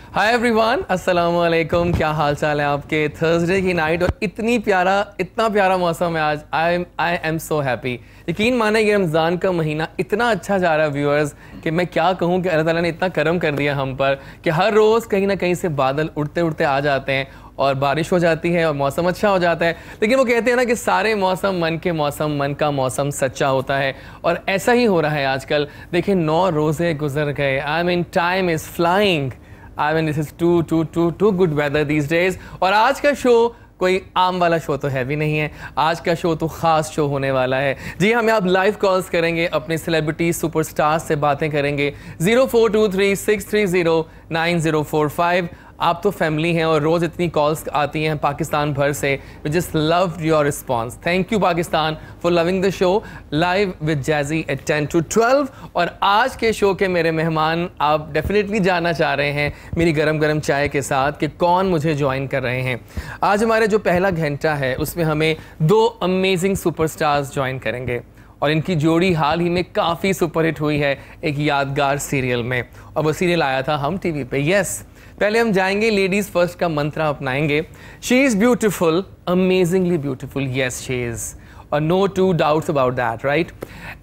Hi everyone, अस्सलाम वालेकुम। क्या हाल चाल है आपके? थर्सडे की नाइट और इतना प्यारा मौसम है आज। आई एम सो हैप्पी। यकीन माने कि रमज़ान का महीना इतना अच्छा जा रहा है व्यूअर्स कि मैं क्या कहूँ कि अल्लाह ताला ने इतना करम कर दिया हम पर कि हर रोज़ कहीं ना कहीं से बादल उड़ते उड़ते आ जाते हैं और बारिश हो जाती है और मौसम अच्छा हो जाता है। लेकिन वो कहते हैं ना कि सारे मौसम मन के मौसम, मन का मौसम सच्चा होता है और ऐसा ही हो रहा है आजकल। देखिए 9 रोज़े गुजर गए। I mean time is flying. I mean this is too good weather these days. और आज का शो कोई आम वाला शो तो है भी नहीं है। आज का शो तो ख़ास शो होने वाला है। जी हमें आप लाइव कॉल्स करेंगे, अपने सेलिब्रिटी सुपरस्टार्स से बातें करेंगे। 0423630945। आप तो फैमिली हैं और रोज़ इतनी कॉल्स आती हैं पाकिस्तान भर से। We just love your response. Thank you Pakistan for loving the show. Live with Jazzy at 10 to 12। और आज के शो के मेरे मेहमान आप डेफिनेटली जानना चाह रहे हैं मेरी गरम गरम चाय के साथ कि कौन मुझे ज्वाइन कर रहे हैं। आज हमारे जो पहला घंटा है उसमें हमें 2 अमेजिंग सुपरस्टार्स ज्वाइन करेंगे और इनकी जोड़ी हाल ही में काफ़ी सुपरहिट हुई है एक यादगार सीरियल में, और वो सीरियल आया था हम टीवी पे। यस, पहले हम जाएंगे लेडीज़ फर्स्ट का मंत्रा अपनाएंगे। She is beautiful, amazingly beautiful. Yes she is, और no two doubts about that, right.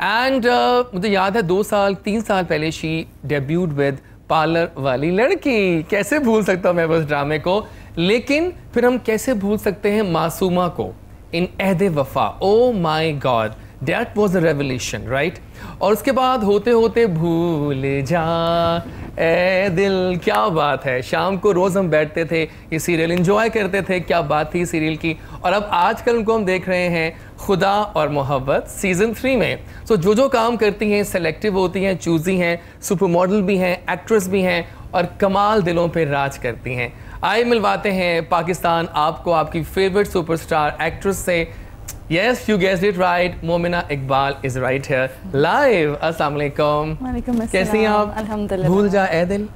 And मुझे याद है 3 साल पहले शी डेब्यूड विद पार्लर वाली लड़की। कैसे भूल सकता हूँ मैं उस ड्रामे को। लेकिन फिर हम कैसे भूल सकते हैं मासूमा को इन अहद वफा। Oh my god, that was a revelation, right. और उसके बाद होते होते भूल जा ए दिल। क्या बात है। शाम को रोज़ हम बैठते थे, ये सीरियल एंजॉय करते थे। क्या बात थी सीरियल की। और अब आजकल उनको हम देख रहे हैं खुदा और मोहब्बत सीज़न 3 में। सो जो काम करती हैं सेलेक्टिव होती हैं, चूज़ी हैं, सुपर मॉडल भी हैं, एक्ट्रेस भी हैं और कमाल दिलों पे राज करती हैं। आइए मिलवाते हैं पाकिस्तान आपको आपकी फेवरेट सुपरस्टार एक्ट्रेस से। Yes, you guessed it right. Momina Iqbal is right here live. अस्सलाम वालेकुम। वालेकुम अस्सलाम। कैसी हैं आप? अल्हम्दुलिल्लाह। भूल जा ए दिल।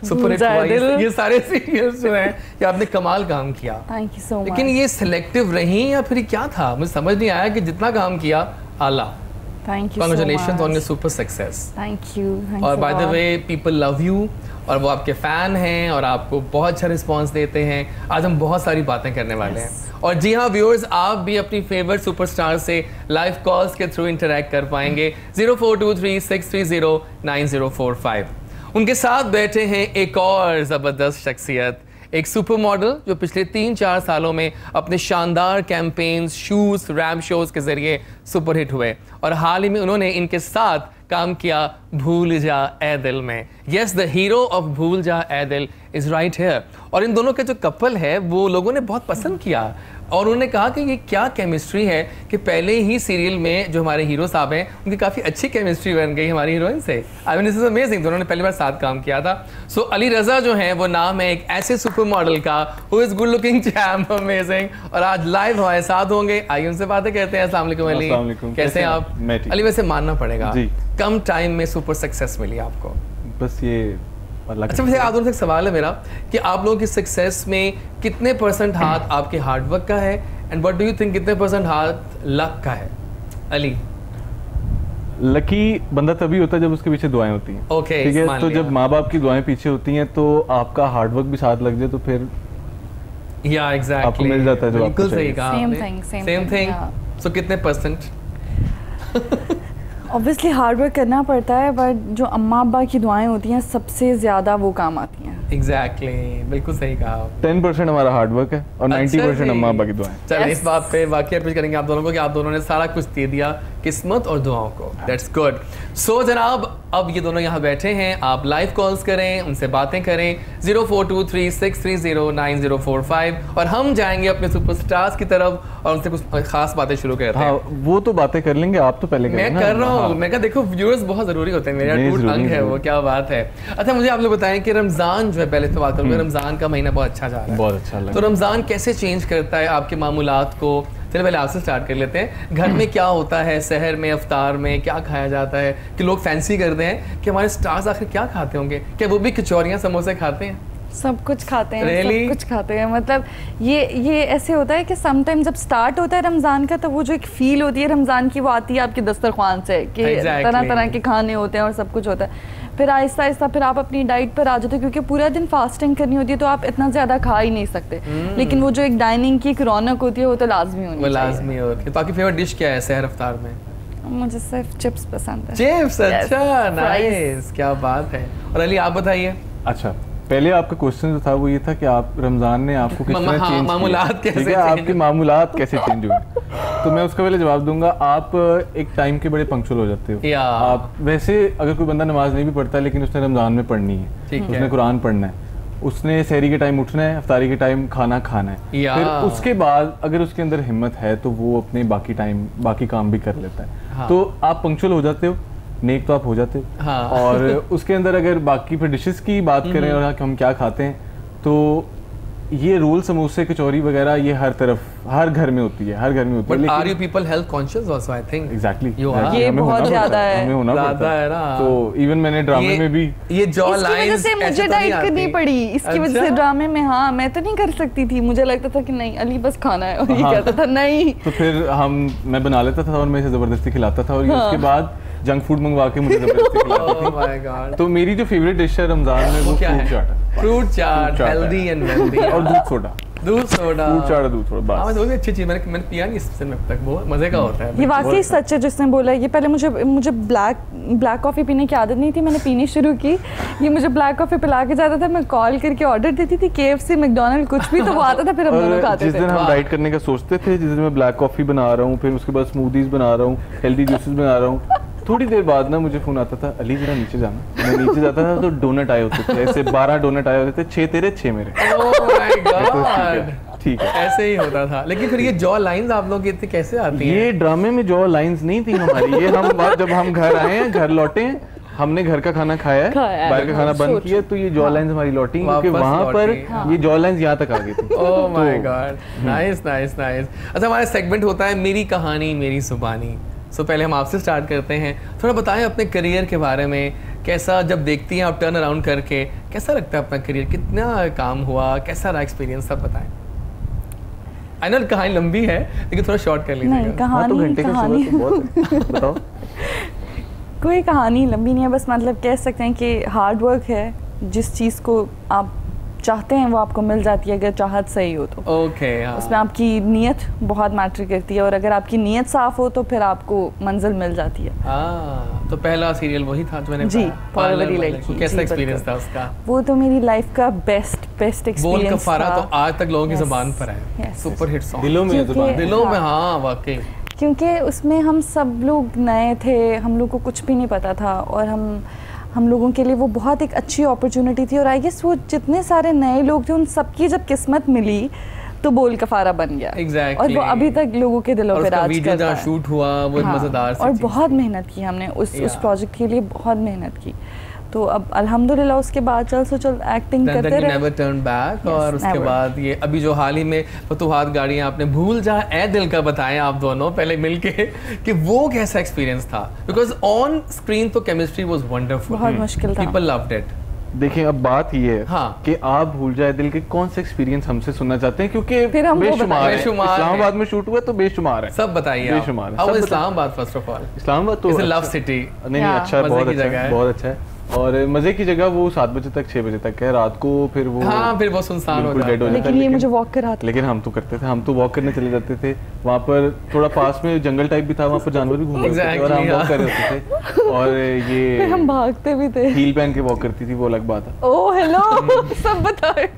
सुपर हिट हुआ ये सारे सीरियल्स जो हैं कि आपने कमाल काम किया। Thank you so much. लेकिन ये सिलेक्टिव रही या फिर क्या था? मुझे समझ नहीं आया कि जितना काम किया आला। Thank you. Congratulations on your super success. Thank you. और by the way people love you और वो आपके फ़ैन हैं और आपको बहुत अच्छा रिस्पांस देते हैं। आज हम बहुत सारी बातें करने वाले हैं। और जी हाँ व्यूअर्स, आप भी अपनी फेवरेट सुपरस्टार से लाइव कॉल्स के थ्रू इंटरेक्ट कर पाएंगे। 0423630945। उनके साथ बैठे हैं एक और ज़बरदस्त शख्सियत, एक सुपर मॉडल जो पिछले 3-4 सालों में अपने शानदार कैंपेन्स, शूज़, रैम शोज़ के ज़रिए सुपरहिट हुए और हाल ही में उन्होंने इनके साथ काम किया भूल जा ए दिल में। यस, द हीरो ऑफ भूल जा ए दिल इज़ राइट हेयर। और इन दोनों के जो कपल है वो लोगों ने बहुत पसंद किया और उन्होंने कहा कि ये क्या केमिस्ट्री है कि पहले ही सीरियल में जो हमारे हीरो साहब हैं उनकी काफ़ी अच्छी केमिस्ट्री बन गई हमारी हीरोइन से। आई मीन दिस इज अमेजिंग। दोनों ने पहली बार साथ काम किया था। सो अली रज़ा जो हैं वो नाम है एक ऐसे सुपर मॉडल का who is good looking champ, amazing, और आज लाइव हमारे साथ होंगे। आइए उनसे बातें कहते हैं। अस्सलाम वालेकुम अली, कैसे हैं आप? अली वैसे मानना पड़ेगा कम टाइम में सुपर सक्सेस मिली आपको। बस ये अच्छा, वैसे आप दोनों से एक सवाल है मेरा कि आप लोगों की सक्सेस में कितने % हाथ आपके हार्डवर्क का है and what do you think कितने % हाथ लक का है? अली, लकी बंदा तभी होता है जब उसके पीछे दुआएं होती हैं। ओके, ठीक है। तो जब माँ बाप की दुआएं पीछे होती हैं तो आपका हार्डवर्क भी साथ लग जाए तो फिर या एग्जैक्टली आपको मिल जाता है जो बिल्कुल सही कहा आपने। Same thing. सो कितने %? ऑब्वियसली हार्ड वर्क करना पड़ता है बट जो अम्मा अब्बा की दुआएं होती हैं सबसे ज़्यादा वो काम आती हैं। एग्जैक्टली, बिल्कुल सही कहा। 10% हमारा हार्डवर्क है और 90% अम्मा अब्बा की दुआएं। चलिए इस बात पे वाकई अप्रीशिएट करेंगे आप दोनों को कि आप दोनों ने सारा कुछ दे दिया किस्मत और दुआओं को। That's good. सो जनाब, अब ये दोनों यहाँ बैठे हैं, आप लाइव कॉल्स करें, उनसे बातें करें। 0423630945 और हम जाएंगे अपने सुपरस्टार्स की तरफ और उनसे कुछ खास बातें शुरू करते हैं। हाँ, वो तो बातें कर लेंगे, आप तो पहले मैं कर रहा हूँ। मैं कहा देखो व्यूअर्स बहुत ज़रूरी होते हैं, मेरा टूट अंग है वो। क्या बात है। अच्छा, मुझे आप लोग बताएं कि रमज़ान जो है, पहले तो बात करूँगा, रमज़ान का महीना बहुत अच्छा जा रहा है। बहुत अच्छा लगा। तो रमज़ान कैसे चेंज करता है आपके मामूलात को? चलिए पहले आपसे स्टार्ट कर लेते हैं। घर में क्या होता है, सहर में, अफ्तार में क्या खाया जाता है कि लोग फैंसी करते हैं कि हमारे स्टार्स आखिर क्या खाते होंगे? क्या वो भी कचौरियाँ समोसे खाते हैं? सब कुछ खाते हैं। Really? सब कुछ खाते हैं। मतलब ये ऐसे होता है कि समटाइम जब स्टार्ट होता है रमज़ान का तो वो जो एक फील होती है रमज़ान की वो आती है आपके दस्तरख्वान से कि तरह तरह के खाने होते हैं और सब कुछ होता है। फिर आहिस्ता आहिस्ता फिर आप अपनी डाइट पर आ जाते हो, क्योंकि पूरा दिन फास्टिंग करनी होती है तो आप इतना ज़्यादा खा ही नहीं सकते। लेकिन वो जो एक डाइनिंग की एक रौनक होती है वो तो लाजमी होनी चाहिए। लाजमी होती है। तो आपकी फेवरेट डिश क्या है सहर अफ्तार में? मुझे सिर्फ चिप्स पसंद है। चिप्स, अच्छा, fries। नाइस, क्या बात है। और अली आप बताइए। अच्छा, पहले आपका क्वेश्चन जो था वो ये था कि आप रमज़ान ने आपको किस तरह चेंज मामूलात कैसे ठीक है, आपके मामूलात कैसे चेंज हुए? तो मैं उसका पहले जवाब दूंगा। आप एक टाइम के बड़े पंक्चुअल हो जाते हो। आप वैसे अगर कोई बंदा नमाज नहीं भी पढ़ता लेकिन उसने रमज़ान में पढ़नी है, उसने कुरान पढ़ना है, उसने सहरी के टाइम उठना है, इफ्तारी के टाइम खाना खाना है, फिर उसके बाद अगर उसके अंदर हिम्मत है तो वो अपने बाकी काम भी कर लेता है। तो आप पंक्चुअल हो जाते हो, नेक तो आप हो जाते हो। और उसके अंदर अगर बाकी फिर डिशेस की बात करें और हम क्या खाते हैं, तो ये रोल, समोसे, कचौरी वगैरह ये हर तरफ, हर घर में होती है, हर घर में होती है। Are you people health conscious also? I think exactly, ये बहुत ज्यादा है, हमें होना पड़ता है ना। तो इवन मैंने ड्रामे में भी ये जॉ लाइंस से मुझे डाइट करनी पड़ी, इसकी वजह से ड्रामे में। हाँ, मैं तो नहीं कर सकती थी, मुझे लगता था कि नहीं अली बस खाना है, और ये कहता था नहीं। तो फिर मैं बना लेता था और मैं इसे जबरदस्ती खिलाता था, और उसके बाद जंक फूड मंगवा के मुझे जबरदस्ती खिलाती थी। Oh my God. तो मेरी जो फेवरेट डिश है रमजान में वो फ्रूट चाट है। Fruit chaat, healthy and wealthy. और दूध सोडा। दूध सोडा, फ्रूट चाट, दूध सोडा, बस। हाँ, वो भी अच्छी चीज, मैंने पिया नहीं इससे अब तक, बहुत मजे का होता है। ये वाकई सच है जिसने बोला। ये पहले मुझे ब्लैक कॉफ़ी पीने की आदत नहीं थी, मैंने पीनी शुरू की। ये मुझे ब्लैक कॉफ़ी पिला के जाता था, मैं कॉल करके ऑर्डर देती थी, KFC, मैकडॉनल्ड, कुछ भी, तो वो आता था, फिर हम दोनों खाते थे। जिस दिन हम डाइट करने का सोचते थे, जिस दिन मैं ब्लैक कॉफ़ी बना रहा हूँ, फिर उसके बाद स्मूदीज बना रहा हूँ, हेल्दी जूसेस बना रहा हूँ, थोड़ी देर बाद ना मुझे फोन आता था, अली जरा नीचे जाना। मैं नीचे जाता था तो डोनट आए होते थे, ऐसे 12 डोनट आए होते थे, 6 तेरे 6 मेरे। ओह माय गॉड, ठीक है, ऐसे ही होता था। लेकिन फिर ये जॉ लाइंस आप लोग इतने कैसे आती हैं? ये ड्रामे में जॉ लाइंस नहीं थी हमारी, ये हम जब हम घर आए हैं, घर लौटे हैं, हमने घर का खाना खाया है, बाहर का खाना बंद किया, तो ये जॉ लाइंस हमारी लौटी, क्योंकि वहाँ पर ये जॉ लाइंस यहाँ तक आ गई थी। Oh my God, nice nice nice. अच्छा, हमारा सेगमेंट होता है मेरी कहानी मेरी जुबानी। सो पहले हम आपसे स्टार्ट करते हैं, थोड़ा बताएं अपने करियर के बारे में। कैसा, जब देखती हैं आप टर्न अराउंड करके, कैसा लगता है अपना करियर, कितना काम हुआ, कैसा रहा एक्सपीरियंस, सब बताएं। आई नो कहानी लंबी है लेकिन थोड़ा शॉर्ट कर लीजिएगा। नहीं, कहानी बताओ। कोई कहानी लंबी नहीं है, बस मतलब कह सकते हैं कि हार्ड वर्क है, जिस चीज़ को आप चाहते हैं वो आपको मिल जाती है, अगर चाहत सही हो तो। ओके, उसमें आपकी नीयत बहुत मैटर करती है, और अगर आपकी नीयत साफ हो तो फिर आपको मंजिल मिल जाती है। तो पहला सीरियल वही था जो मैंने जी, पार्लर लड़की। कैसा एक्सपीरियंस था उसका? वो तो मेरी लाइफ का बेस्ट एक्सपीरियंस बोल कफारा तो आज तक लोगों की जुबान पर है, सुपर हिट सॉन्ग, दिलों में जुबान, दिलों में। हाँ वाकई, क्योंकि उसमें हम सब लोग नए थे, हम लोग को कुछ भी नहीं पता था, और हम लोगों के लिए वो बहुत एक अच्छी अपॉर्चुनिटी थी। और आई गेस वो जितने सारे नए लोग थे उन सबकी जब किस्मत मिली तो बोल कफारा बन गया। exactly. और वो अभी तक लोगों के दिलों पे राज करता है। शूट हुआ वो मजेदार और बहुत मेहनत की हमने उस प्रोजेक्ट के लिए, बहुत मेहनत की। तो अब अल्हम्दुलिल्लाह उसके बाद चल एक्टिंग करते रहे। Never turn back. और उसके बाद ये अभी जो हाल ही में फतुहात गाड़ियाँ आपने भूल जा ए दिल का बताएं आप दोनों पहले मिलके कि वो कैसा एक्सपीरियंस था, बिकॉज ऑन स्क्रीन तो केमिस्ट्री वाज वंडरफुल, बहुत मुश्किल था, पीपल लव्ड इट। देखिए अब बात ये है कि आप भूल जाए दिल के कौन से एक्सपीरियंस हमसे सुनना चाहते हैं, क्योंकि बेशुमार है। इस्लामाबाद में शूट हुआ तो बेशुमार है, सब बताइए, बेशुमार है। Islamabad first of all, Islamabad तो लव सिटी, नहीं अच्छा है, बहुत अच्छा है, बहुत अच्छा है। और मजे की जगह वो 7 बजे तक 6 बजे तक है रात को, फिर वो सुनसान हो जाता है। लेकिन ये मुझे वॉक कराता, लेकिन हम तो करते थे, हम तो वॉक करने चले जाते थे। वहाँ पर थोड़ा पास में जंगल टाइप भी था, वहाँ पर जानवर भी घूम रहे थे और हम वॉक कर रहे थे। और ये हम भागते भी थे, हील पहन के वॉक करती थी, वो अलग बात है। ओह हेलो, सब बताए।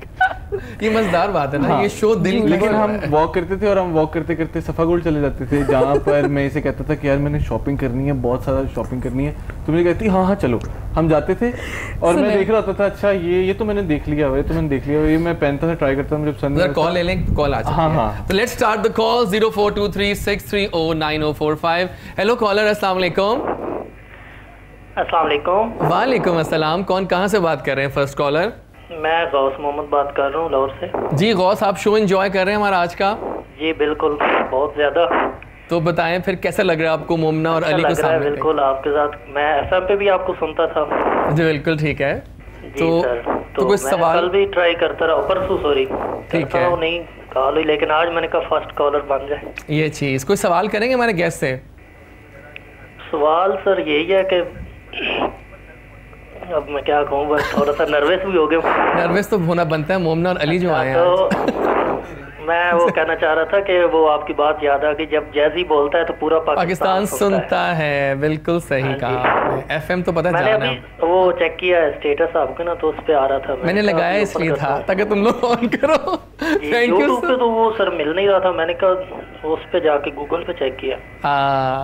ये मजेदार बात है ना, ये शो दिल। लेकिन हम वॉक करते थे और हम वॉक करते करते सफा गोल्ड चले जाते थे, जहाँ पर मैं इसे कहता था कि यार मैंने शॉपिंग करनी है, बहुत सारा शॉपिंग करनी है। तो मुझे कहती हाँ चलो। हम जाते थे और मैं देख रहा होता था, अच्छा ये तो मैंने देख लिया हुआ है, तो मैंने देख लिया हुआ है, ये मैं पहनता था, ट्राई करता था, मुझे पसंद है। कॉल ले लें, कॉल आ जाए। हाँ। तो let's start the call 0423630945। Hello caller, अस्सलाम वालेकुम। अस्सलाम वालेकुम। वालेकुम अस्सलाम। कौन कहाँ से बात कर रहे हैं फर्स्ट कॉलर? मैं गौस मोहम्मद बात कर रहा हूँ लाहौर से। जी गौस, आप शो एंजॉय कर रहे हैं हमारा आज का? जी बिल्कुल, बहुत ज्यादा। तो बताएं फिर कैसा लग रहा है आपको मोमना और अली को सामने? बिल्कुल आपके साथ, मैं FM पे भी आपको सुनता था। जी बिल्कुल ठीक है। तो सर, तो कुछ सवाल कल भी ट्राई करता रहा, परसों सॉरी, ठीक है, नहीं कॉल हुई, लेकिन आज मैंने कहा फर्स्ट कॉलर बन जाए। ये चीज कोई सवाल करेंगे हमारे गेस्ट से? सवाल सर यही है कि अब मैं क्या कहूँ, बस थोड़ा सा नर्वस भी हो गया। नर्वस तो होना बनता है, मोमना और अली जो आए हैं। तो मैं वो कहना चाह रहा था कि वो आपकी बात याद आ गई, जब जैजी बोलता है तो पूरा पाकिस्तान सुनता है। बिल्कुल सही कहा आपने। एफएम तो पता मैंने अभी वो चेक किया स्टेटस आपके ना, तो उस पे आ रहा था। मैंने लगाया इसलिए था ताकि तुम लोग ऑन करो। Thank you. पे तो वो सर मिल नहीं रहा था, मैंने कहा उस पे जाके गूगल पे चेक किया।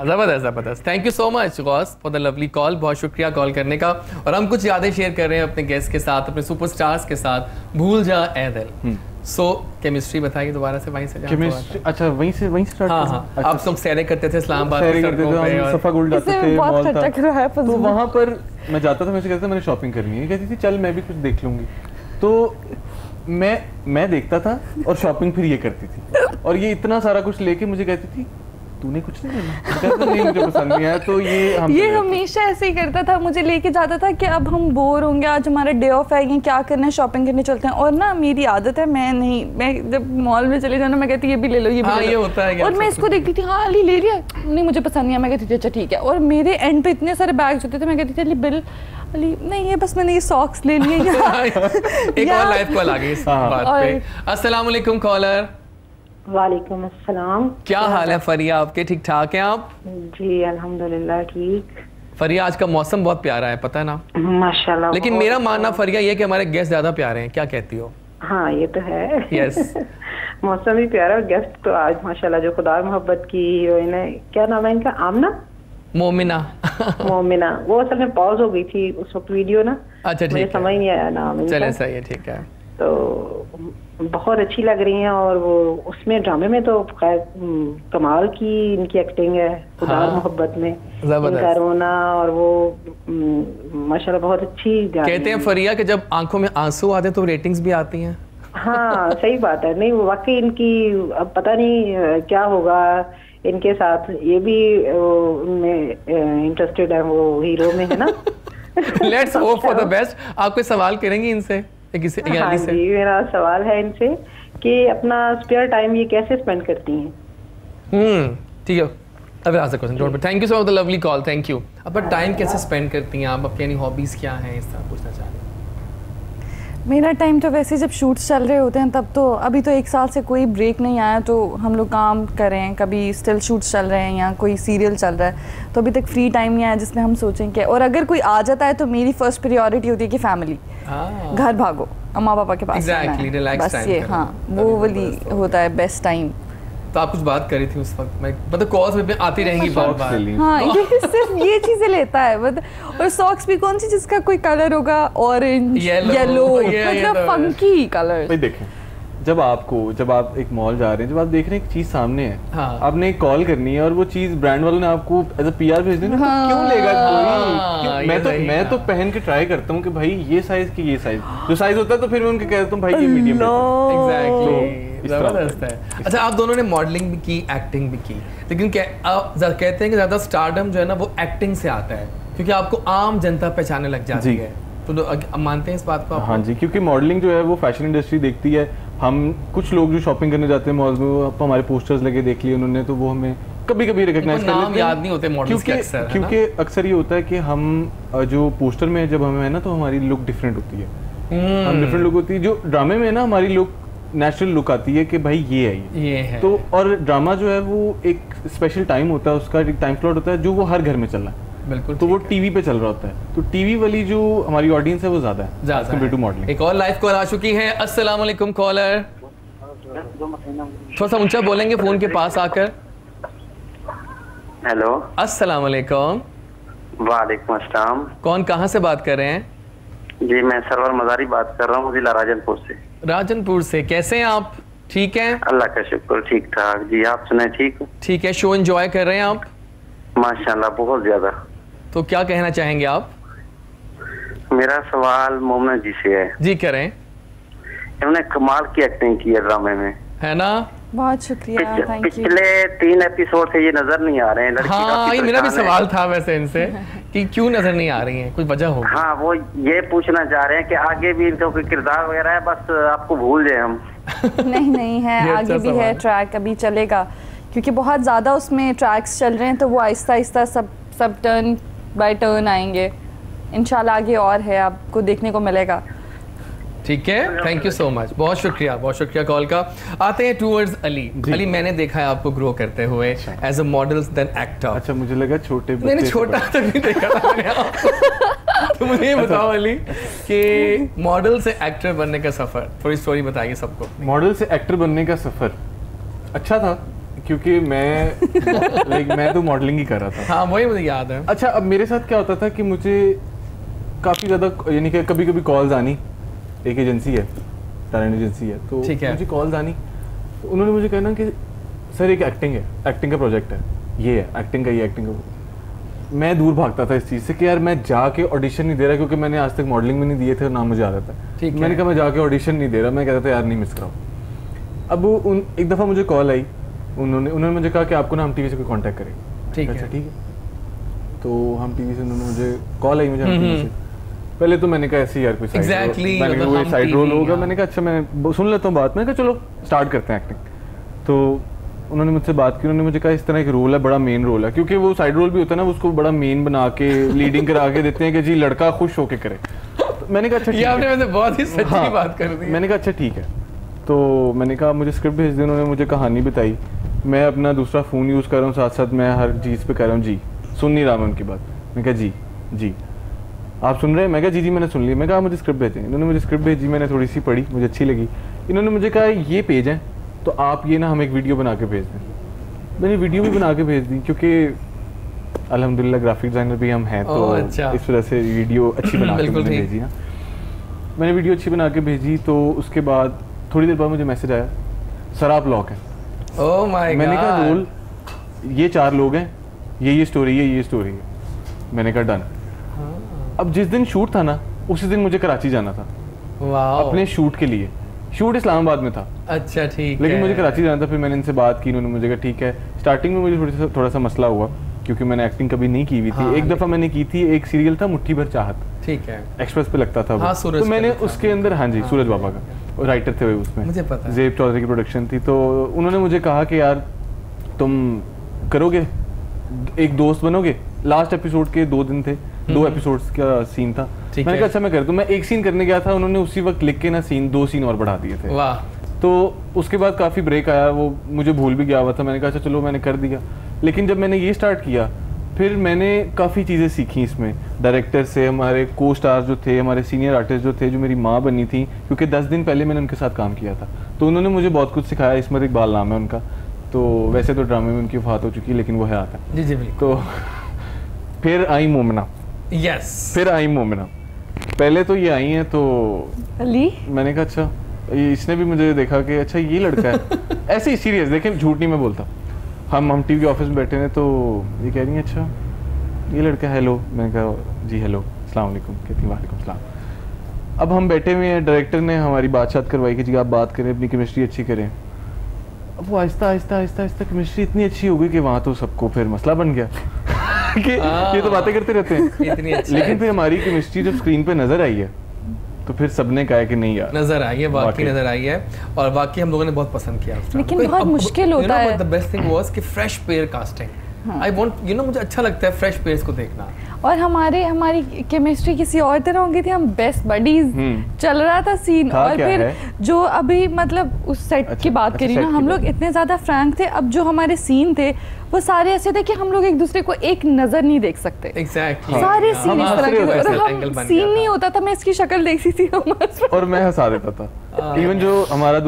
जबरदस्त जबरदस्त। Thank you so much Ghaus for the lovely call. बहुत शुक्रिया कॉल करने का। और हम कुछ यादें शेयर कर रहे हैं अपने गेस्ट के साथ, अपने सुपरस्टार्स के साथ। भूल जा ए दिल। सो केमिस्ट्री बताइए दोबारा से, वहीं से केमिस्ट्री। अच्छा, वहीं से स्टार्ट। हाँ। अच्छा। आप सब सैरें करते थे इस्लामाबाद में, सफा गोल्ड जाते थे मॉल था, तो वहाँ पर मैं जाता था। मैं कहता था मैंने शॉपिंग करनी है, कहती थी चल मैं भी कुछ देख लूंगी। तो मैं देखता था और शॉपिंग फिर ये करती थी, और ये इतना सारा कुछ लेके मुझे कहती थी तूने कुछ नहीं लेना। नहीं, मुझे पसंद नहीं आया। तो ये हमेशा ऐसे ही करता था, मुझे लेके जाता था कि अब हम बोर होंगे, आज हमारा डे ऑफ है, ये क्या करना है, शॉपिंग करने चलते हैं। और ना मेरी आदत है, मैं जब मॉल में चले जाना मैं कहती ये भी ले लो, ये भी ले लो। ये होता है। और मैं इसको देखती थी, हाँ अली ले लिया, नहीं मुझे पसंद नहीं है, मैं कहती थी अच्छा ठीक है। और मेरे एंड पे इतने सारे बैग्स होते थे, मैं कहती थी अली बिल, अली नहीं है बस मैंने ये सॉक्स ले लिए। एक और लाइफ कॉल आ गई इस बात पे। अस्सलाम वालेकुम कॉलर। वालेकुम अस्सलाम। क्या हाल है फरिया आपके? ठीक ठाक हैं आप? जी अल्हम्दुलिल्लाह ठीक। फरिया आज का मौसम बहुत प्यारा है, पता है ना? माशाल्लाह। लेकिन मेरा मानना फरिया ये कि हमारे गेस्ट ज्यादा प्यारे हैं, क्या कहती हो? हाँ ये तो है। यस। मौसम भी प्यारा और गेस्ट तो आज माशाल्लाह जो खुदा मोहब्बत की हीरोइन है, क्या नाम है इनका? आमना मोमिना। वो असल में पॉज हो गई थी उस वक्त वीडियो ना। अच्छा ठीक है, समझ नहीं आया नाम। चले सही है, ठीक है। तो बहुत अच्छी लग रही हैं, और वो उसमें ड्रामे में तो खैर कमाल की इनकी एक्टिंग है। खुदा मोहब्बत में इनका रोना, और वो माशाल्लाह बहुत अच्छी। कहते हैं फरिया कि जब आंखों में आंसू आते तो रेटिंग्स भी आती हैं। हाँ सही बात है। नहीं वो वाकई इनकी, अब पता नहीं क्या होगा इनके साथ। ये भी उनमें इंटरेस्टेड है, वो हीरो में है ना। Let's hope for the best. आप कोई सवाल करेंगे इनसे? हाँ जी, मेरा सवाल है इनसे कि अपना स्पेयर टाइम ये कैसे स्पेंड करती हैं? ठीक है, अब last question. Don't worry. Thank you so much the lovely call. Thank you. अब टाइम कैसे स्पेंड करती हैं आप? आपकी हॉबीज क्या हैं, इस तरह पूछना चाह रहे हैं। मेरा टाइम तो वैसे जब शूट्स चल रहे होते हैं तब तो, अभी तो 1 साल से कोई ब्रेक नहीं आया, तो हम लोग काम कर रहे हैं, कभी स्टिल शूट्स चल रहे हैं या कोई सीरियल चल रहा है, तो अभी तक फ्री टाइम नहीं आया जिसमें हम सोचें। और अगर कोई आ जाता है तो मेरी फर्स्ट प्रायोरिटी होती है कि फैमिली, घर भागो अम्मा पापा के पास, बस ये। हाँ वो वाली होता है बेस्ट टाइम। तो आप कुछ बात करी थी उस वक्त, मैं मतलब कॉल्स में आती रहेंगी बार बार। हाँ ये सिर्फ ये चीजें लेता है मतलब। और सॉक्स भी कौन सी जिसका कोई कलर होगा, ऑरेंज, येलो, मतलब फंकी कलर। भाई देखें, जब आप एक मॉल जा रहे हैं, जब आप देख रहे हैं एक चीज सामने है, हाँ। आपने एक कॉल करनी है और वो चीज ब्रांड वालों ने आपको एज अ पीआर भेज देना, हाँ। तो क्यों लेगा कोई? मैं तो पहन के ट्राई करता हूँ कि भाई ये साइज की ये साइज, जो साइज होता है तो फिर मैं उनके कहता हूँ भाई ये मीडियम। एग्जैक्टली, जबरदस्त है। अच्छा, आप दोनों ने मॉडलिंग भी की, एक्टिंग भी की, लेकिन कहते हैं कि ज्यादा स्टारडम जो है ना वो एक्टिंग से आता है, क्योंकि आपको आम जनता पहचानने लग जाती है। तो मानते हैं इस बात को आप? हाँ जी, क्योंकि मॉडलिंग जो है वो फैशन इंडस्ट्री देखती है। हम कुछ लोग जो शॉपिंग करने जाते हैं मॉल में, वो हमारे पोस्टर्स लगे देख लिए उन्होंने, तो वो हमें कभी कभी रिकॉग्नाइज कर लेते हैं। याद नहीं होते मॉडल्स के अक्सर, क्योंकि अक्सर ये होता है कि हम जो पोस्टर में जब हमें है ना, तो हमारी लुक डिफरेंट होती है, हम डिफरेंट लुक होती है। जो ड्रामे में है ना, हमारी लुक नेचुरल लुक आती है कि भाई ये है। तो और ड्रामा जो है वो एक स्पेशल टाइम होता है, उसका एक टाइम स्लॉट होता है जो वो हर घर में चल रहा है। बिल्कुल, तो वो टीवी पे चल रहा होता है, तो टीवी वाली जो हमारी ऑडियंस है वो ज्यादा है कंपेयर टू मॉडलिंग। एक और लाइव कॉल आ चुकी है। अस्सलाम वालेकुम कॉलर, थोड़ा सा ऊंचा बोलेंगे फोन के पास आकर। हेलो, अस्सलाम वालेकुम। वालेकुम अस्सलाम। कौन, कहाँ से बात कर रहे हैं? जी मैं सरवर मजारी बात कर रहा हूँ, जिला राजनपुर से। राजनपुर से, कैसे हैं आप? ठीक हैं? अल्लाह का शुक्र, ठीक ठाक। जी आप सुनाए? ठीक हो? ठीक है। शो एंजॉय कर रहे हैं आप? माशाल्लाह बहुत ज्यादा। तो क्या कहना चाहेंगे आप? मेरा सवाल मोमना जी से है। जी करें। इन्होंने कमाल की एक्टिंग की है ड्रामे में, है ना? बहुत शुक्रिया, थैंक यू। पिछले 3 एपिसोड से ये नजर नहीं आ रहे हैं लड़की। हाँ, ये मेरा भी सवाल था वैसे इनसे कि क्यों नजर नहीं आ रही हैं, कुछ वजह होगी। हाँ, वो ये पूछना चाह रहे हैं कि आगे भी इनका कोई किरदार वगैरह है, बस आपको भूल जाए हम। नहीं है, आगे भी है ट्रैक, अभी चलेगा, क्योंकि बहुत ज्यादा उसमें ट्रैक्स चल रहे हैं, तो वो आहिस्ता आहिस्ता सब टर्न बाय टर्न आएंगे। इंशाल्लाह आगे और है, आपको देखने को मिलेगा। ठीक है, थैंक यू सो मच, बहुत शुक्रिया कॉल का। आते हैं टूवर्ड्स अली। अली, मैंने देखा है आपको ग्रो करते हुए as a model then actor. अच्छा, मुझे लगा छोटे बच्चे। मैंने छोटा तक नहीं देखा था मैंने आपको। तो मुझे ये बताओ अली कि मॉडल से एक्टर बनने का सफर, थोड़ी स्टोरी बताइए सबको। मॉडल से एक्टर बनने का सफर अच्छा था, क्योंकि मैं तो मॉडलिंग ही कर रहा था। हाँ, वही मुझे याद है। अच्छा, अब मेरे साथ क्या होता था कि मुझे काफ़ी ज़्यादा, यानी कि कभी कभी कॉल्स आनी, एक एजेंसी है, टैलेंट एजेंसी है, तो मुझे कॉल्स आनी, तो उन्होंने मुझे कहना कि सर एक एक्टिंग का प्रोजेक्ट है, ये है एक्टिंग का, ये एक्टिंग का। मैं दूर भागता था इस चीज़ से कि यार मैं जाके ऑडिशन नहीं दे रहा, क्योंकि मैंने आज तक मॉडलिंग में नहीं दिए थे और नाम मुझे आ रहा था। मैंने कहा मैं जाके ऑडिशन नहीं दे रहा, मैं कहता था यार नहीं मिस कराओ। अब एक दफ़ा मुझे कॉल आई, उन्होंने मुझे कहा कि आपको ना हम टीवी से कोई कॉन्टैक्ट करेंगे। अच्छा ठीक है, तो हम टीवी से, उन्होंने मुझे कॉल आई मुझे टीवी से। पहले तो मैंने कहा ऐसे यार कोई साइड रोल होगा, मैंने कहा अच्छा मैं सुन लेता हूँ बात, मैंने कहा चलो स्टार्ट करते हैं एक्टिंग। तो उन्होंने मुझसे बात की, उन्होंने मुझे कहा इस तरह एक रोल है, बड़ा मेन रोल है, क्योंकि वो साइड रोल भी होता है ना, उसको बड़ा मेन बना के लीडिंग करा के देते हैं कि जी लड़का खुश होके करे। तो मैंने कहा अच्छा, ये आपने बहुत ही सच्ची बात कर दी। मैंने कहा अच्छा ठीक है, तो मैंने कहा मुझे स्क्रिप्ट भेज दी, उन्होंने मुझे कहानी बताई, मैं अपना दूसरा फ़ोन यूज़ कर रहा हूँ, साथ साथ मैं हर चीज़ पे कर रहा हूँ जी, सुन नहीं रहा मैं उनकी बात। मैं कहा जी आप सुन रहे हैं? मैं कहा जी मैंने सुन ली। मैं कहा मुझे स्क्रिप्ट भेजें। इन्होंने मुझे स्क्रिप्ट भेजी, मैंने थोड़ी सी पढ़ी, मुझे अच्छी लगी। इन्होंने मुझे कहा ये पेज है, तो आप ये ना हम एक वीडियो बना के भेज दें। मैंने वीडियो भी बना के भेज दी, क्योंकि अल्हम्दुलिल्लाह ग्राफिक डिज़ाइनर भी हम हैं, तो इस वजह से वीडियो अच्छी बना के मैंने भेजी। हाँ, मैंने वीडियो अच्छी बना के भेजी। तो उसके बाद थोड़ी देर बाद मुझे मैसेज आया, सर आप लॉक हैं। Oh my God. मैंने कहा रोल ये 4 लोग हैं, ये स्टोरी है, ये स्टोरी है। मैंने कहा डन। अब जिस दिन शूट था ना, उसी दिन मुझे कराची जाना था अपने शूट के लिए। शूट इस्लामाबाद में था। अच्छा ठीक है, लेकिन मुझे कराची जाना था। फिर मैंने इनसे बात की, उन्होंने मुझे कहा ठीक है। स्टार्टिंग में मुझे थोड़ा सा मसला हुआ, क्योंकि मैंने एक्टिंग कभी नहीं की हुई थी। हाँ, एक दफ़ा मैंने की थी, एक सीरियल था मुट्ठी भर चाहत, ठीक है, एक्सप्रेस पे लगता था। हाँ, तो मैंने उसके अंदर, हाँ जी, सूरज बाबा का राइटर थे उसमें, मुझे पता, ज़ेब चौधरी की प्रोडक्शन थी। तो उन्होंने मुझे कहा कि यार तुम करोगे, एक दोस्त बनोगे। लास्ट एपिसोड के 2 दिन थे, 2 एपिसोड्स का सीन था। मैंने कहा अच्छा मैं कर दूं। मैं एक सीन करने गया था, उन्होंने उसी वक्त लिख के ना 2 सीन और बढ़ा दिए थे। वाह। तो उसके बाद काफ़ी ब्रेक आया, वो मुझे भूल भी गया हुआ था। मैंने कहा अच्छा चलो मैंने कर दिया। लेकिन जब मैंने ये स्टार्ट किया, फिर मैंने काफ़ी चीज़ें सीखी इसमें, डायरेक्टर से, हमारे को स्टार्स जो थे, हमारे सीनियर आर्टिस्ट जो थे, जो मेरी माँ बनी थी, क्योंकि 10 दिन पहले मैंने उनके साथ काम किया था। तो उन्होंने मुझे बहुत कुछ सिखाया। इस्मत इकबाल नाम है उनका। तो वैसे तो ड्रामे में उनकी वफ़ात हो चुकी है, लेकिन वो है आता है। जी बिल्कुल। तो फिर आई मोमिना। यस, फिर आई मोमिना। पहले तो ये आई हैं, तो अली, मैंने कहा अच्छा, इसने भी मुझे देखा कि अच्छा ये लड़का है। ऐसे ही सीरियस, देखें झूठ नहीं मैं बोलता। हम टीवी के ऑफिस में बैठे हैं, तो ये कह रही हैं अच्छा ये लड़का, हेलो। मैंने कहा जी हेलो, अस्सलाम वालेकुम। कहती वालेकुम सलाम। अब हम बैठे हुए हैं, डायरेक्टर ने हमारी बातचीत करवाई कि जी आप बात करें, अपनी केमिस्ट्री अच्छी करें। अब वो आहिस्ता आहिस्ता केमिस्ट्री इतनी अच्छी हो गई कि वहाँ तो सबको फिर मसला बन गया कि ये तो बातें करते रहते हैं। लेकिन फिर हमारी केमिस्ट्री जब स्क्रीन पे नजर आई है, तो फिर सबने कहा कि नहीं यार, नजर आई है, वाकई नजर आई है, और वाकई हम लोगों ने बहुत पसंद किया। लेकिन बहुत मुश्किल होता है। द बेस्ट थिंग वाज कि fresh pair casting. I want मुझे अच्छा लगता है फ्रेश पेयर्स को देखना। और हमारी केमिस्ट्री किसी और तरह हो गई थी, हम बेस्ट बडीज चल रहा था सीन। और फिर जो अभी मतलब उस सेट की बात करी ना, हम लोग इतने ज्यादा फ्रैंक थे। अब जो हमारे सीन थे वो सारे ऐसे थे कि हम लोग एक दूसरे को एक नजर नहीं देख सकते। एग्जैक्टली, सारे सीन इस तरह के। सीन नहीं होता था, मैं इसकी शक्ल देखती थी और मैं हंसा देता था। इवन जो हमारे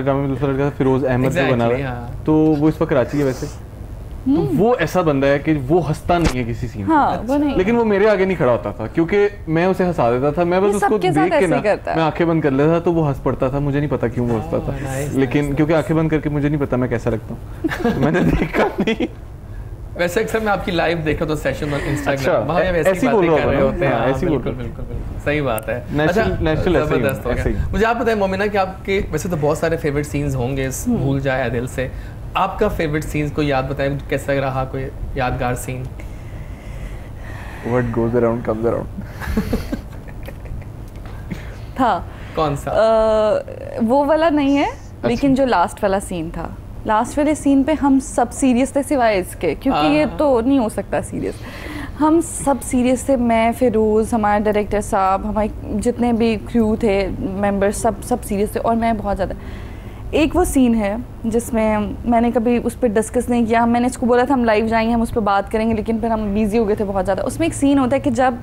ड्रामे में दूसरा लड़का था, फिरोज अहमद जो बना हुआ है, तो वो इस वक्त कराची है वैसे। तो वो ऐसा बंदा है कि वो हंसता नहीं है किसी सीन में, लेकिन वो मेरे आगे नहीं खड़ा होता था, क्योंकि मैं उसे हंसा देता था। मैं बस उसको देख के ना, मैं आंखें बंद कर लेता था, तो वो हंस पड़ता था। मुझे नहीं पता क्यों वो हंसता था, लेकिन क्योंकि आंखें बंद करके मुझे नहीं पता मैं कैसा लगता हूँ। मैंने देखा नहीं। वैसे अक्सर मैं आपकी लाइव देखा तो सेशन पर इंस्टाग्राम, वहाँ ऐसी बातें कर रहे होते हैं। ऐसी बिल्कुल सही बात है। जबरदस्त हो गया। मुझे आप बताएं मोमिना कि आपके वैसे तो बहुत सारे फेवरेट सीन्स होंगे इस भूल जाए दिल से। आपका फेवरेट सीन कोई याद बताएं, कैसा रहा कोई यादगार scene? What goes around comes around था। कौन सा? वो वाला नहीं है, लेकिन जो लास्ट वाला सीन था, लास्ट वाले सीन पे हम सब सीरियस थे सिवाय इसके, क्योंकि ये तो नहीं हो सकता सीरियस। हम सब सीरियस थे, मैं, फिरोज़, हमारे डायरेक्टर साहब, हमारे जितने भी क्रू थे मेंबर्स, सब सीरियस थे, और मैं बहुत ज़्यादा। एक वो सीन है जिसमें मैंने कभी उस पर डिस्कस नहीं किया, मैंने इसको बोला था हम लाइव जाएंगे, हम उस पर बात करेंगे, लेकिन फिर हम बिजी हो गए थे बहुत ज़्यादा। उसमें एक सीन होता है कि जब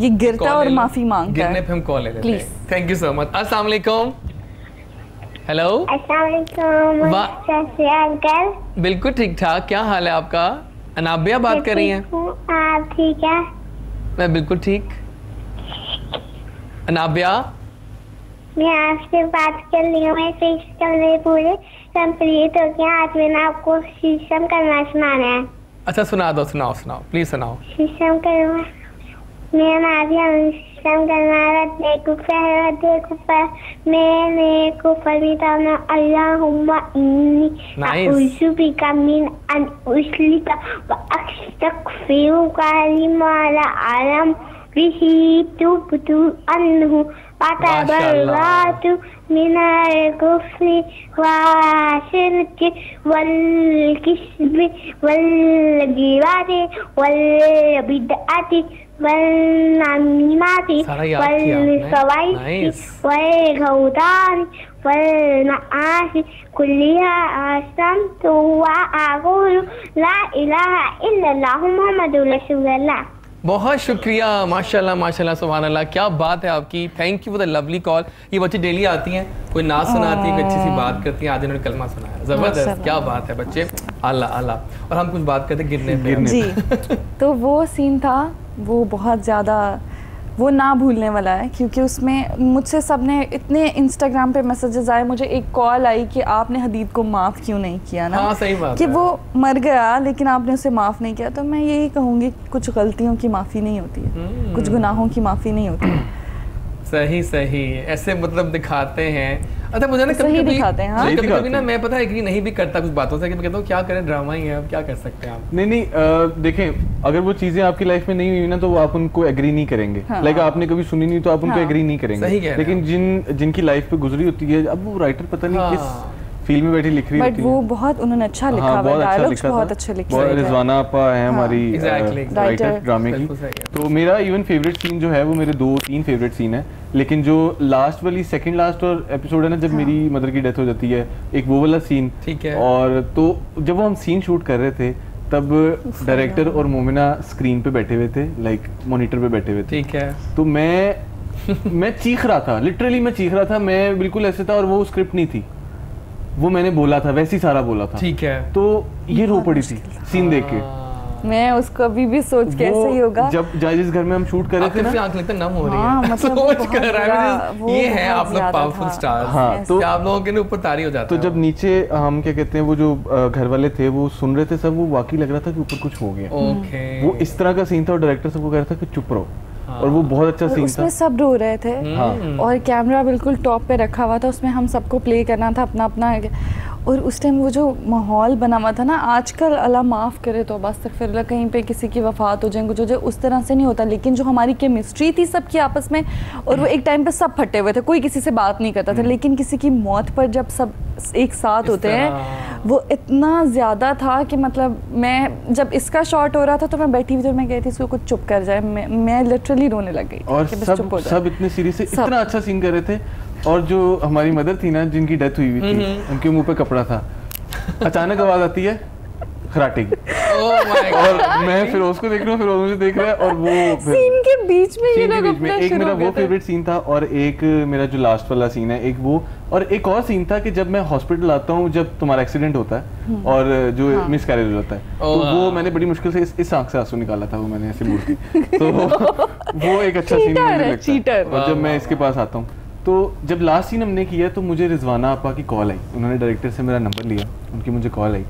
ये गिरता और माफ़ी मांगता है। गिरने पे हम कॉल ले लेते हैं। Thank you so much. अस्सलाम वालेकुम। हेलो। अस्सलाम वालेकुम। बिल्कुल ठीक ठाक, क्या हाल है आपका? अनाबिया बात कर रही हैं? आप ठीक है? मैं बिल्कुल ठीक। अनाबिया, मैं आपसे बात कर रही हूँ, मेरे कमरे पूरे कंप्लीट हो गया। आज मैंने आपको शीशम करना सुनाना है। अच्छा सुना दो, सुनाओ प्लीज सुनाओ। शीशम करना, मैं नादिया शीशम करना देखो मैंने को फरीदा ना अल्लाहुम्मा इन्नी अऊज़ु बिका मिन अन उश्रिका व अस्तगफिरुका लिमा ला अअलम बिही तुबतु अन्हु फ़तबर्रअतु मिनल कुफ्रि वाशिरकी वल किस्बि वल गिराति वल बिदअति वल्नमीमाति वल्सवाइति वल्गौदानि वल्मआसि कुल्लिहा असमतु व अक़ूलु ला इलाहा इल्लल्लाहु मुहम्मदुर रसूलुल्लाह। बहुत शुक्रिया, माशाल्लाह माशाल्लाह, सुभान अल्लाह, क्या बात है आपकी। Thank you for the lovely call. ये बच्चे डेली आती हैं, कोई नाच सुनाती है, कोई अच्छी सी बात करती है, आज इन्होंने कलमा सुनाया, ज़बरदस्त, क्या बात है बच्चे, अल्लाह अल्लाह। और हम कुछ बात करते गिरने पे जी। तो वो सीन था, वो बहुत ज़्यादा वो ना भूलने वाला है, क्योंकि उसमें मुझसे सबने इतने इंस्टाग्राम पे मैसेजेस आए, मुझे एक कॉल आई कि आपने हदीद को माफ़ क्यों नहीं किया ना। हाँ, सही बात कि है। वो मर गया लेकिन आपने उसे माफ़ नहीं किया। तो मैं यही कहूँगी, कुछ गलतियों की माफ़ी नहीं होती है, कुछ गुनाहों की माफ़ी नहीं होती है। सही सही, ऐसे मतलब दिखाते हैं। अच्छा मुझे ना सही दिखाते हैं, हाँ? कभी ना मैं पता है कि नहीं भी करता कुछ बातों से, कि मैं कहता हूँ क्या करें, ड्रामा ही है, अब क्या कर सकते हैं आप। नहीं देखें, अगर वो चीजें आपकी लाइफ में नहीं हुई ना तो आप उनको एग्री नहीं करेंगे। हाँ। लाइक आपने कभी सुनी नहीं तो आप उनको एग्री नहीं करेंगे। लेकिन जिनकी लाइफ पे गुजरी होती है, अब वो राइटर पता नहीं किस फील्ड में बैठी लिख रही होती है, वो बहुत उन्होंने अच्छा लिखा हुआ है, डायलॉग्स बहुत अच्छे लिखे हैं। रिजवाना आपा है हमारी राइटर ड्रामे की। तो मेरा इवन फेवरेट सीन जो है वो मेरे 2-3 फेवरेट सीन है, लेकिन जो लास्ट वाली सेकंड लास्ट और एपिसोड है ना, जब मेरी मदर की डेथ हो जाती है, एक वो वाला सीन। ठीक है। और तो जब वो हम सीन शूट कर रहे थे तब डायरेक्टर और मोमिना स्क्रीन पे बैठे हुए थे, लाइक मॉनिटर पे बैठे हुए थे। ठीक है। तो मैं चीख रहा था, लिटरली मैं चीख रहा था, मैं बिल्कुल ऐसे था, और वो स्क्रिप्ट नहीं थी, वो मैंने बोला था, वैसे ही सारा बोला था। ठीक है। तो ये रो पड़ी थी सीन देख के। मैं उसको अभी भी सोच के ऐसे ही होगा। जब जिस घर में हम शूट कर रहे थे ना, आंख लगता नम हो रही है। हाँ, मतलब सोच कर रहा है, ये है आप लोग पावरफुल स्टार्स। हाँ, तो आप लोगों के ऊपर तारी हो जाता है। तो जब नीचे हम क्या कहते हैं, वो जो घर वाले थे वो सुन रहे थे सब, वो वाकई लग रहा था कि ऊपर कुछ हो गया। वो इस तरह का सीन था, और डायरेक्टर सबको कह रहा था कि चुप रहो। और वो बहुत अच्छा सीन था, उसमें सब रो रहे थे। हाँ। और कैमरा बिल्कुल टॉप पे रखा हुआ था, उसमें हम सबको प्ले करना था अपना अपना। और उस टाइम वो जो माहौल बना हुआ था ना, आजकल अल्लाह माफ़ करे तो बस तक फिर कहीं पे किसी की वफ़ात हो जाए, कुछ हो जाए, उस तरह से नहीं होता। लेकिन जो हमारी केमिस्ट्री थी सबकी आपस में, और वो एक टाइम पे सब फटे हुए थे, कोई किसी से बात नहीं करता था, लेकिन किसी की मौत पर जब सब एक साथ होते हैं, वो इतना ज़्यादा था कि मतलब मैं जब इसका शॉट हो रहा था तो मैं बैठी हुई थी, मैं कहती इसको कुछ चुप कर जाए, मैं लिटरली रोने लग गई। और सब इतने सीरियस से इतना अच्छा सीन कर रहे थे। और जो हमारी मदर थी ना, जिनकी डेथ हुई थी, उनके मुंह पे कपड़ा था, अचानक आवाज आती है खराटे की। और मैं फिर उसको देख रहा हूँ, फिर मुझे देख रहा है, और वो सीन के बीच में ये लोग अपना एक मेरा वो फेवरेट सीन था, और एक मेरा जो लास्ट वाला सीन है, एक वो, और एक और सीन था कि जब मैं हॉस्पिटल आता हूँ, जब तुम्हारा एक्सीडेंट होता है और जो मिस कैरेज हो जाता है, तो वो मैंने बड़ी मुश्किल से इस आंख से आंसू निकाला था, वो मैंने ऐसे मूड की। तो वो एक अच्छा सीन मुझे लगता है। और जब मैं इसके पास आता हूँ, तो जब लास्ट सीन हमने किया तो मुझे रिजवाना आपा की कॉल आई, उन्होंने डायरेक्टर से मेरा नंबर लिया, उनकी मुझे कॉल आई,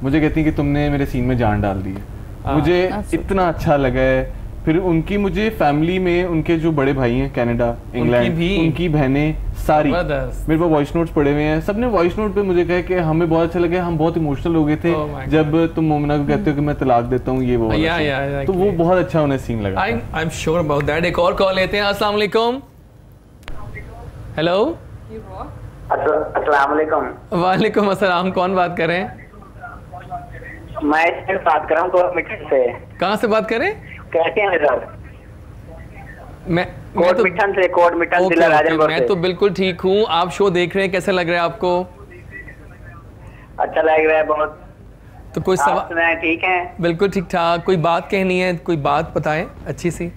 मुझे कहती कि तुमने मेरे सीन में जान डाल दी है। मुझे इतना अच्छा लगा है। फिर उनकी मुझे फैमिली में उनके जो बड़े भाई हैं कनाडा, इंग्लैंड, उनकी बहनें सारी मेरे पास वॉइस नोट्स पड़े हुए हैं। सबने वॉइस नोट पे मुझे कहा कि हमें बहुत अच्छा लगा, हम बहुत इमोशनल हो गए थे जब तुम मोमिना को कहते हो कि मैं तलाक देता हूँ, ये वो। तो वो बहुत अच्छा उन्हें सीन लगा। I am sure about that. एक और कॉल लेते हैं। अस्सलाम वालेकुम। हेलो, अस्सलाम वालेकुम। वालेकुम अस्सलाम। कौन बात कर रहे हैं? मैं बात कर रहा हूँ गवर्नमेंट से। कहाँ से बात करें? कैसे हैं सर? मैं कोट मिठन से, कोट मिठन जिला राजनपुर से। मैं तो बिल्कुल ठीक हूँ। आप शो देख रहे हैं, कैसा लग रहा है आपको? अच्छा लग रहा है बहुत। तो कोई सवाल? ठीक है, बिल्कुल ठीक ठाक। कोई बात कहनी है, कोई बात बताएं अच्छी सी।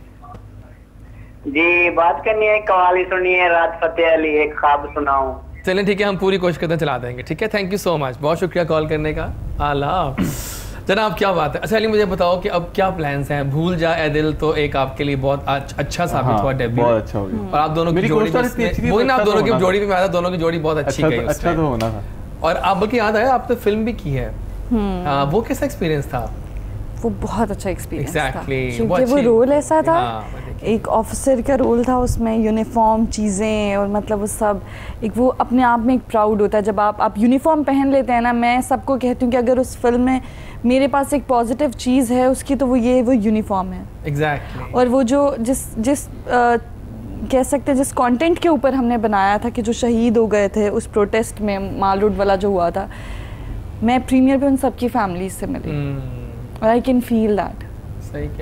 जी बात करनी है, कवाली सुनी है, रात फतेह अली एक ख्वाब सुनाऊं। चलें ठीक है, हम पूरी कोशिश करते चला देंगे। ठीक है, थैंक यू सो मच, बहुत शुक्रिया कॉल करने का। आला जनाब, क्या बात है। अच्छा अली, मुझे बताओ कि अब क्या प्लान्स हैं? भूल जा ए दिल तो एक आपके लिए बहुत अच्छा साबित हुआ, डेब्यू बहुत अच्छा हो गया। और आप दोनों की जोड़ी, वही ना, आप दोनों की जोड़ी में आया, दोनों की जोड़ी बहुत अच्छी गई। अच्छा तो होना था। और आप बल्कि याद आया, आप तो फिल्म भी की है, वो कैसा एक्सपीरियंस था? वो बहुत अच्छा एक्सपीरियंस था, क्योंकि वो रोल ऐसा था, एक ऑफिसर का रोल था, उसमें यूनिफॉर्म चीज़ें और मतलब वो सब एक वो अपने आप में एक प्राउड होता है जब आप यूनिफॉर्म पहन लेते हैं ना। मैं सबको कहती हूँ कि अगर उस फिल्म में मेरे पास एक पॉजिटिव चीज़ है उसकी, तो वो यूनिफॉर्म है। एग्जैक्टली। और वो जो जिस कह सकते हैं जिस कंटेंट के ऊपर हमने बनाया था कि जो शहीद हो गए थे उस प्रोटेस्ट में, माल रोड वाला जो हुआ था, मैं प्रीमियर पे उन सबकी फैमिली से मिली और आई कैन फील दैट।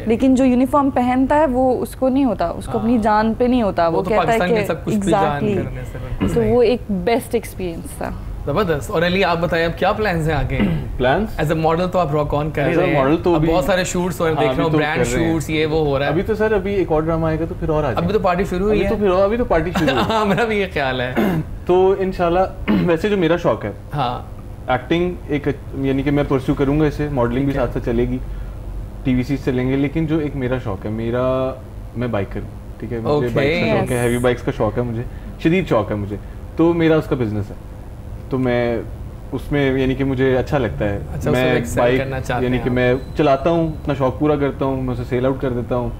लेकिन जो यूनिफॉर्म पहनता है वो उसको नहीं होता, उसको अपनी जान पे नहीं होता, वो कहता है कि एग्जैक्टली। तो वो एक बेस्ट एक्सपीरियंस था। जबरदस्त। और अली आप बताएं, अब क्या प्लान्स हैं आगे? प्लान्स एज अ मॉडल तो आप रॉक ऑन कर रहे हैं, मॉडल तो बहुत सारे शूट्स हो रहे हैं, देख रहा हूं, ब्रांड शूट्स ये वो हो रहा है। अभी तो सर अभी एक और ड्रामा आएगा तो फिर और आ जाएगा। अभी तो पार्टी शुरू हुई है, अभी तो पार्टी शुरू है। हां, मेरा भी ये ख्याल है। तो इंशाल्लाह, वैसे जो मेरा शौक है, हाँ, एक्टिंग एक, यानी कि मैं परस्यू करूंगा इसे, मॉडलिंग भी साथ साथ चलेगी, टीवीसी चलेंगे, लेकिन जो एक मेरा शौक है, मैं बाइकर हूँ, ठीक है, मुझे बाइक का शौक है, हैवी बाइक्स का शौक है, मुझे शदीद शौक है मुझे, तो मेरा उसका बिजनेस है, तो मैं उसमें यानी कि मुझे अच्छा लगता है। अच्छा, मैं बाइक यानी कि मैं चलाता हूँ, अपना शौक पूरा करता हूँ, मैं उसे सेल आउट कर देता हूँ।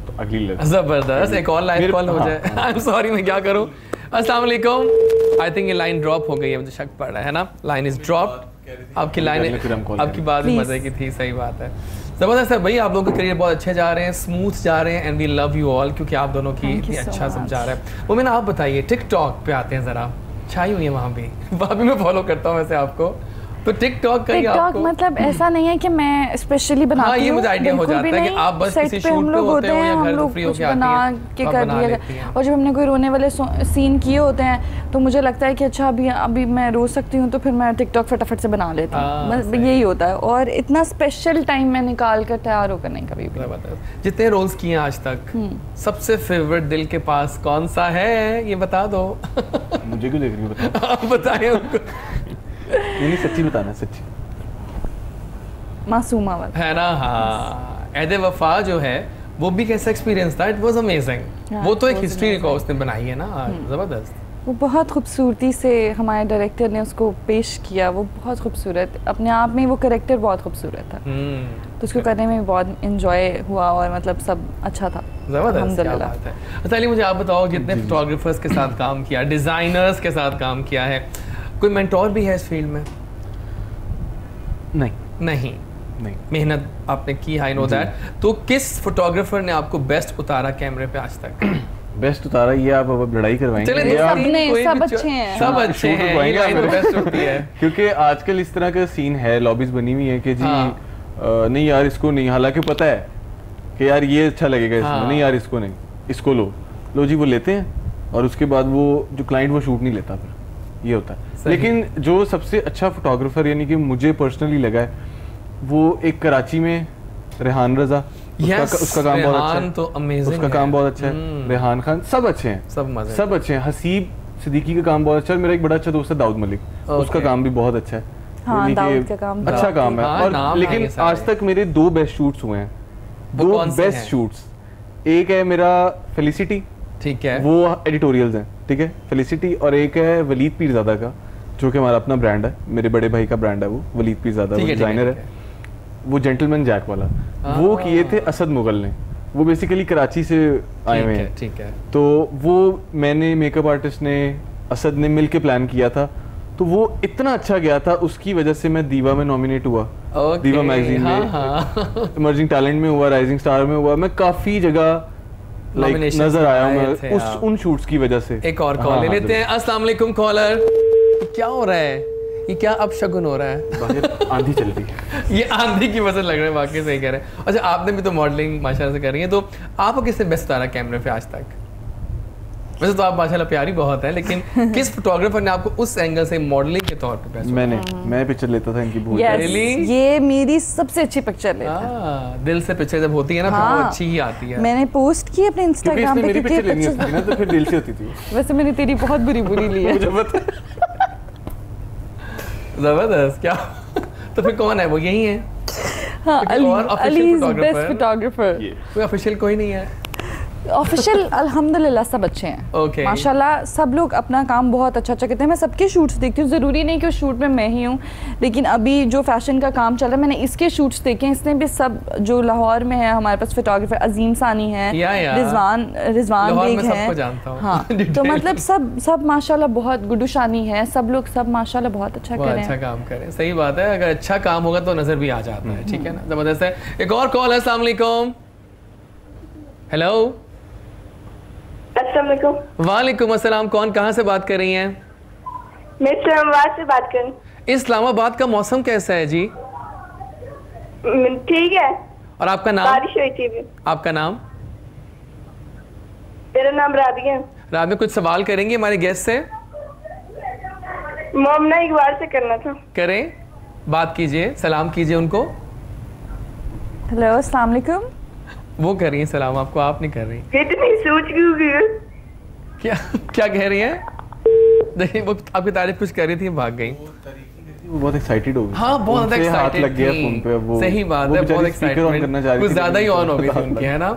तो अगली जबरदस्त, एक और लाइव कॉल हो जाए। आई एम सॉरी, मैं क्या करूँ। अस्सलाम वालेकुम। आई थिंक ये लाइन ड्रॉप हो गई है, मुझे शक पड़ रहा है ना, लाइन इज ड्रॉप्ड। आपकी लाइन, आपकी बात भी मजे की थी, सही बात है। जबरदस्त है भाई, आप लोगों के करियर बहुत अच्छे जा रहे हैं, स्मूथ जा रहे हैं, and we love you all, क्योंकि आप दोनों की इतनी अच्छा सब जा रहा है। वो मैंने आप बताइए, टिकटॉक पे आते हैं जरा, छाई हुई है वहाँ भी मैं फॉलो करता हूँ वैसे आपको, तो टिकटॉक मतलब ऐसा नहीं है कि मैं स्पेशली बनाती हूँ। ये मुझे आइडिया हो जाता है कि आप बस किसी शूट पे होते हैं या घर फ्री होके आती हैं, कर दिया। और जब हमने कोई रोने वाले सीन किए होते हैं तो मुझे लगता है कि अच्छा अभी मैं रो सकती हूँ, तो फिर मैं टिकटॉक फटाफट से बना लेती हूँ, बस यही होता है। और इतना स्पेशल टाइम मैं निकाल कर तैयार होकर नहीं कभी भी। जितने रोल्स किए आज तक, सबसे फेवरेट दिल के पास कौन सा है, ये बता दो। मुझे क्यों देख रही हो, आप बताएं उनको। नहीं, सच्ची बताना, सच्ची। मासूमा वाला है ना, हाँ। ऐदे वफा जो है वो भी कैसा एक्सपीरियंस था, इट वाज अमेजिंग। वो तो एक हिस्ट्री को उसने बनाई है ना, जबरदस्त। वो बहुत खूबसूरती से हमारे डायरेक्टर ने उसको पेश किया, वो बहुत खूबसूरत अपने आप में, वो कैरेक्टर बहुत खूबसूरत था, तो उसको करने में बहुत एंजॉय हुआ और मतलब सब अच्छा था, अल्हम्दुलिल्लाह। अच्छा अली, मुझे आप बताओ, जितने फोटोग्राफर्स के साथ काम किया, डिजाइनर्स के साथ काम किया है, कोई मेंटोर भी है इस फील्ड में? नहीं, मेहनत आपने की, आई नो दैट। तो किस फोटोग्राफर ने आपको बेस्ट उतारा कैमरे पे आज तक? बेस्ट उतारा, ये आप अब लड़ाई करवाएंगे? सब अच्छे हैं, सब अच्छे हैं, ये तो बेस्ट होती है। क्योंकि आजकल इस तरह का सीन है, लॉबीज बनी हुई है कि जी नहीं यार इसको नहीं, हालांकि पता है कि यार ये अच्छा लगेगा इसमें, नहीं यार इसको नहीं, इसको लो जी, वो लेते हैं और उसके बाद वो जो क्लाइंट वो शूट नहीं लेता, फिर ये होता है। लेकिन जो सबसे अच्छा फोटोग्राफर यानी कि मुझे पर्सनली लगा है, वो एक कराची में रेहान रजा, उसका काम बहुत अच्छा है, तो उसका काम बहुत अच्छा है। रेहान खान, सब अच्छे हैं, सब अच्छे हैं। हसीब सिद्दीकी का काम बहुत अच्छा है। मेरा एक बड़ा अच्छा दोस्त है दाऊद मलिक, उसका काम भी बहुत अच्छा है, अच्छा काम है। और लेकिन आज तक मेरे 2 बेस्ट शूट्स हुए हैं, 2 बेस्ट शूट्स। एक है मेरा फेलिसिटी, ठीक है, वो एडिटोरियल्स हैं, ठीक है, फेलिसिटी। और एक है वलीद पीरज़ादा का, जो कि हमारा अपना ब्रांड है, मेरे बड़े भाई का ब्रांड है, वो वलीद पीरज़ादा, वो डिजाइनर है, वो जेंटलमैन जैक वाला, वो किए थे असद मुगल ने, वो बेसिकली कराची से आए हुए हैं, ठीक है। तो वो मैंने मेकअप आर्टिस्ट ने, असद ने मिल के प्लान किया था, तो वो इतना अच्छा गया था, उसकी वजह से मैं दीवा में नॉमिनेट हुआ, दीवा मैगजीन में, इमर्जिंग टैलेंट में हुआ, राइजिंग स्टार में हुआ, मैं काफी जगह नजर आया हूँ मैं उन शूट्स की वजह से। एक और कॉल ले लेते हैं। अस्सलाम वालेकुम कॉलर, क्या हो रहा है? ये क्या अब शगुन हो रहा है? बाहर आंधी चल रही है। ये आंधी की वजह लग रहा है, वाकई सही कह रहे हैं। अच्छा, आपने भी तो मॉडलिंग माशाल्लाह से कर रही है, तो आपको किससे बेस्ट उतारा कैमरे पे आज तक? वैसे तो आप माशाल्लाह प्यारी बहुत है, लेकिन किस फोटोग्राफर ने आपको उस एंगल से मॉडलिंग के तौर पे बेस्ट? मैं पिक्चर लेता था इनकी बहुत। yes, ये मेरी सबसे अच्छी पिक्चर लेता है। दिल से पिक्चर जब होती है ना, फिर वो अच्छी ही आती है। मैंने पोस्ट की अपने इंस्टाग्राम पे, क्योंकि पिक्चर लेनी होती थी ना, तो फिर दिल से होती थी। वैसे मैंने तेरी बहुत बुरी ली है। जबरदस्त। क्या तो फिर कौन है वो? यही है? हाँ, अली बेस्ट फोटोग्राफर। कोई ऑफिशियल कोई नहीं है? ऑफिशियल अल्हम्दुलिल्लाह सब अच्छे हैं। okay. माशाल्लाह सब लोग अपना काम बहुत अच्छा करते हैं। मैं सबके शूट्स देखती हूँ, ज़रूरी नहीं कि उस शूट में मैं ही हूँ, लेकिन अभी जो फैशन का काम चल रहा है मैंने इसके शूट्स देखे हैं। इसने भी सब, जो लाहौर में है हमारे पास फोटोग्राफर अजीम सानी है, रिजवान बेग है, हाँ तो मतलब सब माशाल्लाह बहुत गुडुशानी है, सब लोग सब माशाल्लाह बहुत अच्छा कर रहे हैं, अच्छा काम करें। सही बात है, अगर अच्छा काम होगा तो नजर भी आ जाता है। ठीक है ना, जबरदस्त है। एक और कॉल है। अस्सलाम वालेकुम। हेलो। वालेकुम अस्सलाम। कौन कहाँ से बात कर रही हैं? मैं इस्लामाबाद से बात कर रही हूँ। इस्लामाबाद का मौसम कैसा है जी? ठीक है। और आपका नाम? बारिश हुई थी भी। आपका नाम? मेरा नाम राबिया। राबिया, कुछ सवाल करेंगे हमारे गेस्ट से? मोमना इकबाल से करना था। करें, बात कीजिए, सलाम कीजिए उनको। हेलो, अस्सलाम वालेकुम। वो कर रही हैं सलाम आपको, आप नहीं कर रही। इतनी सोच क्यों गई? क्या क्या कह रही हैं? देखिए वो आपकी तारीफ कुछ कर रही थी, भाग गई। वो बहुत एक्साइटेड हो गई। हाँ बहुत एक्साइटेड, हाथ लग गया फोन पे। वो सही बात है, बहुत एक्साइटेड, कुछ ज्यादा ही ऑन हो गई थी उनकी, है ना।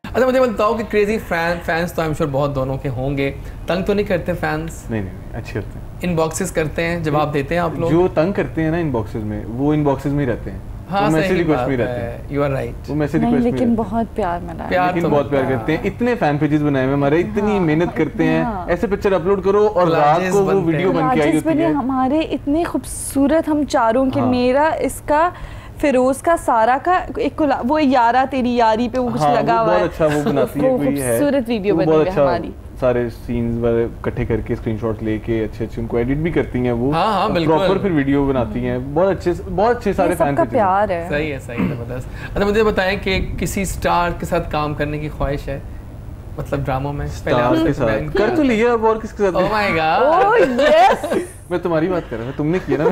अच्छा मुझे बताओ कि क्रेजी फैंस तो आई एम श्योर बहुत दोनों के होंगे, तंग तो नहीं करते फैंस? नहीं अच्छे होते हैं। इनबॉक्सेस करते हैं, जवाब देते हैं आप लोग? जो तंग करते हैं ना इनबॉक्सेस में, वो इनबॉक्सेस में ही रहते हैं। हाँ, मैसेज रिक्वेस्ट में रहते हैं। You are right. वो मैसेज रिक्वेस्ट में, लेकिन बहुत प्यार मिला, लेकिन बहुत प्यार करते हैं। इतने फैन पेजेस बनाए हुए हमारे, इतनी मेहनत करते हैं। ऐसे पिक्चर अपलोड करो और रात को वो वीडियो बन के आई होती है। हमारे इतने खूबसूरत, हम चारों के, मेरा, इसका, फिरोज का, सारा का, एक वो यारा तेरी यारी पे वो कुछ लगा हुआ है। बहुत अच्छा वो बनाती है, कोई है खूबसूरत वीडियो बनी है हमारी। सारे सीन्स वाले इकट्ठे करके स्क्रीनशॉट लेके अच्छे उनको एडिट भी करती हैं वो। हाँ, बिल्कुल। प्रॉपर फिर वीडियो बनाती हैं। बहुत अच्छे सारे फैन का प्यार है। सही है, जबरदस्त। अच्छा मुझे बताएं कि किसी स्टार के साथ काम करने की ख्वाहिश है, मतलब ड्रामों में? स्टार के साथ कर तो लिया, अब और किसके साथ? Oh my God, oh yes. मैं तुम्हारी बात कर रहा था, तुमने किया ना।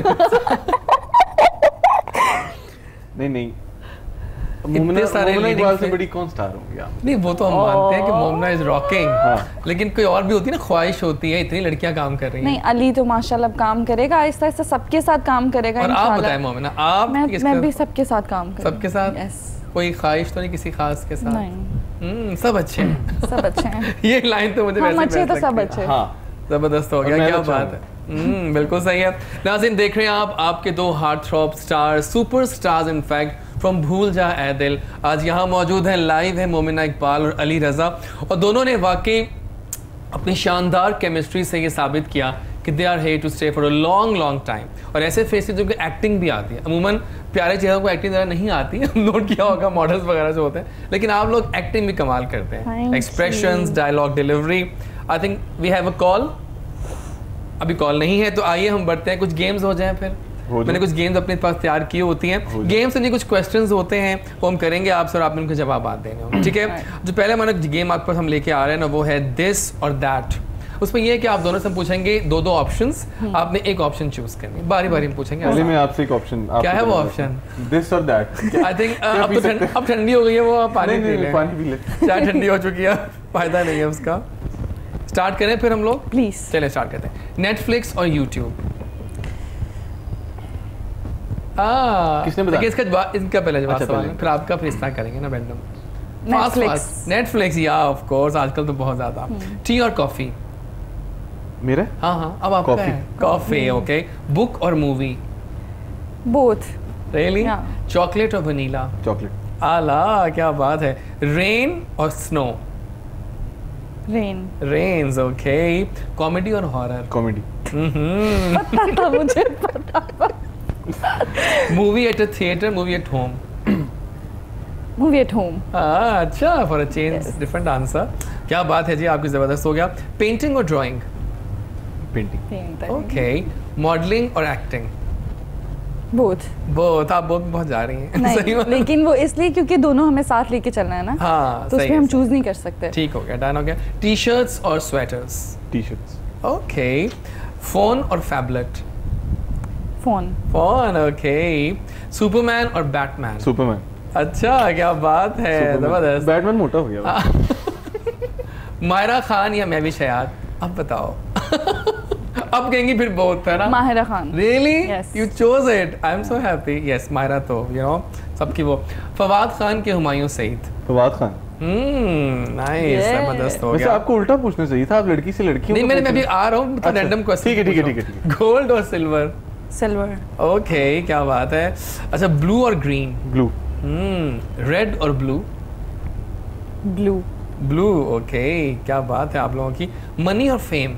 नहीं मोमना से बड़ी कौन स्टार होंगी आप? नहीं वो तो हम मानते हैं कि मोमना इज रॉकिंग, लेकिन कोई और भी होती है ना ख्वाहिश होती है, इतनी लड़कियां काम कर रही हैं। नहीं, अली तो माशाल्लाह काम करेगा, आहिस्ता आहिस्ता सबके साथ काम करेगा। और आप बताएं मोमना, आप? मैं भी सबके साथ काम करूंगी। सबके साथ? कोई ख्वाहिश तो नहीं किसी खास के साथ? नहीं। सब अच्छे हैं। सब अच्छे हैं। ये लाइन तो मुझे वैसे अच्छे तो सब अच्छे। जबरदस्त हो गया, क्या बात है। बिल्कुल सही है। नाज़रीन देख रहे हैं आप, आपके दो heart throb star, super stars in fact, from भूल जा ए दिल, आज यहाँ मौजूद हैं। लाइव है मोमिना इकबाल और अली रज़ा, और दोनों ने वाकई अपनी शानदार केमिस्ट्री से ये साबित किया कि they are here to stay for a long time. और ऐसे फेसेस जो कि एक्टिंग भी आती है, अमूमन प्यारे चेहरों को एक्टिंग ज़रा नहीं आती है, नोट किया होगा मॉडल्स वगैरह जो होते हैं, लेकिन आप लोग एक्टिंग भी कमाल करते हैं, expressions, dialogue delivery. I think we have a call. अभी कॉल नहीं है, तो आइए हम बढ़ते हैं, कुछ गेम्स हो जाएं फिर। मैंने कुछ गेम्स अपने पास तैयार की होती हैं। गेम्स में कुछ क्वेश्चंस होते हैं, वो हम करेंगे आपसे और आपने उनके जवाब देने होंगे, ठीक है। जो पहले हमारा गेम आपके पास हम लेके आ रहे हैं ना, वो है दिस और दैट। उसमें ये है कि आप दोनों से पूछेंगे दो ऑप्शंस, आपने एक ऑप्शन चूज करनी है, बारी बारी हम पूछेंगे। पहले मैं आपसे एक ऑप्शन, क्या है वो ऑप्शन? दिस और दैट। आई थिंक अब ठंडी हो गई है, वो पानी पी ले, चाय ठंडी हो चुकी है, फायदा नहीं है उसका। स्टार्ट करें फिर हम लोग, प्लीज। चले स्टार्ट करते हैं। नेटफ्लिक्स और यूट्यूब? किसने बताया? इनका पहले जवाब, अच्छा, सवाल फिर आपका, फिर इस तरह करेंगे ना रैंडम। नेटफ्लिक्स, या ऑफ कोर्स, आजकल तो बहुत ज्यादा। टी और कॉफी? मेरा? हाँ, अब आपका है कॉफी। ओके। बुक और मूवी? बोथ। रियली? चॉकलेट और वनीला? चॉकलेट। आला, क्या बात है। रेन और snow? Rain. Rains, okay. Comedy और हॉरर? कॉमेडी। पता था मुझे, पता था। Movie at a theatre, movie at home? Movie at home. अच्छा, for a change different answer. क्या बात है जी, आपकी जबरदस्त हो गया। पेंटिंग और ड्राइंग? पेंटिंग। ओके। मॉडलिंग और एक्टिंग? बोथ। आप बोथ बहुत जा रही हैं। नहीं, सही बात। लेकिन वो इसलिए क्योंकि दोनों हमें साथ लेके चलना है ना। हाँ, तो उसमें हम चूज नहीं कर सकते। ठीक हो गया, डन हो गया। टी शर्ट्स और sweaters? T shirts. Okay. Phone और फैबलेट? फोन। ओके। सुपरमैन और बैटमैन? सुपरमैन। अच्छा, क्या बात है, जबरदस्त। बैटमैन मोटा हो गया। मायरा खान या महवी शयाद? अब बताओ। अब कहेंगी फिर बहुत, है ना? Mahira Khan. Really? Yes. You chose it. I'm so happy. Yes, Myra तो you know सबकी वो। फवाद खान के हुमायूं सईद? फवाद खान। नाइस, जबरदस्त हो वैसे गया। आपको उल्टा पूछना चाहिए था, आप लड़की से लड़की हो। नहीं, मैं अभी आ रहा हूँ, मतलब रैंडम क्वेश्चन। ठीक है। गोल्ड और सिल्वर? सिल्वर। ओके, क्या बात है। अच्छा, ब्लू और ग्रीन? ब्लू। रेड और ब्लू? ब्लू, ओके, क्या बात है आप लोगों की। मनी और फेम?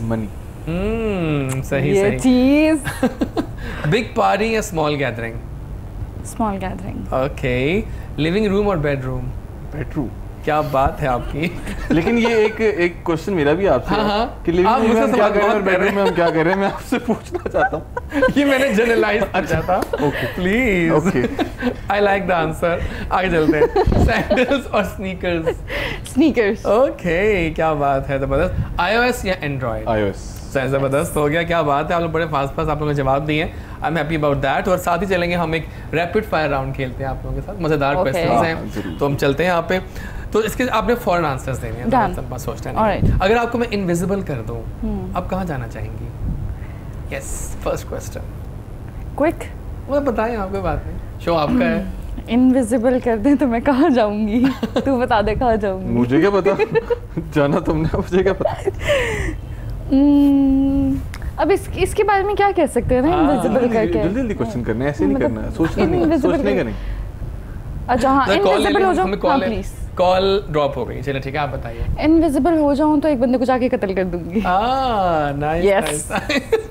मनी। सही। चीज। बिग पार्टी या small gathering? Small gathering. Okay. Living room और बेडरूम? बेडरूम। क्या बात है आपकी। लेकिन ये एक क्वेश्चन मेरा भी आपसे हाँ, कि लिविंग रूम में हम क्या कर रहे हैं और बेडरूम में हम क्या कर रहे हैं, मैं आपसे पूछना चाहता हूँ। ये मैंने जनरलाइज किया था। Okay, please. Okay, I like the answer. आगे चलते हैं। सैंडल्स और स्नीकर्स? स्नीकर्स। ओके, क्या बात है, जबरदस्त। iOS या एंड्रॉइड? iOS। जबरदस्त हो गया, क्या बात है, आप लोग बड़े फास्ट आप लोगों ने जवाब दिए। I am happy about that. और साथ ही चलेंगे, हम एक रैपिड फायर राउंड खेलते हैं आप लोगों के साथ, मजेदार क्वेश्चंस हैं, तो हम चलते हैं यहाँ पे। तो इसके आपने फॉरन आंसर्स देने हैं, सोचना नहीं। अगर आपको मैं इनविजिबल कर दूं, आप कहाँ जाना चाहेंगी? Yes, first question. क्विक। वो बताएं, आपको बात नहीं, शो आपका है। इनविजिबल कर दें तो मैं कहाँ जाऊंगी? तू बता दे कहाँ जाऊंगी। मुझे क्या पता। जाना तुमने, मुझे क्या पता। अब इसके बारे में क्या कह सकते हैं ना, इनविजिबल करके? जल्दी क्वेश्चन करना है, ऐसे नहीं करना, सोचने का नहीं। अच्छा, हाँ, इनविजिबल हो जाऊं, हाँ प्लीज। कॉल ड्रॉप हो गई, चलिए ठीक है, आप बताइए। इनविजिबल हो जाऊं तो एक बंदे को जाके कत्ल कर दूंगी। नाइस।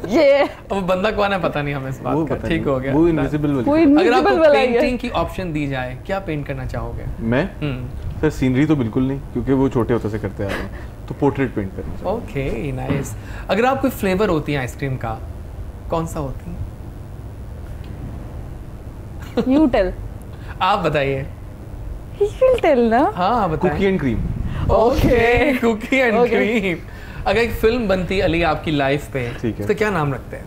ये अब बंदा कौन है पता नहीं हमें इस बात का। ठीक हो गया, वो इनविजिबल। अगर आपको पेंटिंग की ऑप्शन दी जाए, क्या पेंट करना चाहोगे? मैं सर सीनरी तो बिल्कुल नहीं, क्योंकि वो छोटे होते से करते आ रहे हैं, तो पोर्ट्रेट पेंट करना चाहूँगा। Okay, nice. अगर आप कोई फ्लेवर होती है आइसक्रीम का, कौन सा होती है? You tell. आप बताइए। He will tell ना। हाँ, बताइए। Cookie and cream. Okay, cookie and cream. अगर एक फिल्म बनती अली आपकी लाइफ पे, तो क्या नाम रखते हैं?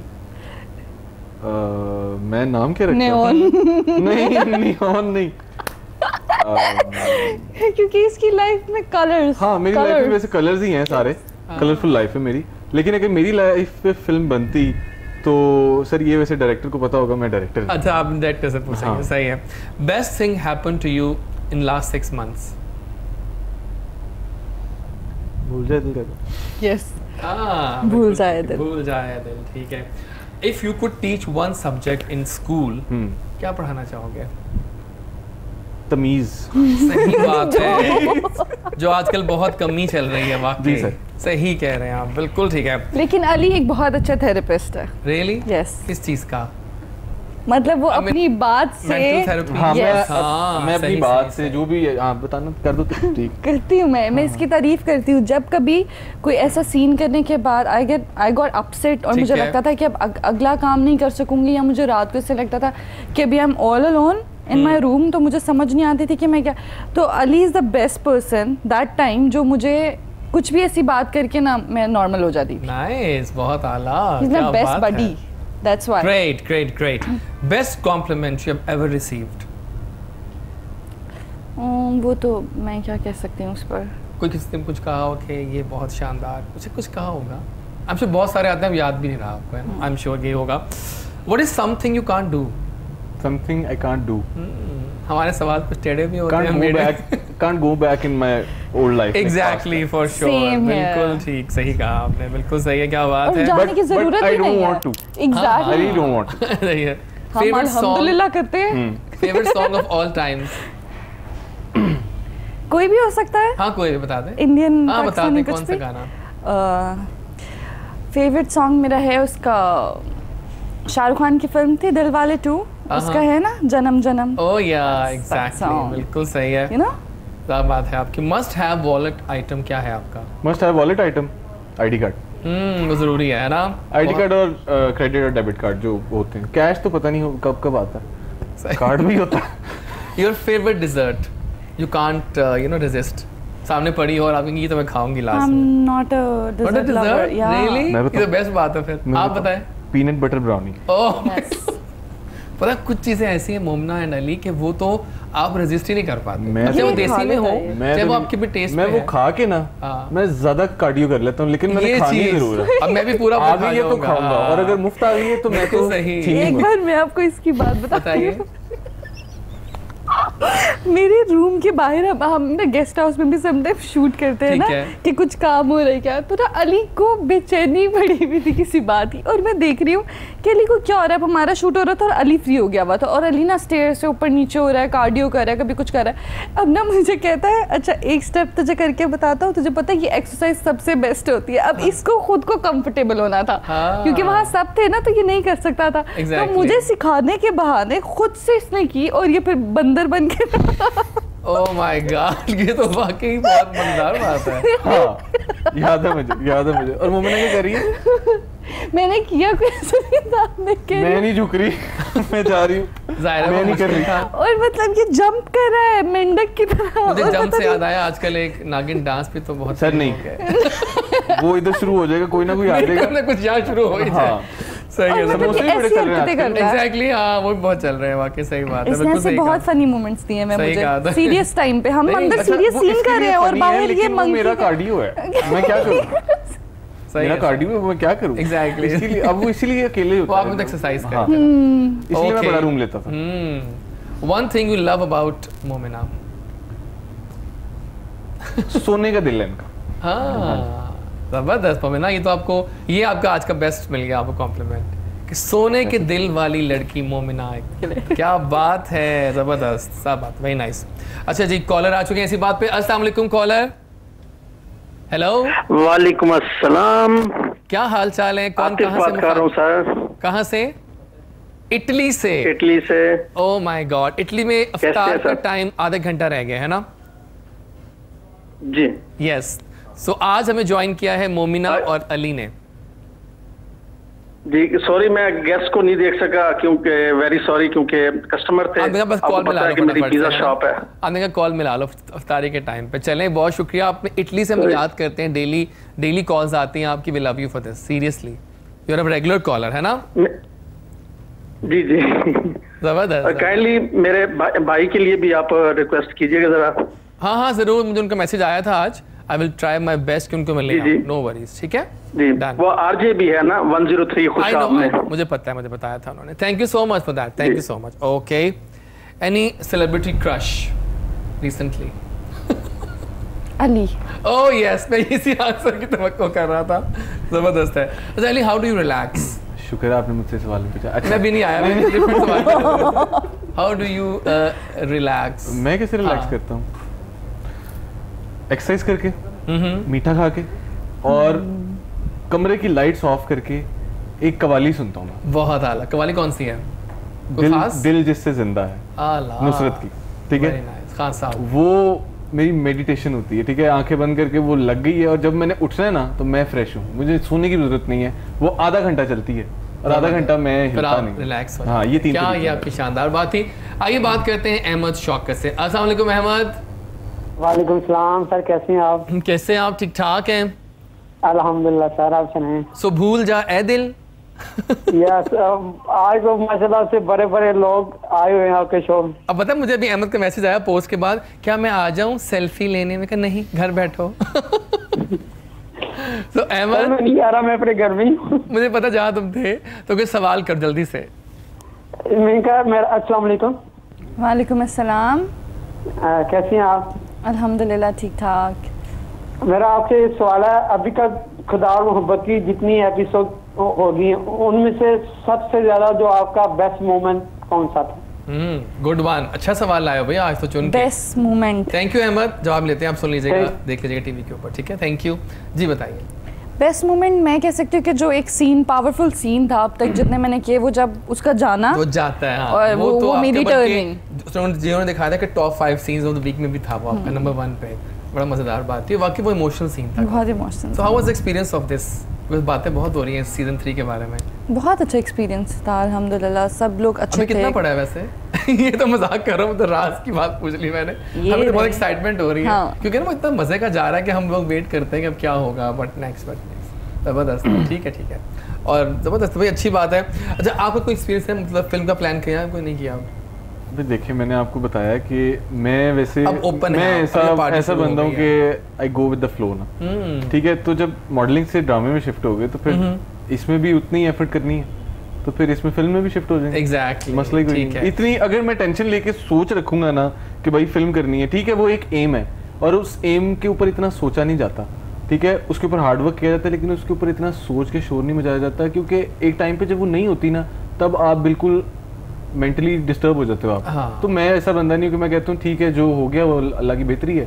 मैं नाम क्या रखता हूँ? नहीं, नियॉन नहीं। क्योंकि इसकी लाइफ में कलर्स। हाँ, मेरी लाइफ में वैसे कलर्स ही हैं सारे, कलरफुल लाइफ है मेरी। लेकिन अगर मेरी लाइफ पे फिल्म बनती तो सर ये वैसे डायरेक्टर को पता होगा, मैं डायरेक्टर। अच्छा, आप डायरेक्टर से पूछेंगे। हाँ। सही है। Best thing happen to you in last 6 months? भूल जाए दिल। यस, भूल जाए दिल। भूल जाए दिल, ठीक है। If you could teach one subject in school, क्या पढ़ाना चाहोगे? तमीज। सही बात है, जो आजकल बहुत कमी चल रही है। वाकई सही कह रहे हैं आप, बिल्कुल ठीक है। लेकिन अली एक बहुत अच्छा थेरेपिस्ट है। रियली? यस। किस चीज का? मतलब वो अपनी बात से। हाँ, मैं अपनी बात से जो भी बताना कर दो, ठीक करती हूँ मैं इसकी तारीफ करती हूँ। जब कभी कोई ऐसा सीन करने के बाद आई गॉट अपसेट और मुझे लगता था कि अब अगला काम नहीं कर सकूंगी, या मुझे रात को इससे लगता था कि अभी I am all alone in my room, तो मुझे समझ नहीं आती थी कि मैं क्या। तो Ali is the best person that time, जो मुझे कुछ भी ऐसी बात करके ना मैं नॉर्मल हो जाती थी। नाइस, बहुत आला। Best buddy, that's why. Great. Best compliment you have ever received? वो तो मैं क्या कह सकती हूँ उस पर। कोई किसी ने कुछ कहा हो कि ये बहुत शानदार, कुछ कहा होगा। आई एम श्योर बहुत सारे आते हैं, याद भी नहीं रहा आपको, है ना? आई एम श्योर ये होगा। What is something you can't do? Something I can't do. हमारे सवाल कुछ टेढ़े भी होते हैं। Can't go back in my old life. Exactly, for sure. बिल्कुल ठीक, सही कहा आपने, बिल्कुल सही है, क्या बात है। जाने की जरूरत I don't want to. Exactly. I really don't want to. सही है। हम अल्हम्दुलिल्लाह करते हैं। Favourite song of all times? कोई भी हो सकता है। हाँ कोई भी बता दे। इंडियन हाँ बता दे कौन सा गाना। फेवरेट सॉन्ग मेरा है उसका, शाहरुख खान की फिल्म थी दिलवाले 2, उसका है ना जन्म जन्म। ओह या एग्जैक्टली, बिल्कुल सही है। यू नो क्या बात है आपकी। मस्ट हैव वॉलेट आइटम क्या है आपका? Must have wallet item ID card. वो जरूरी है ना। आईडी कार्ड और क्रेडिट और डेबिट कार्ड जो होते हैं। कैश तो पता नहीं कब कब आता है, कार्ड भी होता है। Your favourite dessert you can't you know resist, सामने पड़ी हो और आप ये तो मैं खाऊंगी लास्ट में। Not a dessert lover. Really? ये तो बेस्ट बात है फिर। आप बताएं। Peanut butter brownie. ओह पता है कुछ चीजें ऐसी हैं मोमना एंड अली कि वो तो आप रेजिस्ट ही नहीं कर पाते। चाहे वो देसी में हो, चाहे वो आपके भी टेस्ट में। मैं वो खा के ना मैं ज्यादा कार्डियो कर लेता हूँ, लेकिन मैंने खानी जरूर है। अब मैं भी पूरा आ गई है तो खाऊंगा, और अगर मुफ्त आ गई है तो मैं तो सही। एक बार मैं आपको इसकी बात बताइए। मेरे रूम के बाहर हम ना गेस्ट हाउस में भी समटाइम शूट करते हैं ना कि कुछ काम हो रहा है क्या, तो ना अली को बेचैनी पड़ी हुई थी किसी बात की, और मैं देख रही हूँ कि अली को क्या हो रहा है। अब हमारा शूट हो रहा था और अली फ्री हो गया हुआ था, और अली ना स्टेयर से ऊपर नीचे हो रहा है, कार्डियो कर रहा है, कभी कुछ कर रहा है। अब ना मुझे कहता है अच्छा एक स्टेप तुझे करके बताता हूँ, तुझे पता है ये एक्सरसाइज सबसे बेस्ट होती है। अब इसको खुद को कंफर्टेबल होना था क्योंकि वहाँ सब थे ना, तो ये नहीं कर सकता था। तो मुझे सिखाने के बहाने खुद से इसने की, और ये फिर बंदर बन के ओह माय गॉड, ये तो वाकई बहुत मजेदार बात है। हाँ याद है मुझे। और मोमिना क्या कर रही है? मैंने किया मैं नहीं झुक रही, मैं जा रही हूँ, मैं नहीं कर रही। और मतलब ये जंप कर रहा है मेंढक की तरह। मुझे जंप से याद आया आजकल एक नागिन डांस भी तो बहुत सर नहीं वो इधर शुरू हो जाएगा, कोई ना कोई आ जाएगा, कुछ यहाँ शुरू हो ही जाए। सही है, समोसे भी बड़े चल रहे हैं एग्जैक्टली। हाँ वो भी बहुत चल रहे हैं वाकई, सही बात है। इसने ऐसे बहुत फनी मोमेंट्स दिए हैं मुझे सीरियस टाइम पे। हम अंदर सीरियस सीन कर रहे हैं और बाहर ये मंकी। मेरा कार्डियो है, मैं क्या करूं? मेरा कार्डियो है, मैं क्या करूं? एग्जैक्टली, इसलिए अब वो इसीलिए अकेले होता है। वो आप एक्सरसाइज करते हैं, इसलिए मैं बड़ा रूम लेता था। One thing you love about Momina? सोने का दिल है इनका। हाँ जबरदस्त मोमिना, ये तो आपको, ये आपका आज का बेस्ट मिल गया आपको कॉम्प्लीमेंट कि सोने के दिल वाली लड़की मोमिना। क्या बात है, जबरदस्त सब बात, वेरी नाइस। अच्छा जी, कॉलर आ चुके हैं इसी बात पे। अस्सलाम वालेकुम कॉलर। हेलो। वालेकुम अस्सलाम। क्या हाल चाल है? कौन कहाँ से बात कर रहा हूँ सर? कहाँ से? इटली से। इटली से। ओह माय गॉड, इटली में इफ्तार का टाइम आधा घंटा रह गया है ना? जी यस। सो आज हमें ज्वाइन किया है मोमिना और अली ने। जी सॉरी, मैं गेस्ट को नहीं देख सका क्योंकि वेरी सॉरी, क्योंकि कस्टमर थे। आपने बस कॉल मिला लो, मेरी पिज़्ज़ा शॉप है। आपने का कॉल मिला लो इफ्तारी के टाइम पे। चलें, बहुत शुक्रिया। आपने इटली से हमें याद करते हैं, डेली कॉल्स आती हैं आपकी। We love you for this, seriously you are a regular caller, है ना? जी जी जबरदस्त। काइंडली मेरे भाई के लिए भी आप रिक्वेस्ट कीजिएगा जरा। हाँ जरूर, मुझे उनका मैसेज आया था आज। I will try my best कि उनको मिले। नो वरीज, ठीक है जी। वो आरजे भी है ना 103 खुशाब में। मुझे पता है, मुझे बताया था उन्होंने। Thank you so much for that, thank you so much. Okay, any celebrity crush recently? Ali. Oh yes, मैं इसी आंसर की तवक्को कर रहा था। जबरदस्त है। अच्छा Ali, how do you relax? शुक्र है आपने मुझसे सवाल पूछा। अच्छा मैं भी नहीं आया, मैं डिफरेंट सवाल। How do you relax? मैं कैसे रिलैक्स करता हूँ? एक्सरसाइज करके, मीठा खा के, और कमरे की लाइट्स ऑफ करके एक कवाली सुनता हूँ मैं। बहुत आला। कवाली कौन सी है? दिल जिससे जिंदा है, नुसरत की। ठीक है, खान साहब। वो मेरी मेडिटेशन होती है। ठीक है, आंखें बंद करके वो लग गई है, और जब मैंने उठना है ना तो मैं फ्रेश हूँ, मुझे सोने की जरूरत नहीं है। वो आधा घंटा चलती है और आधा घंटा मैं हिलता नहीं, रिलैक्स। हाँ ये 3 क्या ये आपकी शानदार बात थी। आइए बात करते हैं अहमद शौकत से। अस्सलाम वालेकुम अहमद। वालेकुम सलाम सर, कैसे हैं आप? कैसे हैं आप? ठीक ठाक हैं अल्हम्दुलिल्लाह सर, आप सुनाएं। सो भूल जा ए दिल। यस, आज तो माशाल्लाह से बड़े बड़े लोग आए हुए हैं आपके शो। अब पता है मुझे अभी अहमद का मैसेज आया पोस्ट के बाद, क्या मैं आ जाऊं सेल्फी लेने में? कहा नहीं, घर बैठो। तो अहमद मैं नहीं आ रहा, मैं अपने घर में हूं। मुझे पता जहाँ तुम थे, तो कोई सवाल कर जल्दी से। मैं कहा मेरा अस्सलाम वालेकुम। वालेकुम अस्सलाम। कैसी हैं आप? अल्हम्दुलिल्लाह ठीक ठाक। मेरा आपसे सवाल है, अभी का खुदा और मोहब्बत की जितनी एपिसोड होगी उनमें से सबसे ज्यादा जो आपका बेस्ट मोमेंट कौन सा था? गुड वन, अच्छा सवाल लाया भैया आज तो चुन के। Best moment. Thank you Ahmed, जवाब लेते हैं, आप सुन लीजिएगा, देख लीजिएगा टीवी के ऊपर, ठीक है? थैंक यू जी। बताइए बेस्ट मोमेंट मैं कह सकती हूँ कि जो एक सीन, पावरफुल सीन था अब तक जितने मैंने किए, वो जब उसका जाना वो जाता है, हाँ, और वो मेरी टर्निंग जिन्होंने दिखाया था कि top 5 scenes of the week में भी था वो आपका नंबर 1 पे। बड़ा मजेदार बात थी वाकई, वो इमोशनल सीन था, बहुत emotional. So how was the experience of this? कुछ बातें बहुत हो रही हैं सीजन 3 के बारे में। बहुत अच्छा एक्सपीरियंस था अल्हम्दुलिल्लाह, सब लोग अच्छे थे। कितना पड़ा है वैसे? ये तो मजाक कर रहा हूँ, तो राज की बात पूछ ली मैंने। हमें तो बहुत एक्साइटमेंट हो रही है, हाँ। क्योंकि ना वो इतना मजे का जा रहा है कि हम लोग वेट करते हैं कि अब क्या होगा, बट नेक्स्ट जबरदस्त। ठीक है और जबरदस्त भाई, अच्छी बात है। अच्छा आपका कोई एक्सपीरियंस है, मतलब फिल्म का प्लान किया है कोई, नहीं किया? देखिए मैंने आपको बताया कि मैं वैसे मैं ऐसा बंदा हूँ कि आई गो विद द फ्लो ना, ठीक है? तो जब मॉडलिंग से ड्रामे में शिफ्ट हो गए तो फिर इसमें भी उतनी ही एफर्ट करनी है, तो फिर इसमें फिल्म में भी शिफ्ट हो जाएंगे। एग्जैक्टली, मसला ही कोई नहीं। इतनी अगर मैं टेंशन लेके सोच रखूंगा ना कि भाई फिल्म करनी है, ठीक है, वो एक एम है और उस एम के ऊपर इतना सोचा नहीं जाता, ठीक है? उसके ऊपर हार्डवर्क किया जाता है लेकिन उसके ऊपर इतना सोच के शोर नहीं मचाया जाता, क्योंकि एक टाइम पे जब वो नहीं होती ना तब आप बिल्कुल मेंटली डिस्टर्ब हो जाते हो आप। हाँ। तो मैं ऐसा बंदा नहीं हूँ कि मैं कहता हूँ ठीक है जो हो गया वो अल्लाह की बेहतरी है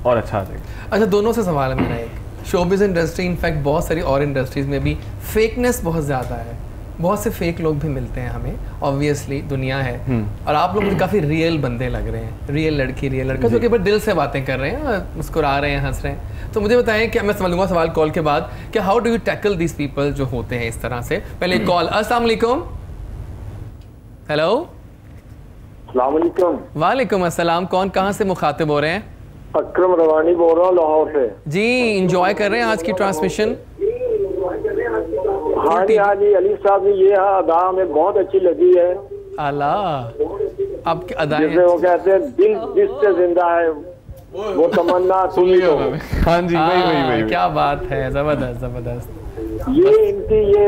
और अच्छा आ जाएगा। अच्छा दोनों से सवाल है मेरा एक, शोबिज़ इंडस्ट्री इनफैक्ट बहुत सारी और इंडस्ट्रीज में भी फेकनेस बहुत ज़्यादा है, बहुत से फेक लोग भी मिलते हैं हमें, ऑब्वियसली दुनिया है, और आप लोग काफ़ी रियल बंदे लग रहे हैं, रियल लड़की रियल लड़का जो कि बड़े दिल से बातें कर रहे हैं, मुस्कुरा रहे हैं, हंस रहे हैं। तो मुझे बताएं कि मैं समझ लूँगा सवाल कॉल के बाद कि how do you tackle this people जो होते हैं इस तरह से। पहले कॉल। अस्सलाम वालेकुम। हेलो। वालेकुम अस्सलाम, कौन कहाँ से मुखातिब हो रहे हैं? अकरम रवानी बोल रहा हूँ लाहौर से। जी इंजॉय कर रहे हैं आज की ट्रांसमिशन? हाँ जी अली साहब ने ये अदा हमें बहुत अच्छी लगी है। अल्लाह आपकी अदाएं, जैसे वो कहते हैं दिल जिससे जिंदा है वो तमन्ना सुन लियो। हाँ जी वही क्या बात है, जबरदस्त। ये इनकी ये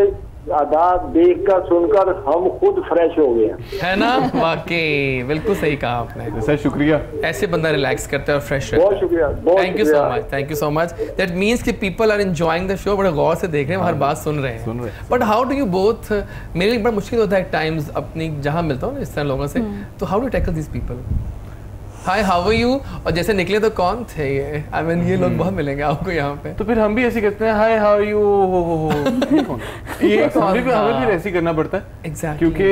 अदा देखकर सुनकर हम खुद फ्रेश हो गए है ना? वाकई बिल्कुल सही कहा आपने। सर शुक्रिया, ऐसे बंदा रिलैक्स करता है और फ्रेश रहता है। बहुत शुक्रिया, thank you so much, thank you so much. That means कि people are enjoying the show, बड़े गौर से देख रहे हैं, हर बात सुन रहे हैं। But how do you both, मेरे लिए बड़ा मुश्किल होता है टाइम्स अपनी जहाँ मिलता हूँ इस तरह लोगों से, तो how do tackle this people? Hi how are you, और जैसे निकले तो कौन थे ये? आई मीन ये लोग बहुत मिलेंगे आपको यहाँ पे, तो फिर हम भी ऐसे कहते हैं हाय हाउ आर यू, ये हमें भी ऐसे करना पड़ता है। एग्जैक्टली, क्योंकि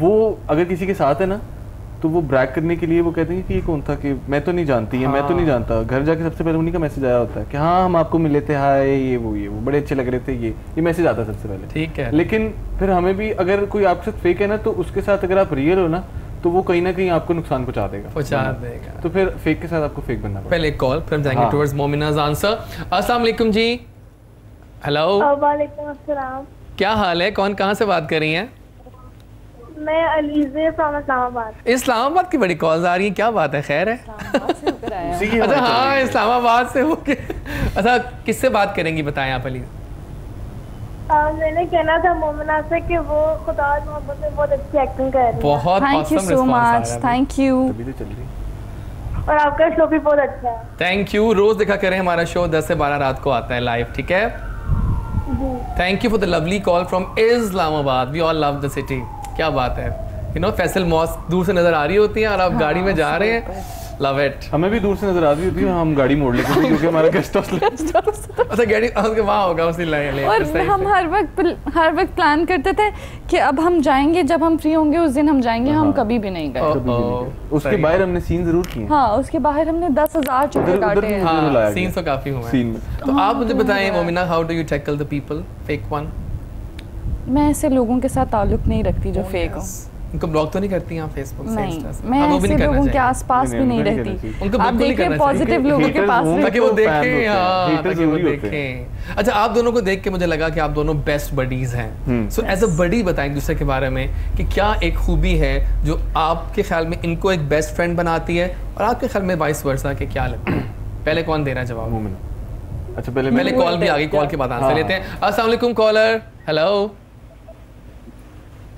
वो अगर किसी के साथ है ना तो वो ब्रैग करने के लिए वो कहते हैं कि ये कौन था, कि मैं तो नहीं जानती है, मैं तो नहीं जानता। घर जाके सबसे पहले उन्हीं का मैसेज आया होता है कि हाँ हम आपको मिले थे, हाय ये वो बड़े अच्छे लग रहे थे, ये मैसेज आता है सबसे पहले। ठीक है, लेकिन फिर हमें भी अगर कोई आपके साथ फेक है ना तो उसके साथ अगर आप रियल हो ना तो वो कहीं ना कहीं आपको नुकसान पहुंचा देगा, तो फिर फेक के साथ आपको फेक बनना पड़ेगा। पहले कॉल फिर हम जाएंगे टुवर्ड्स मोमिना's आंसर। अस्सलाम वालेकुम जी। हेलो। वालेकुम अस्सलाम। क्या हाल है, कौन कहाँ से बात कर रही हैं? मैं अलीज़े फ्रॉम इस्लामाबाद। इस्लामाबाद की बड़ी कॉल्स आ रही हैं, क्या बात है, खैर है? अच्छा हाँ इस्लामाबाद से हो के। अच्छा किससे बात करेंगी बताएं आप अली? मैंने कहना था मोमिना से कि वो खुदा और मोहब्बत में बहुत अच्छी एक्टिंग कर रही है। बहुत thank you so much, thank you. और आपका शो भी बहुत अच्छा है। Thank you. रोज देखा करें हमारा शो 10 से 12 रात को आता है लाइव, ठीक है? Thank you for the lovely call from Islamabad. We all love the city. क्या बात है, यू नो फैसल मॉस्क दूर से नजर आ रही होती है और आप गाड़ी में जा रही हैं, लव इट। हमें भी दूर से नजर आ रही होती है, हम गाड़ी मोड़ लेते हैं क्योंकि हमारा गेस्ट हाउस अच्छा गाड़ी वहाँ होगा उसी लाइन। और हम हर वक्त प्लान करते थे कि अब हम जाएंगे, जब हम फ्री होंगे उस दिन हम जाएंगे, हम कभी भी नहीं गए। उसके बाहर हमने सीन जरूर किए। हाँ उसके बाहर हमने 10,000 चक्कर काटे हैं। हाँ, सीन तो काफी हुए हैं। तो आप मुझे बताएं Momina, how do you tackle the people fake one? मैं ऐसे लोगों के साथ ताल्लुक नहीं रखती जो फेक हो। उनको ब्लॉक तो नहीं करती आप फेसबुक से? नहीं, मैं ऐसे लोगों के आसपास भी नहीं रहती। उनको आप देखिए पॉजिटिव लोगों के पास ताकि वो देखें, हाँ ताकि वो देखें। अच्छा आप दोनों को देख के मुझे लगा कि आप दोनों बेस्ट बडीज हैं। सो एज अ बडी बताएं एक दूसरे के बारे में कि क्या एक खूबी है जो आपके ख्याल में इनको एक बेस्ट फ्रेंड बनाती है, और आपके ख्याल में वाइस वर्सा के क्या लगता है? पहले कौन दे रहा है जवाब? अच्छा पहले कॉल भी आ गई, कॉल के बाद आंसर लेते हैं। अस्सलाम वालेकुम कॉलर। Hello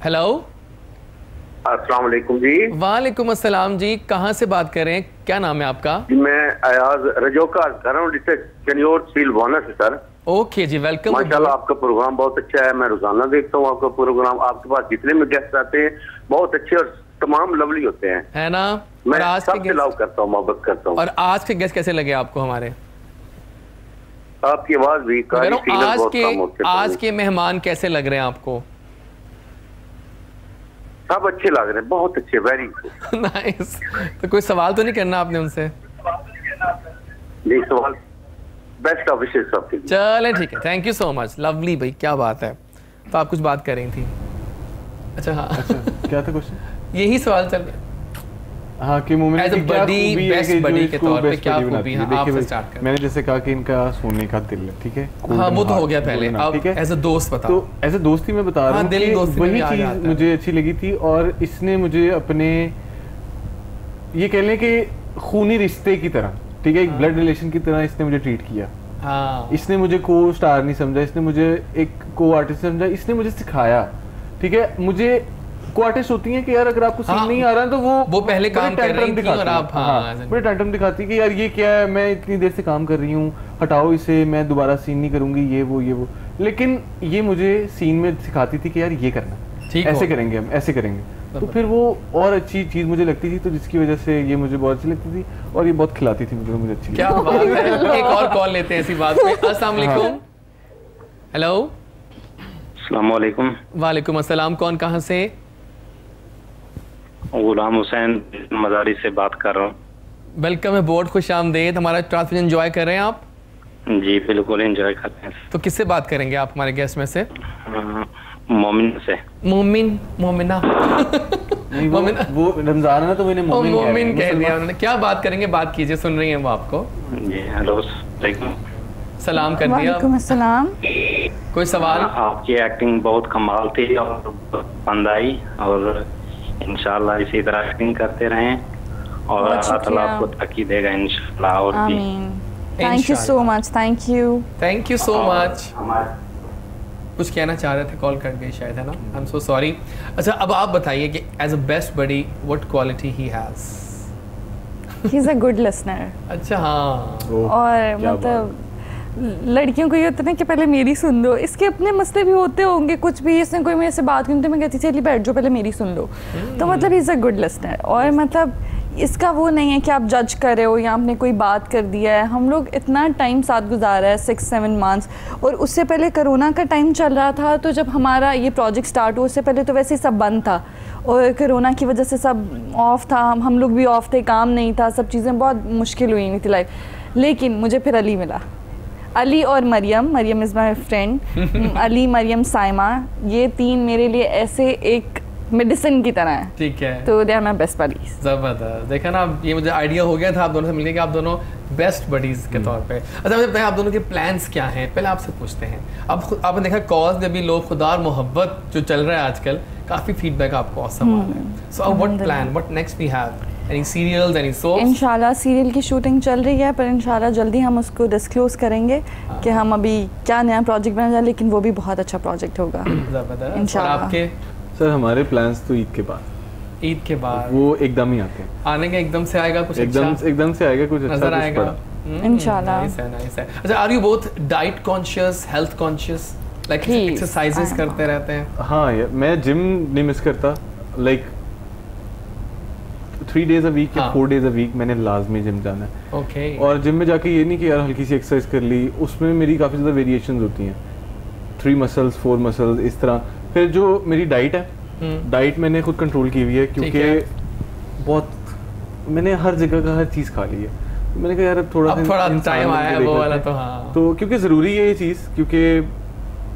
hello. अस्सलाम वालेकुम जी। वालेकुम अस्सलाम जी, कहाँ से बात कर रहे हैं, क्या नाम है आपका? मैं अयाज रजोका कर रहा हूँ, डिस्ट्रिक्ट कन्योर सील वाना से सर। ओके जी, वेलकम। माशाल्लाह आपका प्रोग्राम बहुत अच्छा है, मैं रोजाना देखता हूँ आपका प्रोग्राम। आपके पास जितने भी गेस्ट आते हैं बहुत अच्छे और तमाम लवली होते हैं, है ना? मैं सबसे लव करता हूँ, मोहब्बत करता हूँ। और आज के गेस्ट कैसे लगे आपको हमारे? आपकी आवाज भी आज के मेहमान कैसे लग रहे हैं आपको? सब अच्छे लग रहे हैं, बहुत अच्छे, वेरी गुड। नाइस। तो कोई सवाल तो नहीं करना आपने उनसे? नहीं सवाल, बेस्ट ऑफ विशेस सबके लिए। चलें ठीक है, thank you so much. Lovely भाई, क्या बात है। तो आप कुछ बात कर रही थी? अच्छा हाँ, क्या था क्वेश्चन? यही सवाल चल रहा। हाँ कि मोमिना की क्या खूबी है कि बड़ी के तौर पे क्या खूबी है? आप से स्टार्ट करें। मैंने जैसे कहा कि इनका सोने का दिल है, ठीक है? हाँ वो तो हो गया पहले, अब एज अ दोस्त बताओ। तो एज अ दोस्ती मैं बता रहा हूँ कि वही चीज़ मुझे अच्छी लगी थी, और इसने मुझे अपने ये कह लें कि खूनी रिश्ते की तरह, ठीक है, एक ब्लड रिलेशन की तरह इसने मुझे ट्रीट किया। इसने मुझे को स्टार नहीं समझा, इसने मुझे एक को आर्टिस्ट समझा, इसने मुझे सिखाया, ठीक है? मुझे को आर्टिस्ट होती है कि यार अगर आपको सीन नहीं आ रहा है तो वो पहले काम कर रही थी और आप बड़े टैंट्रम दिखाती कि यार ये क्या है, मैं इतनी देर से काम कर रही हूँ, हटाओ इसे, मैं दोबारा सीन नहीं करूंगी, ये वो। लेकिन ये मुझे सीन में सिखाती थी कि यार ये करना, ऐसे करेंगे हम, ऐसे करेंगे। तो फिर वो और अच्छी चीज मुझे लगती थी, तो जिसकी वजह से ये मुझे बहुत अच्छी लगती थी और ये बहुत खिलाती थी मुझे अच्छी। क्या बात है। एक और कॉल लेते हैं ऐसी बात पे। अस्सलाम वालेकुम। हेलो। अस्सलाम वालेकुम। वालेकुम अस्सलाम। कौन कहाँ से? गुलाम हुसैन मजारी से बात कर रहा हूँ। वेलकम है, बहुत खुश आमदेद। हमारा ट्रांसमिशन एंजॉय कर रहे हैं आप? जी बिल्कुल एंजॉय करते हैं। तो किससे बात करेंगे आप हमारे गेस्ट में से? मोमिन से। मोमिना वो रमजान है ना, तो मैंने मोमिन कह दिया उन्होंने। क्या बात करेंगे? बात कीजिए, सुन रही हैं वो आपको। जी हेलो, सलाम कर दिया। वालेकुम अस्सलाम। कोई सवाल? आपकी एक्टिंग बहुत कमाल थी और पसंद आई, और इंशाल्लाह इसी तरह एक्टिंग करते रहें और अल्लाह ताला आपको तरक्की देगा इंशाल्लाह। और thank you so much. Thank you so much. कुछ कहना चाह रहे थे, कॉल कर गई शायद, है ना? I am so sorry. अच्छा अब आप बताइए कि as a best buddy what quality he has? He is a good listener. अच्छा हाँ। और मतलब लड़कियों को ये होता है ना कि पहले मेरी सुन लो, इसके अपने मसले भी होते होंगे कुछ भी। इसने कोई मेरे से बात की तो मैं कहती चलिए बैठ जाओ, पहले मेरी सुन लो। तो मतलब इज़ अ गुड लिसनर। और मतलब इसका वो नहीं है कि आप जज कर रहे हो या आपने कोई बात कर दिया है। हम लोग इतना टाइम साथ गुजारा है, 6-7 मंथ्स, और उससे पहले कोरोना का टाइम चल रहा था। तो जब हमारा ये प्रोजेक्ट स्टार्ट हुआ उससे पहले तो वैसे ही सब बंद था, और कोरोना की वजह से सब ऑफ था, हम लोग भी ऑफ थे, काम नहीं था, सब चीज़ें बहुत मुश्किल हुई नहीं थी लाइफ। लेकिन मुझे फिर अली मिला, अली और Maryam is my friend. Ali, Maryam, Saima, ये 3 मेरे लिए ऐसे एक मेडिसिन की तरह है, ठीक है? तो they are my best buddies. जबरदस्त। देखा ना, ये मुझे आइडिया हो गया था आप दोनों से मिलने कि आप दोनों बेस्ट बडीज के तौर पे। अच्छा मुझे बताएं आप दोनों के प्लान्स क्या हैं? पहले आपसे पूछते हैं। अब आपने देखा कॉल्स में भी लोग खुदा और मोहब्बत जो चल रहा है आजकल, काफ़ी फीडबैक आपको औसम आ रहा है। So what plan, what next we have? Any serials, any soaps? इंशाल्लाह सीरियल की शूटिंग चल रही है, पर इंशाल्लाह जल्दी हम उसको डिस्क्लोज करेंगे कि हम अभी क्या नया प्रोजेक्ट बना जाए, लेकिन वो भी बहुत अच्छा प्रोजेक्ट होगा इंशाल्लाह। आपके? सर हमारे प्लान्स तो ईद के बाद वो एकदम ही आते हैं। आने के एकदम से आएगा कुछ एकदम से आएगा कुछ नजर आएगा इंशाल्लाह। नाइस है। अच्छा are you both diet conscious, health conscious, like exercises करते रहते हैं? हाँ यार, मैं जिम नहीं मिस करता, लाइक 3 days a week या 4 days a week मैंने लाजमी जिम जाना है। okay. और जिम में जाके ये नहीं कि यार हल्की सी एक्सरसाइज कर ली, उसमें मेरी काफ़ी ज़्यादा वेरिएशंस होती हैं, 3 मसल्स 4 मसल्स इस तरह। फिर जो मेरी डाइट है, डाइट मैंने खुद कंट्रोल की हुई है, क्योंकि बहुत मैंने हर जगह का हर चीज़ खा ली है। तो मैंने कहा यार अब थोड़ा टाइम आया है वो वाला। तो हाँ, तो क्योंकि ज़रूरी है ये चीज़, क्योंकि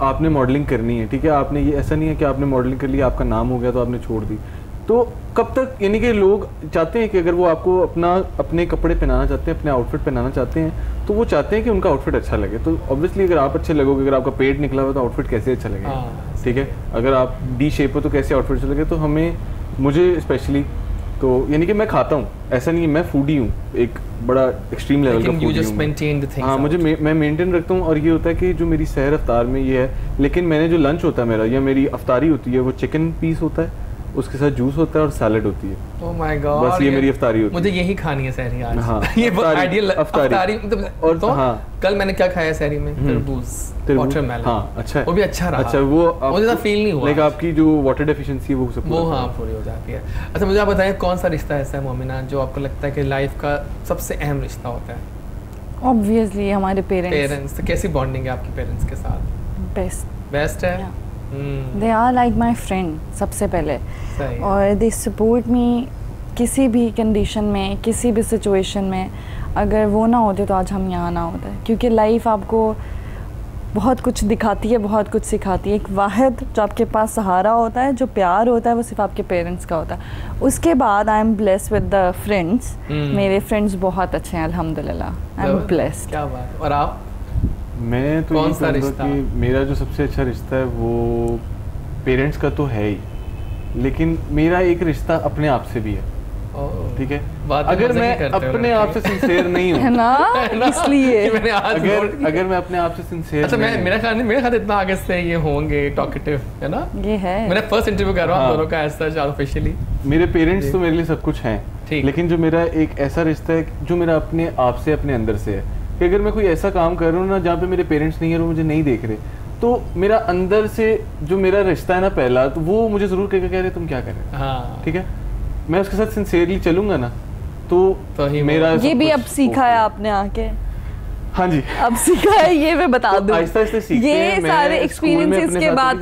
आपने मॉडलिंग करनी है, ठीक है? आपने ये ऐसा नहीं है कि आपने मॉडलिंग कर ली, आपका नाम हो गया तो आपने छोड़ दी। तो कब तक, यानी कि लोग चाहते हैं कि अगर वो आपको अपने कपड़े पहनाना चाहते हैं, अपने आउटफिट पहनाना चाहते हैं, तो वो चाहते हैं कि उनका आउटफिट अच्छा लगे। तो ऑब्वियसली अगर आप अच्छे लगोगे, अगर आपका पेट निकला हुआ तो आउटफिट कैसे अच्छा लगेगा, ठीक है? अगर आप डी शेप हो तो कैसे आउटफिट अच्छा लगेगा? तो मुझे स्पेशली, तो यानी कि मैं खाता हूँ, ऐसा नहीं है, मैं फूडी हूँ, एक बड़ा एक्सट्रीम लेवल का फूडी हूँ। हाँ, मैं मेंटेन रखता हूँ। और ये होता है कि जो मेरी सहर अफ्तार में ये है, लेकिन मैंने जो लंच होता है मेरा या मेरी अफ्तारी होती है, वो चिकन पीस होता है, उसके साथ जूस होता है और सैलड होती है। ओह माय गॉड, बस ये मेरी इफ्तारी होती है। मुझे यही खानी है सहरी आज। हाँ, ये आइडियल इफ्तारी। और तो हाँ, कल मैंने क्या खाया सहरी में? तरबूज, वाटरमेलन। हाँ, अच्छा है, वो भी अच्छा रहा। अच्छा, वो मुझे ज़्यादा फील नहीं हुआ, लाइक आपकी जो वाटर डेफिशिएंसी वो सब वो हाँ पूरी हो जाती है। अच्छा मुझे आप बताएं, कौन सा रिश्ता ऐसा है मोमिना जो आपको लगता है कि लाइफ का सबसे अहम रिश्ता होता है? ऑब्वियसली हमारे पेरेंट्स। तो कैसी बॉन्डिंग है आपकी पेरेंट्स के साथ? बेस्ट है। They are like my friend सबसे पहले, और दे सपोर्ट मी किसी भी कंडीशन में, किसी भी सिचुएशन में। अगर वो ना होते तो आज हम यहाँ ना होते, क्योंकि लाइफ आपको बहुत कुछ दिखाती है, बहुत कुछ सिखाती है। एक वाहिद जो आपके पास सहारा होता है, जो प्यार होता है, वो सिर्फ आपके पेरेंट्स का होता है। उसके बाद I am blessed with the friends. मेरे फ्रेंड्स बहुत अच्छे हैं अल्हम्दुलिल्लाह, आई एम ब्लेस्ड। क्या बात। और आप? मैं तो कौन सा रिश्ता? कि मेरा जो सबसे अच्छा रिश्ता है वो पेरेंट्स का तो है ही, लेकिन मेरा एक रिश्ता अपने आप से भी है। ठीक है, अगर मैं अपने आप से सिंसियर नहीं हूँ ना, इसलिए अगर मैं अपने आप से सिंसियर, अच्छा मेरा ख्याल इतना आगे से ये होंगे टॉकेटिव है ना, ये है। मैंने फर्स्ट इंटरव्यू कर रहा हूँ दोनों का ऐसा ऑफिशियली। मेरे पेरेंट्स तो मेरे लिए सब कुछ हैं, लेकिन जो मेरा एक ऐसा रिश्ता है जो मेरा अपने आप से, अपने अंदर से है, कि अगर मैं कोई ऐसा काम कर रहा हूँ ना जहाँ पे मेरे पेरेंट्स नहीं है और मुझे नहीं देख रहे, तो मेरा अंदर से जो मेरा रिश्ता है ना पहला, तो वो मुझे जरूर कह रहे तुम क्या कर रहे हो। ठीक है, मैं उसके साथ सिंसियरली चलूंगा ना तो मेरा ये भी अब सीखा है आपने आके? हाँ जी, अब सीखा है, ये मैं बता दूं। आहिस्ता-आहिस्ता सीखते हैं। ये सारे एक्सपीरियंसेस के बाद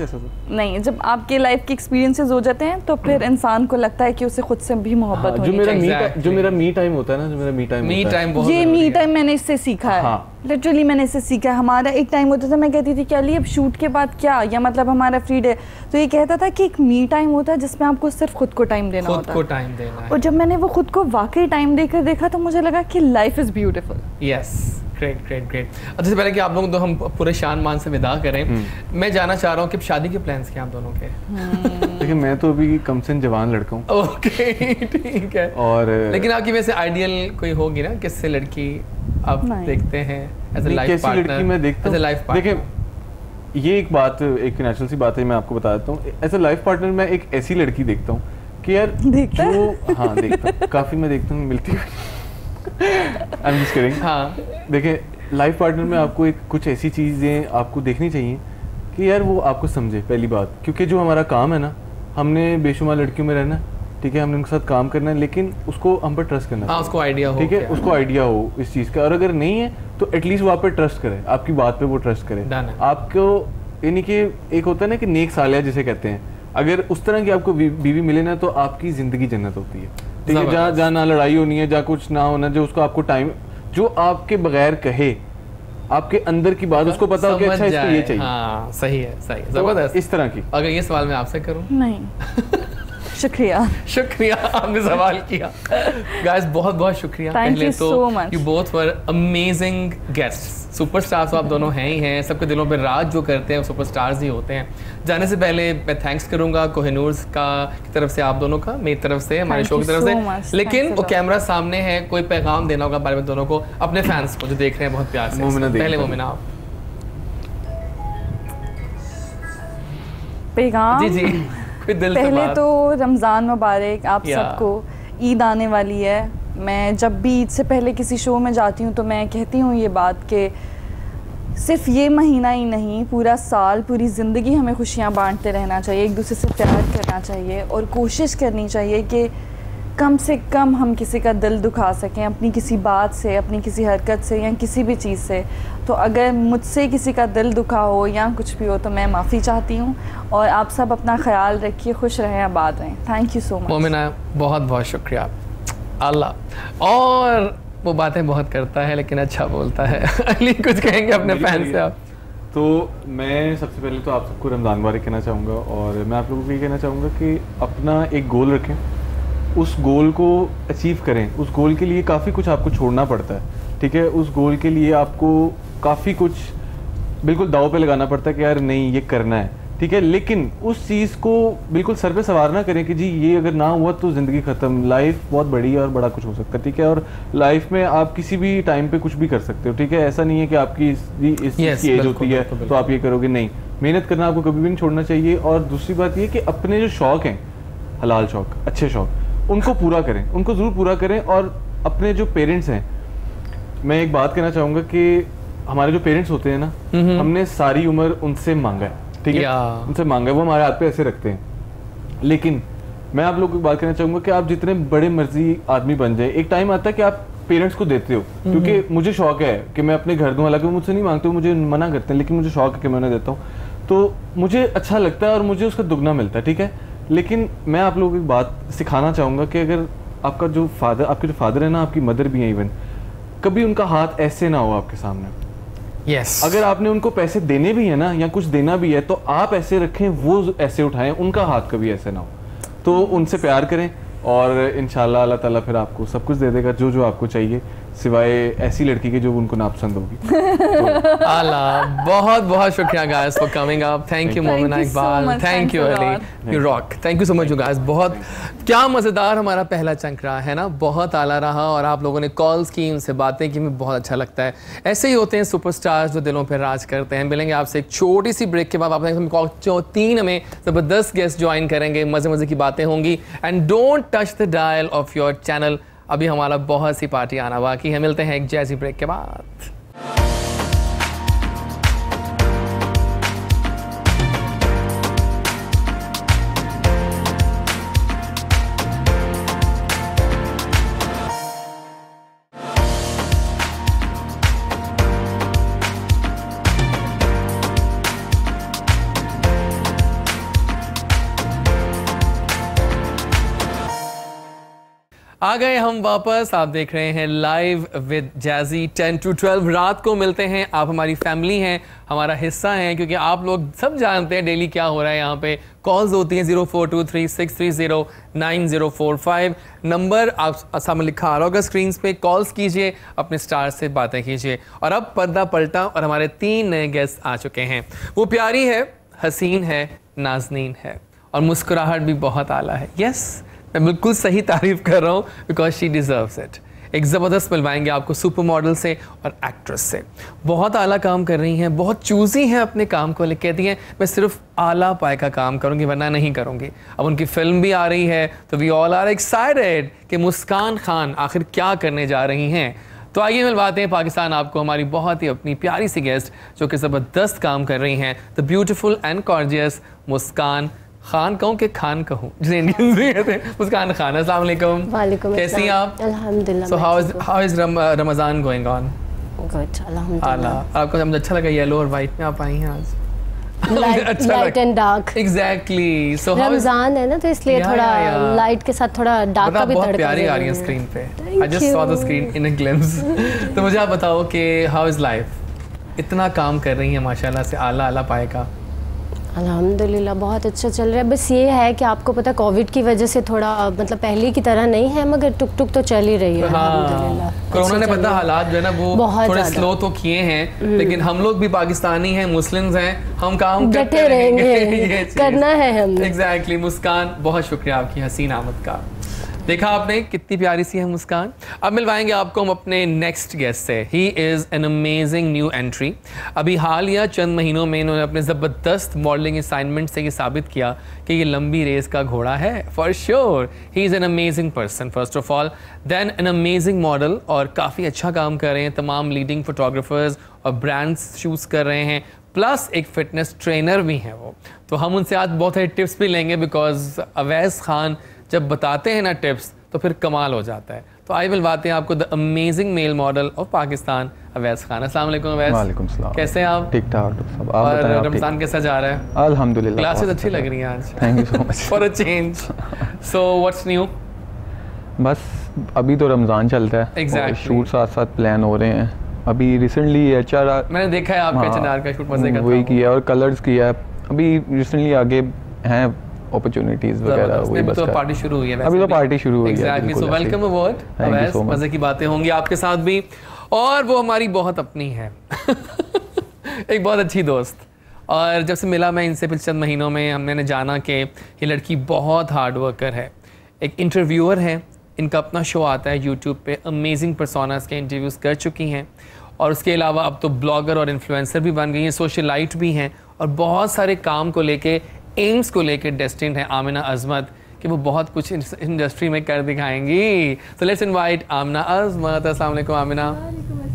नहीं, जब आपके लाइफ के एक्सपीरियंसेस हो जाते हैं तो फिर इंसान को लगता है कि उसे खुद से भी मोहब्बत होनी चाहिए। जो मेरा मी टाइम होता है ना, जो मेरा मी टाइम ये मी टाइम मैंने इससे सीखा है। लिटरली मैंने इससे सीखा है। हमारा एक टाइम होता था, मैं कहती थी कि अली अब शूट के बाद क्या, या मतलब हमारा फ्री डे, तो ये कहता था कि एक मी टाइम होता है जिसमें आपको सिर्फ खुद को टाइम देना होता है। और जब मैंने वो खुद को वाकई टाइम देकर देखा तो मुझे लगा कि life is beautiful. Yes, great great great. अच्छा, पहले कि आप लोग तो हम पूरे शान मान से विदा करें, मैं जानना चाह रहा हूँ कि शादी के प्लान्स क्या आप दोनों के? देखिए, मैं तो अभी कम से जवान लड़का हूँ। ओके, ठीक है। और लेकिन आपकी वैसे आइडियल कोई होगी ना, किससे लड़की आप देखते हैं एज अ लाइफ पार्टनर? लड़की मैं देखता हूँ, देखिए ये एक बात, एक नेचुरल सी बात है, मैं आपको बता देता हूँ। एज अ लाइफ पार्टनर मैं एक ऐसी लड़की देखता हूँ कि यार देखता जो हाँ देखता हूँ, काफी मैं देखता हूँ, मिलती हुई। I'm just kidding। हाँ, देखिए लाइफ पार्टनर में आपको एक कुछ ऐसी चीज़ें आपको देखनी चाहिए कि यार वो आपको समझे, पहली बात। क्योंकि जो हमारा काम है ना, हमने बेशुमार लड़कियों में रहना, ठीक है, हमने उनके साथ काम करना है, लेकिन उसको हम पर ट्रस्ट करना है। उसको आइडिया हो, ठीक है, उसको आइडिया हो इस चीज़ का। और अगर नहीं है तो एटलीस्ट वो आप पे ट्रस्ट करे, आपकी बात पे वो ट्रस्ट करे आपको। यानी कि एक होता है ना कि नेक सालिया जिसे कहते हैं, अगर उस तरह की आपको बीवी मिले ना तो आपकी ज़िंदगी जन्नत होती है। ठीक है, जहाँ ना लड़ाई होनी है, जहाँ कुछ ना होना, जो उसको आपको टाइम, जो आपके बगैर कहे, आपके अंदर की बात उसको पता हो कि अच्छा इसको ये चाहिए। हाँ, सही है, सही है, जबरदस्त। इस तरह की। अगर ये सवाल मैं आपसे करूं? नहीं। शुक्रिया आपने सवाल किया। गाइस, बहुत बहुत शुक्रिया। पहले तो you both were amazing guests, superstars आप दोनों हैं ही हैं। सबके दिलों पे राज जो करते हैं वो सुपरस्टार्स ही होते हैं। जाने से पहले मैं थैंक्स करूंगा कोहिनूर की तरफ से, आप दोनों का, मेरी तरफ से, हमारे शो की तरफ से। लेकिन वो कैमरा सामने है, कोई पैगाम देना होगा बारे में दोनों को, अपने फैंस को जो देख रहे हैं बहुत प्यार से। पहले मोमिना आप। पैगाम? जी पहले तो रमज़ान मुबारक आप सबको। ईद आने वाली है। मैं जब भी ईद से पहले किसी शो में जाती हूँ तो मैं कहती हूँ ये बात कि सिर्फ ये महीना ही नहीं, पूरा साल, पूरी ज़िंदगी हमें खुशियाँ बांटते रहना चाहिए, एक दूसरे से प्यार करना चाहिए और कोशिश करनी चाहिए कि कम से कम हम किसी का दिल दुखा सकें अपनी किसी बात से, अपनी किसी हरकत से या किसी भी चीज़ से। तो अगर मुझसे किसी का दिल दुखा हो या कुछ भी हो तो मैं माफ़ी चाहती हूँ। और आप सब अपना ख्याल रखिए, खुश रहें, आबाद रहें। Thank you so much. Momina, बहुत बहुत शुक्रिया। अल्लाह। और वो बातें बहुत करता है लेकिन अच्छा बोलता है। अली, कुछ कहेंगे अपने फैन से आप? तो मैं सबसे पहले तो आप सबको रमज़ान मुबारक कहना चाहूँगा, और मैं आप लोगों को ये कहना चाहूँगा कि अपना एक गोल रखें, उस गोल को अचीव करें। उस गोल के लिए काफ़ी कुछ आपको छोड़ना पड़ता है, ठीक है। उस गोल के लिए आपको काफ़ी कुछ बिल्कुल दाव पे लगाना पड़ता है कि यार नहीं ये करना है, ठीक है। लेकिन उस चीज़ को बिल्कुल सर पे सवार ना करें कि जी ये अगर ना हुआ तो ज़िंदगी ख़त्म। लाइफ बहुत बड़ी है और बड़ा कुछ हो सकता है, ठीक है। और लाइफ में आप किसी भी टाइम पे कुछ भी कर सकते हो, ठीक है। ऐसा नहीं है कि आपकी इस एज होती है तो आप ये करोगे, नहीं। मेहनत करना आपको कभी भी नहीं छोड़ना चाहिए। और दूसरी बात ये कि अपने जो शौक़ हैं हलाल शौक, अच्छे शौक, उनको पूरा करें, उनको ज़रूर पूरा करें। और अपने जो पेरेंट्स हैं, मैं एक बात कहना चाहूँगा कि हमारे जो पेरेंट्स होते हैं ना, हमने सारी उम्र उनसे मांगा है, ठीक है, उनसे मांगा है, वो हमारे हाथ पे ऐसे रखते हैं। लेकिन मैं आप लोगों को बात करना चाहूँगा कि आप जितने बड़े मर्जी आदमी बन जाए, एक टाइम आता है कि आप पेरेंट्स को देते हो, क्योंकि मुझे शौक है कि मैं अपने घर दूँ, हालांकि वो मुझसे नहीं मांगते, मुझे मना करते हैं, लेकिन मुझे शौक है कि मैं उन्हें देता हूँ, तो मुझे अच्छा लगता है और मुझे उसका दुगना मिलता है, ठीक है। लेकिन मैं आप लोगों को एक बात सिखाना चाहूँगा कि अगर आपका जो आपके जो फादर है ना, आपकी मदर भी है इवन, कभी उनका हाथ ऐसे ना हो आपके सामने। yes. अगर आपने उनको पैसे देने भी है ना, या कुछ देना भी है, तो आप ऐसे रखें, वो ऐसे उठाएं, उनका हाथ कभी ऐसे ना हो। तो उनसे प्यार करें और इंशाल्लाह अल्लाह ताला फिर आपको सब कुछ दे देगा जो जो आपको चाहिए, सिवाय ऐसी लड़की के जो उनको नापसंद होगी। आला, बहुत बहुत शुक्रिया guys for coming up. Thank you Momina Iqbal, thank you Ali, you rock, thank you so much you guys. बहुत क्या मज़ेदार हमारा पहला चंक रहा है ना, बहुत आला रहा, और आप लोगों ने कॉल्स की, उनसे बातें की, मुझे बहुत अच्छा लगता है। ऐसे ही होते हैं सुपरस्टार्स जो दिलों पर राज करते हैं। मिलेंगे आपसे एक छोटी सी ब्रेक के बाद। आपने 3 में ज़बरदस्त गेस्ट ज्वाइन करेंगे, मज़े मज़े की बातें होंगी। And don't touch the dial of your channel, अभी हमारा बहुत सी पार्टी आना बाकी है। मिलते हैं एक जैज़ी ब्रेक के बाद। आ गए हम वापस। आप देख रहे हैं लाइव विद जैज़ी 10 to 12 रात को मिलते हैं। आप हमारी फैमिली हैं, हमारा हिस्सा हैं, क्योंकि आप लोग सब जानते हैं डेली क्या हो रहा है। यहाँ पे कॉल्स होती हैं 0423630945 नंबर आप सामने लिखा आ रहा होगा स्क्रीन पे। कॉल्स कीजिए, अपने स्टार से बातें कीजिए। और अब पर्दा पलटा और हमारे 3 नए गेस्ट आ चुके हैं। वो प्यारी है, हसीन है, नाजनीन है और मुस्कुराहट भी बहुत आला है। यस, मैं बिल्कुल सही तारीफ कर रहा हूँ, बिकॉज शी डिज़र्व्स इट। एक ज़बरदस्त मिलवाएंगे आपको सुपर मॉडल से और एक्ट्रेस से। बहुत आला काम कर रही हैं, बहुत चूज़ी हैं अपने काम को लेकर। कहती हैं मैं सिर्फ आला पाए का काम करूँगी, वरना नहीं करूँगी। अब उनकी फिल्म भी आ रही है, तो वी ऑल आर एक्साइटेड कि मुस्कान खान आखिर क्या करने जा रही हैं। तो आइए मिलवाते हैं पाकिस्तान आपको हमारी बहुत ही अपनी प्यारी सी गेस्ट, जो कि ज़बरदस्त काम कर रही हैं, द ब्यूटीफुल एंड गॉर्जियस मुस्कान खान कहूँ कि खान कहूँ, जिसे इंडियंस भी कहते हैं, मुस्कान खान। अस्सलाम वालेकुम। वालेकुम। कैसी हैं आप? अल्हम्दुलिल्लाह। So how is Ramadan going on? Good, अल्हम्दुलिल्लाह। आपको मुझे अच्छा लगा येलो और वाइट में आप आई हैं आज। Light and dark. एग्जैक्टली। सो रमजान है ना, तो इसलिए थोड़ा लाइट के साथ थोड़ा डार्क का भी तड़का। बहुत प्यारी आ रही है स्क्रीन पे। I just saw the screen in a glimpse. तो मुझे आप बताओ कि हाउ इज लाइफ? इतना काम कर रही हैं माशाल्लाह से, आला आला पाए का। अल्हम्दुलिल्लाह बहुत अच्छा चल रहा है। बस ये है कि आपको पता कोविड की वजह से थोड़ा मतलब पहले की तरह नहीं है, मगर टुक टुक तो चल ही रही है। अल्हम्दुलिल्लाह। कोरोना ने पता हालात जो है ना वो थोड़े स्लो तो किए हैं, लेकिन हम लोग भी पाकिस्तानी हैं, मुस्लिम्स हैं, हम काम करते रहेंगे, करना है हमने। एग्जैक्टली। मुस्कान, बहुत शुक्रिया आपकी हसीन आमद का। देखा आपने कितनी प्यारी सी है मुस्कान। अब मिलवाएंगे आपको हम अपने नेक्स्ट गेस्ट से। ही is an amazing new entry. अभी हाल या चंद महीनों में इन्होंने अपने ज़बरदस्त मॉडलिंग असाइनमेंट से ये साबित किया कि ये लंबी रेस का घोड़ा है। For sure he is an amazing person first of all, then an amazing model, और काफ़ी अच्छा काम कर रहे हैं। तमाम लीडिंग फोटोग्राफर्स और ब्रांड्स शूज़ कर रहे हैं, प्लस एक फ़िटनेस ट्रेनर भी हैं वो। तो हम उनसे आज बहुत सारे टिप्स भी लेंगे, बिकॉज अवैस खान जब बताते हैं ना टिप्स तो फिर कमाल हो जाता है। तो आई मिलवाते हैं आपको the amazing male model of Pakistan Awais Khan. अस्सलाम वालेकुम अवैस। वालेकुम सलाम। कैसे हैं आप? ठीक ठाक सब। आप बताएं, और रमज़ान कैसा जा रहा है? अल्हम्दुलिल्लाह। क्लासेस अच्छी लग रही हैं आज। Thank you so much for a change. So what's new? बस अभी तो रमज़ान चलता है, एग्जैक्टली। शूट साथ साथ प्लान हो रहे हैं। अभी रिसेंटली HRR मैंने देखा है आपका HRR का शूट मजे का वही किया और कलर्स किया है। अभी रिसेंटली आगे हैं अपॉर्चुनिटीज वगैरह, वही बस। तो पार्टी शुरू हुई है वैसे। अभी तो पार्टी शुरू हुई है। Exactly. So welcome aboard Awais. मजे की बातें होंगी आपके साथ भी, और वो हमारी बहुत अपनी है एक बहुत अच्छी दोस्त। और जब से मिला मैं इनसे पिछले चंद महीनों में, हमने जाना कि ये लड़की बहुत हार्ड वर्कर है, एक इंटरव्यूअर है। इनका अपना शो आता है यूट्यूब पे, अमेजिंग पर्सोनास के इंटरव्यूज़ कर चुकी हैं, और उसके अलावा अब तो ब्लॉगर और इन्फ्लुएंसर भी बन गई हैं, सोशलाइट भी हैं, और बहुत सारे काम को लेके, एम्स को लेके डेस्टिन्ड है। आमिना अजमत कि वो बहुत कुछ इस इंडस्ट्री में कर दिखाएंगी। तो लेट्स इनवाइट आमना अज़मत। अस्सलाम वालेकुम आमिना,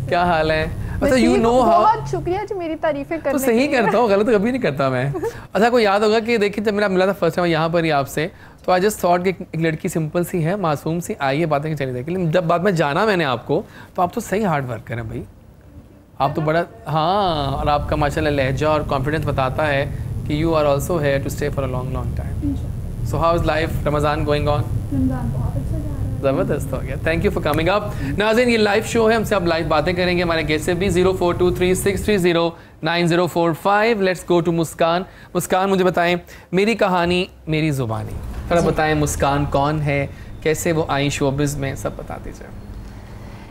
क्या हाल है? अच्छा यू नो हाउ, बहुत शुक्रिया जी मेरी तारीफें करने। तो सही करता हूँ, गलत कभी नहीं करता मैं। अच्छा को याद होगा कि देखिए जब मेरा मिला था फर्स्ट टाइम यहाँ पर ही आपसे, तो आई जस्ट थॉट कि एक लड़की सिंपल सी है, मासूम सी, आइए बातें चली जाएगी। लेकिन जब बाद में जाना मैंने आपको, तो आप तो सही हार्ड वर्कर हैं भाई, आप तो बड़ा, हाँ, और आपका माशाल्लाह लहजा और कॉन्फिडेंस बताता है कि you are also here to stay for a long long time. So how is life, Ramzan going on? ज़बरदस्त हो गया। Thank you for coming up. नाज़रीन ये लाइव शो है, हमसे आप लाइव बातें करेंगे हमारे गेस्ट से भी। 0423630945। लेट्स गो टू मुस्कान। मुस्कान मुझे बताएं, मेरी कहानी मेरी ज़ुबानी, थोड़ा बताएं मुस्कान कौन है, कैसे वो आई शोबिज़ में, सब बता दीजिए।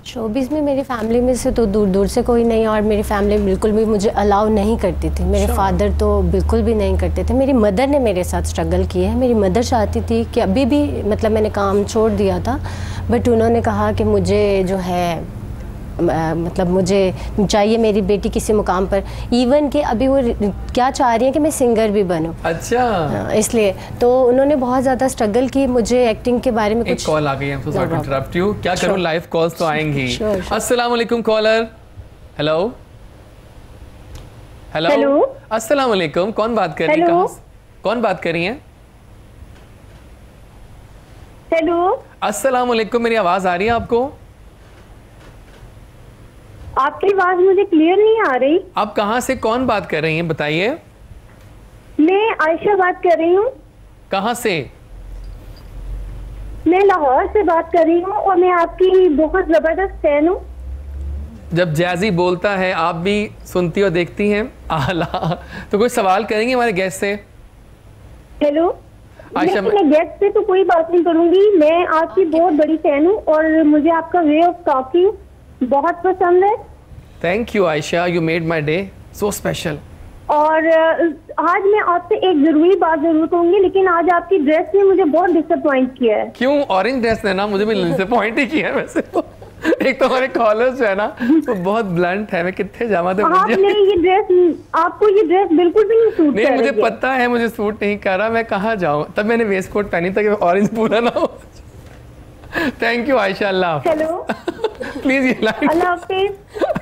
शोबिज़ में मेरी फैमिली में से तो दूर दूर से कोई नहीं, और मेरी फैमिली बिल्कुल भी मुझे अलाउ नहीं करती थी। मेरे फादर तो बिल्कुल भी नहीं करते थे। मेरी मदर ने मेरे साथ स्ट्रगल की है। मेरी मदर चाहती थी कि अभी भी मतलब मैंने काम छोड़ दिया था, बट उन्होंने कहा कि मुझे जो है मतलब मुझे चाहिए मेरी बेटी किसी मुकाम पर, इवन कि अभी वो क्या चाह रही है कि मैं सिंगर भी बनूं। अच्छा, इसलिए तो उन्होंने बहुत ज़्यादा स्ट्रगल की मुझे एक्टिंग के बारे में। कुछ कॉल आ गई है, I'm so sorry to interrupt you। क्या करूं, लाइव कॉल्स तो आएंगी। अस्सलाम वालेकुम कॉलर। हेलो हेलो, अस्सलाम वालेकुम, कौन बात कर रही है? कौन बात कर रही हैं? हेलो, अस्सलाम वालेकुम, मेरी आवाज़ आ रही है आपको? आपकी आवाज मुझे क्लियर नहीं आ रही। आप कहाँ से, कौन बात कर रही हैं, बताइए। मैं आयशा बात कर रही हूँ। कहाँ से? मैं लाहौर से बात कर रही हूँ और मैं आपकी बहुत जबरदस्त फैन हूँ। जब जैज़ी बोलता है आप भी सुनती और देखती हैं, आला। तो कोई सवाल करेंगे हमारे गेस्ट से? हेलो आयशा, मैं गेस्ट से तो कोई बात नहीं करूँगी, मैं आपकी बहुत बड़ी फैन हूँ और मुझे आपका वे ऑफ टॉकिंग बहुत पसंद है। Thank you Ayesha, you made my day so special. और आज मैं आपसे एक जरूरी बात जरूर कहूंगी, लेकिन आज आपकी ड्रेस ने मुझे बहुत डिसअपॉइंट किया है। क्यों? ऑरेंज ड्रेस ने ना मुझे भी डिसअपॉइंट ही किया है वैसे तो। एक तो हमारे कॉलर्स जो है ना वो बहुत ब्लंट है, मैं कितने जामा तो आपने ये ड्रेस, आपको ये ड्रेस बिल्कुल भी नहीं सूट नहीं, मुझे पता है मुझे सूट नहीं कर रहा, मैं कहाँ जाऊँ, तब मैंने वेस्ट कोट पहनी ताकि ऑरेंज पूरा ना हो। Thank you Ayesha, Allah. Hello please ये लाइन, अल्लाह हाफिज़।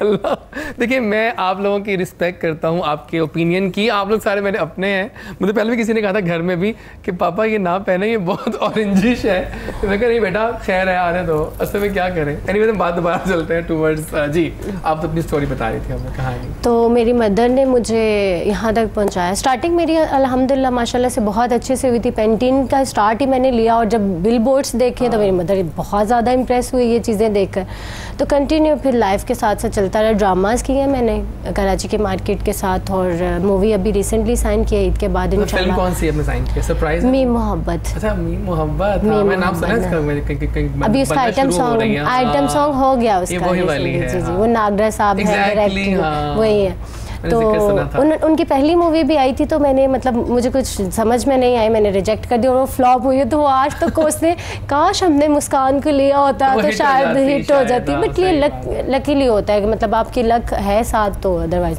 अल्लाह। देखिए मैं आप लोगों की रिस्पेक्ट करता हूँ, आपके ओपिनियन की, आप लोग सारे मेरे अपने हैं। मुझे पहले भी किसी ने कहा था घर में भी कि पापा ये ना पहने, ये बहुत ऑरेंजिश है। तो मैं कह नहीं बेटा खैर है, आने दो, असल में क्या करें। एनीवे हम बात दोबारा चलते हैं टूवर्ड्स। जी आप तो अपनी स्टोरी बता रही थी हमें, कहानी। तो मेरी मदर ने मुझे यहाँ तक पहुँचाया। स्टार्टिंग मेरी अल्हम्दुलिल्लाह माशाल्लाह से बहुत अच्छे से हुई थी। पेंटिंग का स्टार्ट ही मैंने लिया और जब बिल बोर्ड्स देखे तो मेरी मदर बहुत ज़्यादा इंप्रेस हुई ये चीज़ें देखकर। तो कंटिन्यू फिर लाइफ के साथ साथ चलता रहा। ड्रामास किए मैंने कराची के मार्केट के साथ, और मूवी अभी रिसेंटली साइन किया ईद के बाद इंशाल्लाह। फिल्म कौन सी आपने साइन किया? सरप्राइज मी मोहब्बत। अच्छा मी मोहब्बत, मैं नाम सुना इसका, अभी उसका आइटम सॉन्ग हो गया उसका। वही वाली है, जी वो नागरा साहब है डायरेक्टर, वही है। तो उनकी पहली मूवी भी आई थी, तो मैंने मतलब मुझे कुछ समझ में नहीं आई, मैंने रिजेक्ट कर दिया और वो फ्लॉप हुई है। तो वो आज तक उसने काश हमने मुस्कान को लिया होता तो शायद हिट हो जाती, बट ये लकीली होता है कि मतलब आपकी लक है साथ, तो अदरवाइज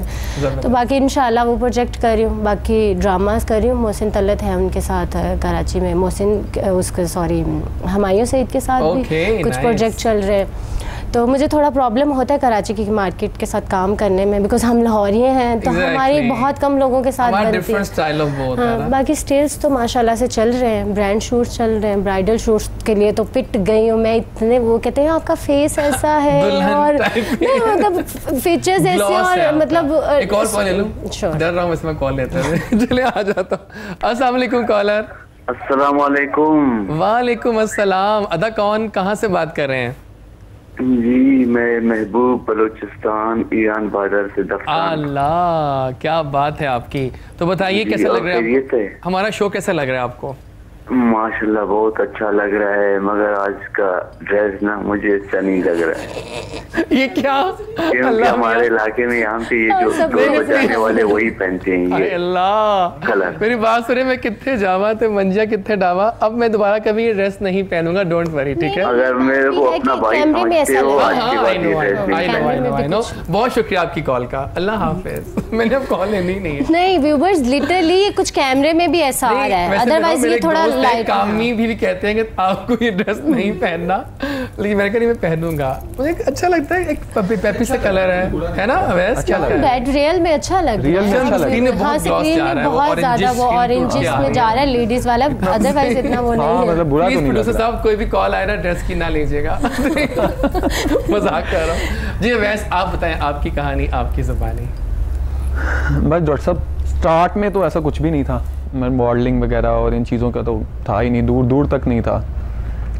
तो बाकी इंशाल्लाह वो प्रोजेक्ट कर रही हूँ। बाकी ड्रामास कर रही हूँ। मोहसिन तलत है उनके साथ कराची में, मोहसिन उसके सॉरी हुमायूं सईद के साथ भी कुछ प्रोजेक्ट चल रहे हैं। तो मुझे थोड़ा प्रॉब्लम होता है कराची की मार्केट के साथ काम करने में, बिकॉज हम लाहौरिये हैं तो हमारी बहुत कम लोगों के साथ बनती है। हाँ, बाकी स्टेज तो माशाल्लाह से चल रहे हैं, ब्रांड शूट्स चल रहे हैं। ब्राइडल शूट्स के लिए तो पिट गई हूँ मैं, इतने वो कहते हैं आपका फेस ऐसा है और मतलब फीचर्स ऐसे, और मतलब एक और कॉल ले लूं, डर रहा हूँ इसमें कॉल लेते हैं। चलिए आ जाता हूँ। अस्सलाम वालेकुम कॉलर। अस्सलाम वालेकुम। वालेकुम अस्सलाम। अदा कौन, कहाँ से बात कर रहे हैं? जी मैं महबूब बलूचिस्तान ईरान बॉर्डर से दफ्तर। अल्लाह क्या बात है आपकी। तो बताइए कैसा लग रहा है हमारा शो, कैसा लग रहा है आपको? माशाल्लाह बहुत अच्छा लग रहा है, मगर आज का ड्रेस ना मुझे अच्छा नहीं लग रहा है। ये क्या? क्योंकि हमारे इलाके में यहाँ पे ये जो ढोल बजाने वाले वही पहनते हैं ये अल्लाह कलर। मेरी बात सुने, मैं कितने जावा तो मंजिया कितने डावा, अब मैं दोबारा कभी ये ड्रेस नहीं पहनूंगा, डोंट वरी, ठीक है? अगर मेरे को अपना भाई समझते हो, आई नो। बहुत शुक्रिया आपकी कॉल का, अल्लाह हाफिज। मैंने अब कॉल लेनी नहीं है। नहीं व्यूअर्स, लिटरली कुछ कैमरे में भी ऐसा आ रहा है, अदरवाइज ये थोड़ा हैं, कामी भी कहते हैं कि आपको ये ड्रेस नहीं पहनना, लेकिन मैंने कहा नहीं मैं पहनूंगा, मुझे अच्छा लगता है, एक पेपी सा कलर है ना अवैस? क्या बैड रियल में अच्छा लग रहा है, स्क्रीन में बहुत ज्यादा वो ऑरेंजेस में जा रहा है लेडीज वाला, अदरवाइज इतना वो नहीं है। प्लीज प्रोड्यूसर साहब कोई भी कॉल आए ना ड्रेस की ना लीजिएगा, मजाक कर रहा हूँ जी। अवैस आप बताएं आपकी कहानी, आपकी ज़ुबानी। बस डॉक्टर साहब स्टार्ट में तो ऐसा कुछ भी नहीं था, मैं मॉडलिंग वगैरह और इन चीज़ों का तो था ही नहीं, दूर दूर तक नहीं था।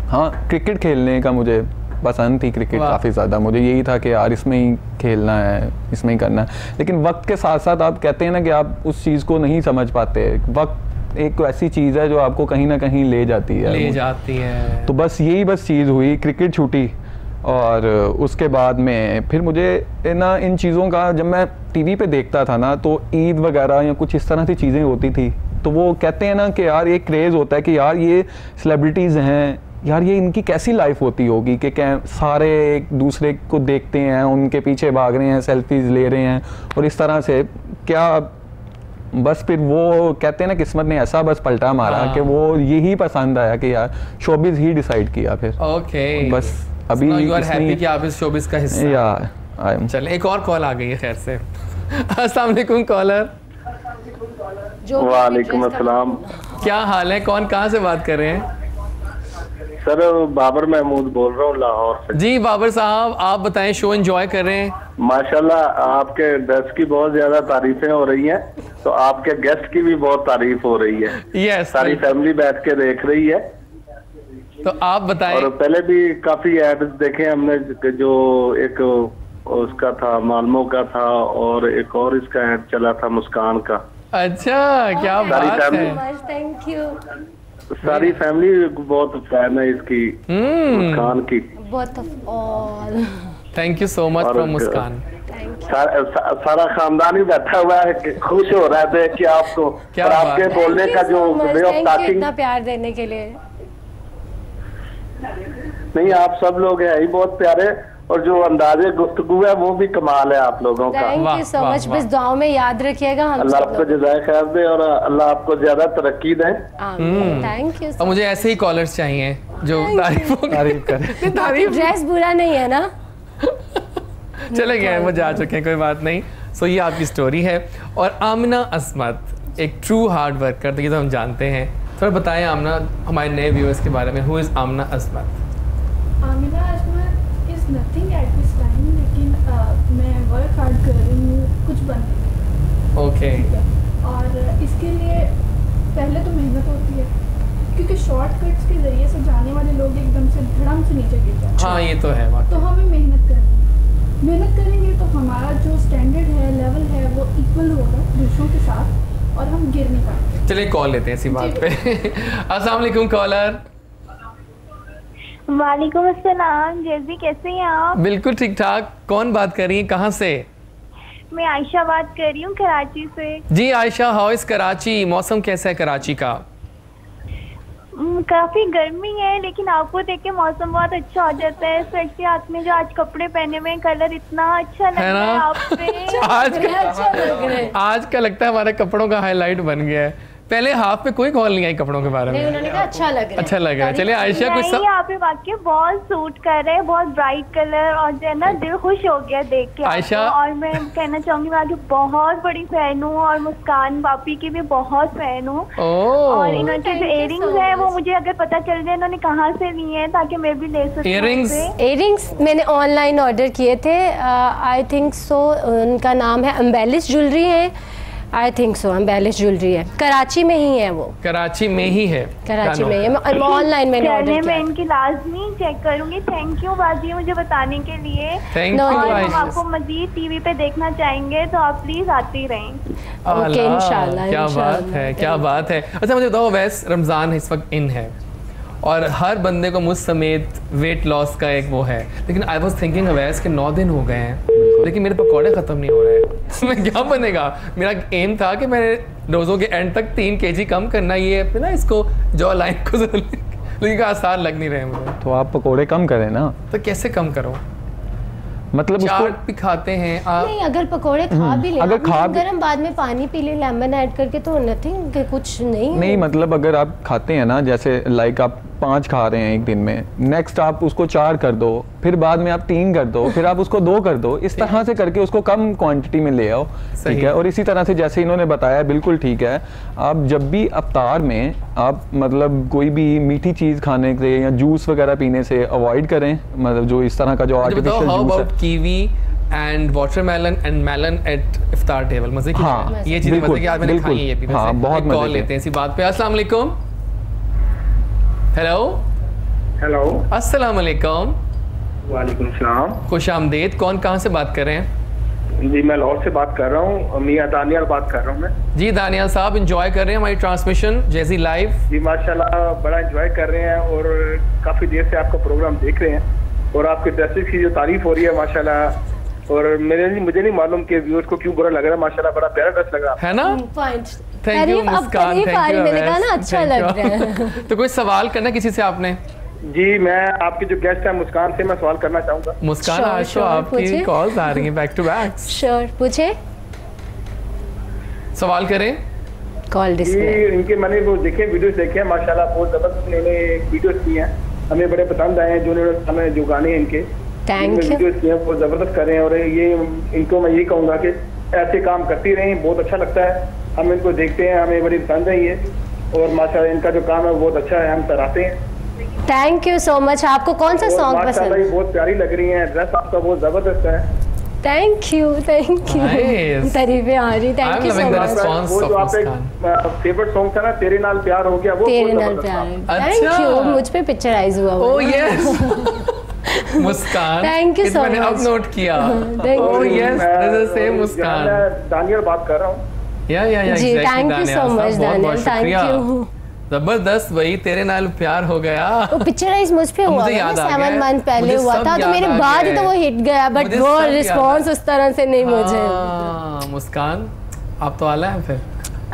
हाँ क्रिकेट खेलने का मुझे पसंद थी, क्रिकेट काफ़ी ज़्यादा, मुझे यही था कि यार इसमें ही खेलना है, इसमें ही करना है। लेकिन वक्त के साथ साथ आप कहते हैं ना कि आप उस चीज़ को नहीं समझ पाते, वक्त एक ऐसी चीज़ है जो आपको कहीं ना कहीं ले जाती है। तो बस यही चीज़ हुई, क्रिकेट छूटी और उसके बाद में फिर मुझे ना इन चीज़ों का, जब मैं टीवी पे देखता था ना तो ईद वगैरह या कुछ इस तरह की चीज़ें होती थी, तो वो कहते हैं ना कि यार ये क्रेज़ होता है कि यार ये सेलिब्रिटीज़ हैं, यार ये इनकी कैसी लाइफ होती होगी कि क्या सारे एक दूसरे को देखते हैं, उनके पीछे भाग रहे हैं, सेल्फीज़ ले रहे हैं और इस तरह से क्या। बस फिर वो कहते हैं ना किस्मत ने ऐसा बस पलटा मारा कि वो यही पसंद आया कि यार शोबिज़ ही डिसाइड किया फिर। बस अभी you are happy कि आप इस शोबिज़ का हिस्सा हैं। चलें एक और कॉल आ गई है खैर से। अस्सलाम वालेकुम कॉलर। वालेकुम अस्सलाम। क्या हाल है, कौन कहाँ से बात कर रहे हैं? सर बाबर महमूद बोल रहा हूँ लाहौर से। जी बाबर साहब आप बताएं, शो एंजॉय कर रहे हैं? माशाल्लाह आपके ड्रेस की बहुत ज्यादा तारीफें हो रही हैं, तो आपके गेस्ट की भी बहुत तारीफ हो रही है। यस सारी फैमिली बैठ के देख रही है। तो आप बताएं। और पहले भी काफी एड्स देखे हमने, जो एक उसका था मालमो का था और एक और इसका एड चला था मुस्कान का। अच्छा क्या बात है, थैंक यू। सारी फैमिली बहुत फैन है इसकी, मुस्कान की। Thank you so much from Muskan. सारा खानदान ही बैठा हुआ है, खुश हो रहा है कि आपको और आपके बोलने का जो वे ऑफ टॉकिंग, इतना प्यार देने के लिए। नहीं आप सब लोग हैं ही बहुत प्यारे, और जो अंदाजे गुफ्तगू है वो भी कमाल है आप लोगों का। थैंक यू सो मच, बस दुआओं में याद रखिएगा। अल्लाह आपको जज़ाए खैर दे और अल्लाह आपको ज्यादा तरक्की दे। Thank you. और मुझे ऐसे ही कॉलर्स चाहिए जो तारीफ करे। तारीफ ड्रेस बुरा नहीं है ना? चले गए वो जा चुके हैं, कोई बात नहीं। सो ये आपकी स्टोरी है। और आमना अस्मत एक ट्रू हार्ड वर्कर, तो ये तो हम जानते हैं। थोड़ा बताएं आमना हमारे नए व्यूअर्स के बारे में, who is Aamna Asmat? Aamna Asmat is nothing at this time, लेकिन मैं वर्क हार्ड कर रही हूँ कुछ बनने। ओके। और इसके लिए पहले तो मेहनत होती है, क्योंकि शॉर्टकट्स के ज़रिए से जाने वाले लोग एकदम से धड़म से नीचे गिर जाते हैं। हाँ ये तो है। तो हमें मेहनत करेंगे तो हमारा जो स्टैंडर्ड है, लेवल है, वो इक्वल होगा दूसरों के साथ और हम गिर नहीं पाएंगे। चलिए कॉल लेते हैं इसी बात पे। अस्सलाम वालेकुम कॉलर। वालेकुम अस्सलाम। जैजी कैसे हैं आप? बिल्कुल ठीक ठाक। कौन बात कर रही है, कहाँ से? मैं आयशा बात कर रही हूँ कराची से। जी आयशा, हाउ इज कराची? मौसम कैसा है कराची का? काफी गर्मी है, लेकिन आपको देख के मौसम बहुत अच्छा हो जाता है, स्पेशली आपने जो आज कपड़े पहने हुए हैं, कलर इतना अच्छा लग रहा है आप पे। आज का लगता है हमारे कपड़ों का हाईलाइट बन गया है। पहले हाफ पे कोई कॉल नहीं आई कपड़ों के बारे में। उन्होंने कहा अच्छा लग रहा है। अच्छा लग रहा है। चलिए आयशा कुछ नहीं, आप पे वाकई बहुत सूट कर रहे हैं, बहुत ब्राइट कलर, और जो है ना दिल खुश हो गया देख के आयशा। और मैं कहना चाहूंगी मैं आपकी बहुत बड़ी फैन हूँ, और मुस्कान बापी की भी बहुत फैन हूँ। और इन्होंने जो इयररिंग्स है वो मुझे अगर पता चल जाए इन्होंने कहाँ से लिए हैं, ताकि मैं भी ले सकूँ। इयररिंग्स मैंने ऑनलाइन ऑर्डर किए थे, आई थिंक सो उनका नाम है एम्बेलिश ज्वेलरी है, I think so embellish jewellery है, कराची में ही है वो। कराची में ही है? कराची में है। ऑनलाइन मैंने ऑर्डर किया। मैं इनकी लाजमी चेक करूंगी। थैंक यू बाजी मुझे बताने के लिए। और हम आपको मजीद टीवी पे देखना चाहेंगे, तो आप प्लीज आती रहें। ओके इंशाल्लाह। क्या बात है, क्या बात है। अच्छा मुझे बताओ, वैसे रमज़ान इस वक्त इन है और हर बंदे को मुझ समेत वेट लॉस का एक वो है, लेकिन आई वॉज थिंकिंग अवैस के 9 दिन हो गए हैं लेकिन मेरे पकौड़े ख़त्म नहीं हो रहे हैं। मैं क्या बनेगा? मेरा एम था कि मैंने रोज़ों के एंड तक 3 kg कम करना, ये अपने ना इसको जॉ लाइन को, लेकिन आसार लग नहीं रहे मुझे। तो आप पकौड़े कम करें ना। तो कैसे कम करो? मतलब चाट भी खाते हैं आप? नहीं, अगर पकोड़े खा भी ले, अगर गरम बाद में पानी पी ले लेमन ऐड करके तो नथिंग, कुछ नहीं मतलब अगर आप खाते हैं ना, जैसे लाइक आप 5 खा रहे हैं एक दिन में, नेक्स्ट आप उसको 4 कर दो, फिर बाद में आप 3 कर दो, फिर आप उसको 2 कर दो, इस तरह से करके उसको कम क्वांटिटी में ले आओ, ठीक है। और इसी तरह से जैसे इन्होंने बताया बिल्कुल ठीक है, आप जब भी अफ्तार में आप मतलब कोई भी मीठी चीज़ खाने से या जूस वगैरह पीने से अवॉइड करें, मतलब जो इस तरह का जो आर्टिफिशियल जूस है, kiwi and watermelon and melon at iftar table, मजे की ये चीजें मजे की आज मैंने खाई है, ये भी हाँ, बहुत कॉल लेते हैं इसी बात पे। अस्सलाम वालेकुम। हेलो अस्सलाम वालेकुम। वालेकुम सलाम। खुश आमदीद। कौन कहाँ से बात कर रहे हैं? जी मैं लाहौर से बात कर रहा हूँ, मियाँ दानियाल बात कर रहा हूँ मैं। जी दानियाल साहब, एंजॉय कर रहे हैं हमारी ट्रांसमिशन जैसी लाइव? जी माशाल्लाह बड़ा एंजॉय कर रहे हैं और काफ़ी देर से आपका प्रोग्राम देख रहे हैं और आपके ड्रेसेस की जो तारीफ हो रही है माशाल्लाह, और मुझे नहीं मालूम कि व्यूअर्स को क्यों बुरा लग रहा है, माशाल्लाह बड़ा प्यारा ड्रेस लग रहा है ना? Thank you Muskan, thank you. मैंने कहा ना अच्छा लग रहा है। तो कोई सवाल करना किसी से आपने? जी मैं आपके जो गेस्ट है मुस्कान से मैं सवाल करना चाहूंगा। मुस्कान आज तो आपकी कॉल्स आ रही हैं बैक टू बैक। श्योर पूछे, सवाल करें। कॉल डिस्प्ले इनके मैंने वो देखे वीडियोस देखे हैं माशाल्लाह, बहुत जबरदस्त उन्होंने वीडियोस की हैं, हमें बड़े पसंद आए हैं जो उन्होंने जो गाने हैं इनके, वीडियोस किए हैं वो जबरदस्त कर रहे हैं। और ये इनको मैं यही कहूँगा कि ऐसे काम करती रहें, बहुत अच्छा लगता है, हम इनको देखते हैं, हमें बड़ी पसंद है ये, और माशाल्लाह इनका जो काम है बहुत अच्छा है, हम सराहते हैं। Thank you so much. आपको कौन सा सॉन्ग पसंद है? बहुत प्यारी लग रही है, ड्रेस आपका बहुत जबरदस्त है। थैंक यू तारीफें आ रही, थैंक यू सो मच। वो जो आप एक फेवरेट सॉन्ग था ना, तेरे नाल प्यार हो गया, वो तेरे नाल प्यार, थैंक यू, मुझ पे पिक्चराइज हुआ। Oh yes Muskan, thank you so much, मैंने अब नोट किया। Oh yes this is same Muskan. Daniyal बात कर रहा हूँ। या जी thank you so much Daniyal, thank you. जबरदस्त, वही तेरे नाल प्यार हो गया, वो पिक्चराइज मुझ पे हुआ था 7 मंथ पहले हुआ था, तो मेरे बाद ही तो वो हिट गया, बट वो रिस्पॉन्स उस तरह से नहीं मुझे। मुस्कान आप तो आला है फिर,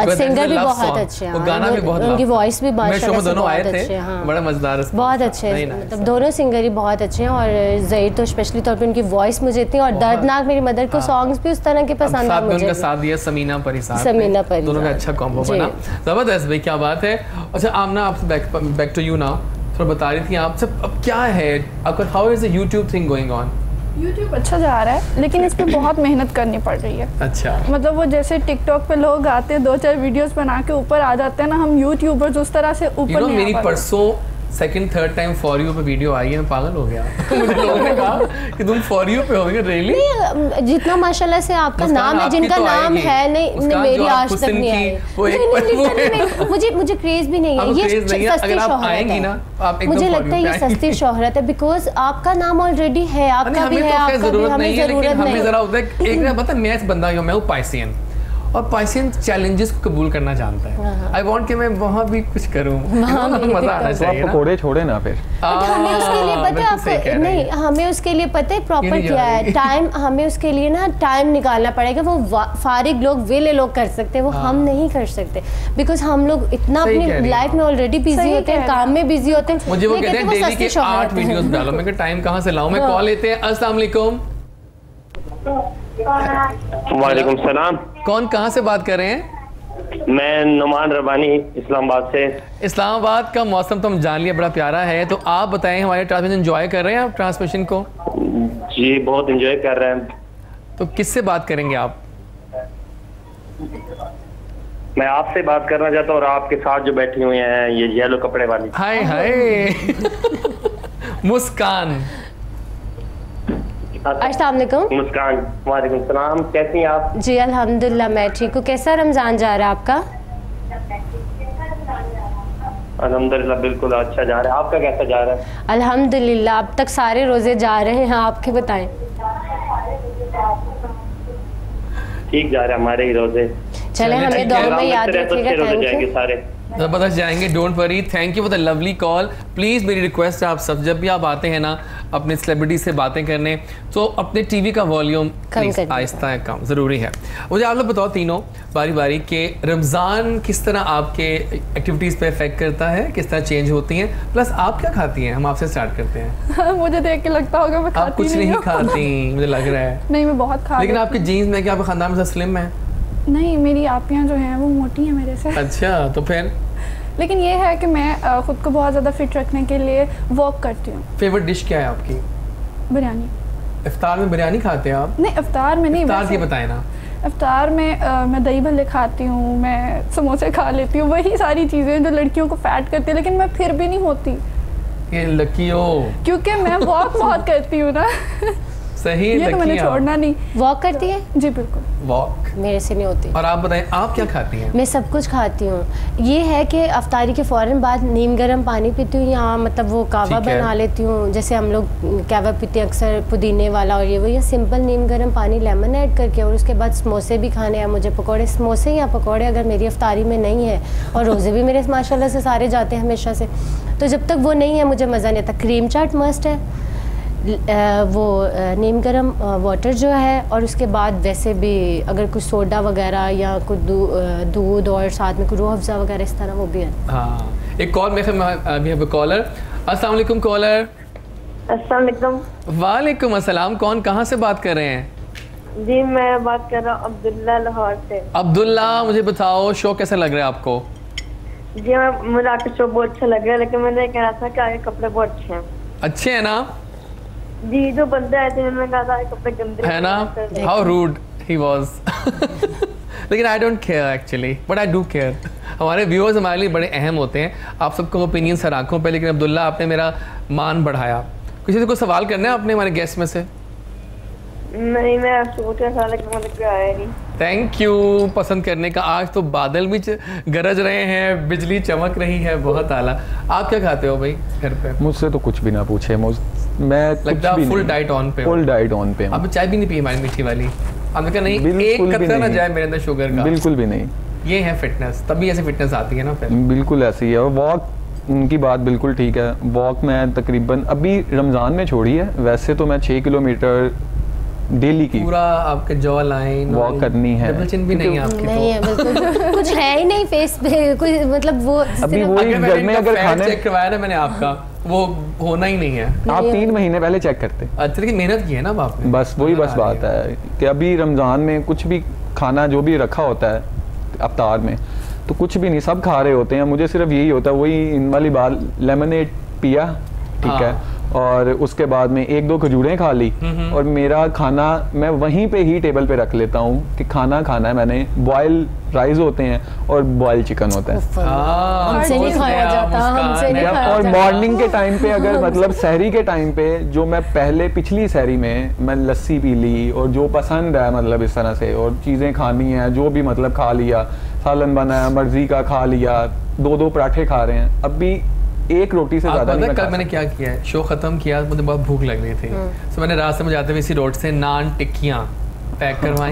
सिंगर भी बहुत अच्छे हैं, गाना भी बहुत, उनकी वॉइस भी माशाल्लाह से बहुत अच्छे हैं, हाँ बड़ा मजेदार, बहुत अच्छे हैं, मतलब दोनों सिंगर ही बहुत अच्छे हैं। और ज़हीर तो स्पेशली तौर पे उनकी वॉइस मुझे इतनी, और दर्दनाक मेरी मदर को सॉन्ग्स भी उस तरह के पसंद है मुझे। उनका साथ दिया समीना परी साहब, समीना परी, दोनों का अच्छा कॉम्बो बना, जबरदस्त भाई, क्या बात है। अच्छा आमना, आपसे बैक टू यू ना, थोड़ा बता रही थी आप सब अब क्या है आपका, how is the YouTube thing going on? YouTube अच्छा जा रहा है, लेकिन इस पे बहुत मेहनत करनी पड़ रही है। अच्छा, मतलब वो जैसे टिकटॉक पे लोग आते हैं 2-4 वीडियोस बना के ऊपर आ जाते हैं ना, हम यूट्यूबर्स उस तरह से ऊपर नहीं। मेरी परसों second third time for you पे वीडियो आई है, मैं पागल हो गया। मुझे लोगों ने कहा कि तुम फॉर यू पे होगे, रियली? नहीं, जितना माशाल्लाह से आपका नाम है, जिनका नाम है, नहीं मेरी आज तक नहीं आई, मुझे क्रेज भी नहीं है, ये सस्ती शोहरत है, मुझे लगता है ये सस्ती शोहरत है, बिकॉज आपका नाम ऑलरेडी है, आपका भी है, आपका भी, हमें जरूरत नहीं। हमें जरा होता है एक ना, पता मैं इस बंदा हूं, मैं हूं पाइसियन, और पाइसियन चैलेंजेस को कबूल करना जानता है। आई वांट कि मैं वहाँ भी कुछ करूँ, मजा आना चाहिए। आप पकोड़े छोड़े ना फिर। हमें उसके लिए पता है आपको, नहीं हमें उसके लिए पता है प्रॉपर क्या है, टाइम, हमें उसके लिए ना टाइम निकालना पड़ेगा। वो फारिग लोग, वेले लोग कर सकते हैं, वो हम नहीं कर सकते, बिकॉज हम लोग इतना अपनी लाइफ में ऑलरेडी बिजी होते हैं, काम में बिजी होते हैं। मुझे वो कहते हैं डेली के 8 वीडियोस डालो, मैं टाइम कहाँ से लाऊं? मैं कॉल लेते हैं। अस्सलाम वालेकुम। वालेकुम सलाम। कौन कहाँ से बात कर रहे हैं? मैं नुमान रबानी, इस्लामाबाद से। इस्लामाबाद का मौसम तो हम जान लिया, बड़ा प्यारा है, तो आप बताएं हमारे ट्रांसमिशन एंजॉय कर रहे हैं आप ट्रांसमिशन को? जी बहुत एंजॉय कर रहे हैं। तो किससे बात करेंगे आप? मैं आपसे बात करना चाहता हूँ, और आपके साथ जो बैठी हुई हैं ये येलो कपड़े वाली। हाय हाय मुस्कान। अस्सलाम वालेकुम। मुस्कान, वालेकुम सलाम, कैसी हैं आप? जी अल्हम्दुलिल्लाह मैं ठीक हूँ। कैसा रमजान जा रहा है आपका? अल्हम्दुलिल्लाह बिल्कुल अच्छा जा रहा है, आपका कैसा जा रहा है? अल्हम्दुलिल्लाह अब तक सारे रोजे जा रहे हैं, आपके बताएं। ठीक जा रहे हैं हमारे ही रोजे। चले हमें दुआ में याद रखिएगा। सारे जबरदस्त जाएंगे, don't worry. Thank you for the lovely call. Please मेरी रिक्वेस्ट है, आप सब जब भी आप आते हैं ना, अपने सेलिब्रिटी से बातें करने, तो अपने टीवी का वॉल्यूम आहिस्ता है कम ज़रूरी है। मुझे आप लोग बताओ तीनों बारी बारी के रमज़ान किस तरह आपके एक्टिविटीज़ पे इफेक्ट करता है, किस तरह चेंज होती हैं, प्लस आप क्या खाती हैं? हम आपसे स्टार्ट करते हैं। मुझे देख के लगता होगा मैं खाती आप कुछ नहीं खाती, मुझे लग रहा है। नहीं, मैं बहुत खा, लेकिन आपके जीन्स में क्या आपका खानदान में स्लिम है? नहीं, मेरी आपियाँ जो हैं वो मोटी हैं मेरे से। अच्छा, तो फिर लेकिन ये है कि मैं खुद को बहुत ज़्यादा फिट रखने के लिए वॉक करती हूँ। फेवरेट डिश क्या है आपकी? बिरयानी। इफ्तार में बिरयानी खाते हैं आप? नहीं, इफ्तार में नहीं। इफ्तार की बताएं ना। इफ्तार में मैं दही भल्ले खाती हूँ, मैं समोसे खा लेती हूँ, वही सारी चीज़ें जो लड़कियों को फैट करती है, लेकिन मैं फिर भी नहीं होती। ये लकी हो, क्योंकि मैं वॉक बहुत करती हूँ ना। सही, ये तो मैंने छोड़ना नहीं। वॉक करती है? जी बिल्कुल। वॉक मेरे से नहीं होती। और आप बताएं, आप क्या खाती हैं? मैं सब कुछ खाती हूँ। ये है कि अफ्तारी के फ़ौरन बाद नीम गर्म पानी पीती हूँ, या मतलब वो कावा बना लेती हूँ, जैसे हम लोग कावा पीते हैं अक्सर पुदीने वाला, और ये वो, या सिंपल नीम गर्म पानी लेमन ऐड करके। और उसके बाद समोसे भी खाने हैं मुझे, पकौड़े, समोसे या पकौड़े अगर मेरी अफ्तारी में नहीं है, और रोज़े भी मेरे माशाल्लाह से सारे जाते हैं हमेशा से, तो जब तक वो नहीं है मुझे मज़ा नहीं आता। क्रीम चाट मस्ट है, वो नीम गर्म वाटर जो है, और उसके बाद वैसे भी अगर कुछ सोडा वगैरह या कुछ दूध और साथ में कुछ रूह अफ़ज़ा वगैरह इस तरह वो भी है। हाँ, एक कॉल में अभी है कॉलर। अस्सलाम वालेकुम कॉलर। अस्सलाम वालेकुम। वालेकुम अस्सलाम। कौन कहाँ से बात कर रहे हैं? जी मैं बात कर रहा हूँ अब्दुल्ला, लाहौर से। अब्दुल्ला, मुझे बताओ शो कैसा लग रहा है आपको? जी मुझे आपका शो बहुत अच्छा लग रहा है, लेकिन मैंने कह रहा था कि आपके कपड़े बहुत अच्छे हैं। अच्छे हैं ना? जी, जो बंदे आए थे उन्होंने कहा था कपड़े गंदे है ना। How rude he was. लेकिन I don't care actually, but I do care. हमारे व्यूअर्स हमारे लिए बड़े अहम होते हैं। आप सबको ओपिनियन सर आंखों पे, लेकिन अब्दुल्ला आपने मेरा मान बढ़ाया। किसी से कोई सवाल करना है आपने हमारे गेस्ट में से? नहीं, मैं सोच रहा था लेकिन मुझे आया नहीं। थैंक यू पसंद करने का। आज तो बादल भी गरज रहे हैं, बिजली चमक रही है, बहुत आला। आप क्या खाते हो भाई घर पे? मुझसे तो कुछ भी ना पूछे, मैं लगता है फुल डाइट ऑन पे। फुल डाइट ऑन पे। आप चाय भी नहीं पी हमारी मीठी वाली? आपने कहा नहीं, एक कतरा ना जाए मेरे अंदर शुगर का। बिल्कुल भी नहीं। ये है फिटनेस, तभी ऐसे फिटनेस आती है ना फिर। बिल्कुल ऐसी है। और वॉक, उनकी बात बिल्कुल ठीक है। वॉक मैं तकरीबन अभी रमज़ान में छोड़ी है, वैसे तो मैं 6 किलोमीटर डेली की पूरा आपके जॉ लाइन वॉक करनी है। डबल चिन भी नहीं है आपकी? नहीं है बिल्कुल, कुछ है ही नहीं फेस पे कोई, मतलब वो अभी वो घर में अगर खाने चेक करवाया ना मैंने आपका, वो होना ही नहीं है। आप 3 महीने पहले चेक करते। अच्छा, लेकिन मेहनत की है ना आपने। बस वही बस बात है कि अभी रमज़ान में कुछ भी खाना जो भी रखा होता है अफ्तार में, तो कुछ भी नहीं, सब खा रहे होते हैं। मुझे सिर्फ यही होता है, वही इन वाली बात, लेमनेड पिया, ठीक है, और उसके बाद में 1-2 खजूरें खा ली, और मेरा खाना मैं वहीं पे ही टेबल पे रख लेता हूँ कि खाना खाना है मैंने। बॉयल राइस होते हैं और बॉयल चिकन होता है। हमसे नहीं खाया जाता, हमसे नहीं खाया और मॉर्निंग के टाइम पे अगर मतलब सहरी के टाइम पे जो मैं पहले पिछली सहरी में मैं लस्सी पी ली, और जो पसंद है मतलब इस तरह से, और चीज़ें खानी है जो भी मतलब खा लिया, सालन बनाया मर्जी का खा लिया, 2-2 पराठे खा रहे हैं। अभी एक रोटी से ज्यादा नहीं। कल मैंने क्या किया है, शो खत्म किया, मुझे बहुत भूख लग रही थी, तो मैंने रास्ते में जाते हुए इसी रोड से नान टिक्कियाँ पैक करवाई।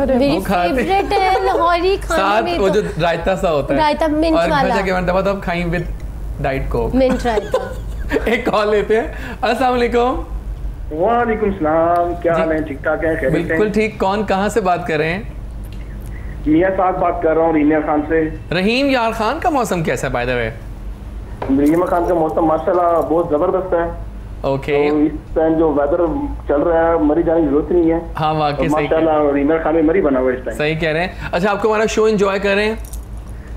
मेरी फेवरेट है लाहौरी खाने साथ में, वो जो रायता सा होता है, रायता मिंट वाला, और मैंने दबा दब खाई विद डाइट कोक, मिंट रायता। एक कॉल लेते हैं। अस्सलाम वालेकुम। वालेकुम सलाम, क्या हाल है? ठीक ठाक है? बिल्कुल ठीक। कौन कहाँ से बात कर रहे हैं? मियां साहब बात कर रहा हूँ, रहीम यार खान से। रहीम यार खान का मौसम कैसा है बाय द वे? रहीम खान का मौसम माशाल्लाह बहुत जबरदस्त है। ओके। तो इस टाइम जो वेदर चल रहा है, मरी जाने की जरूरत नहीं है। हाँ वाकई तो माशाल्लाह रहीम खान में मरी बना हुआ इस टाइम। सही कह रहे हैं। अच्छा, आपको हमारा शो एंजॉय कर रहे हैं?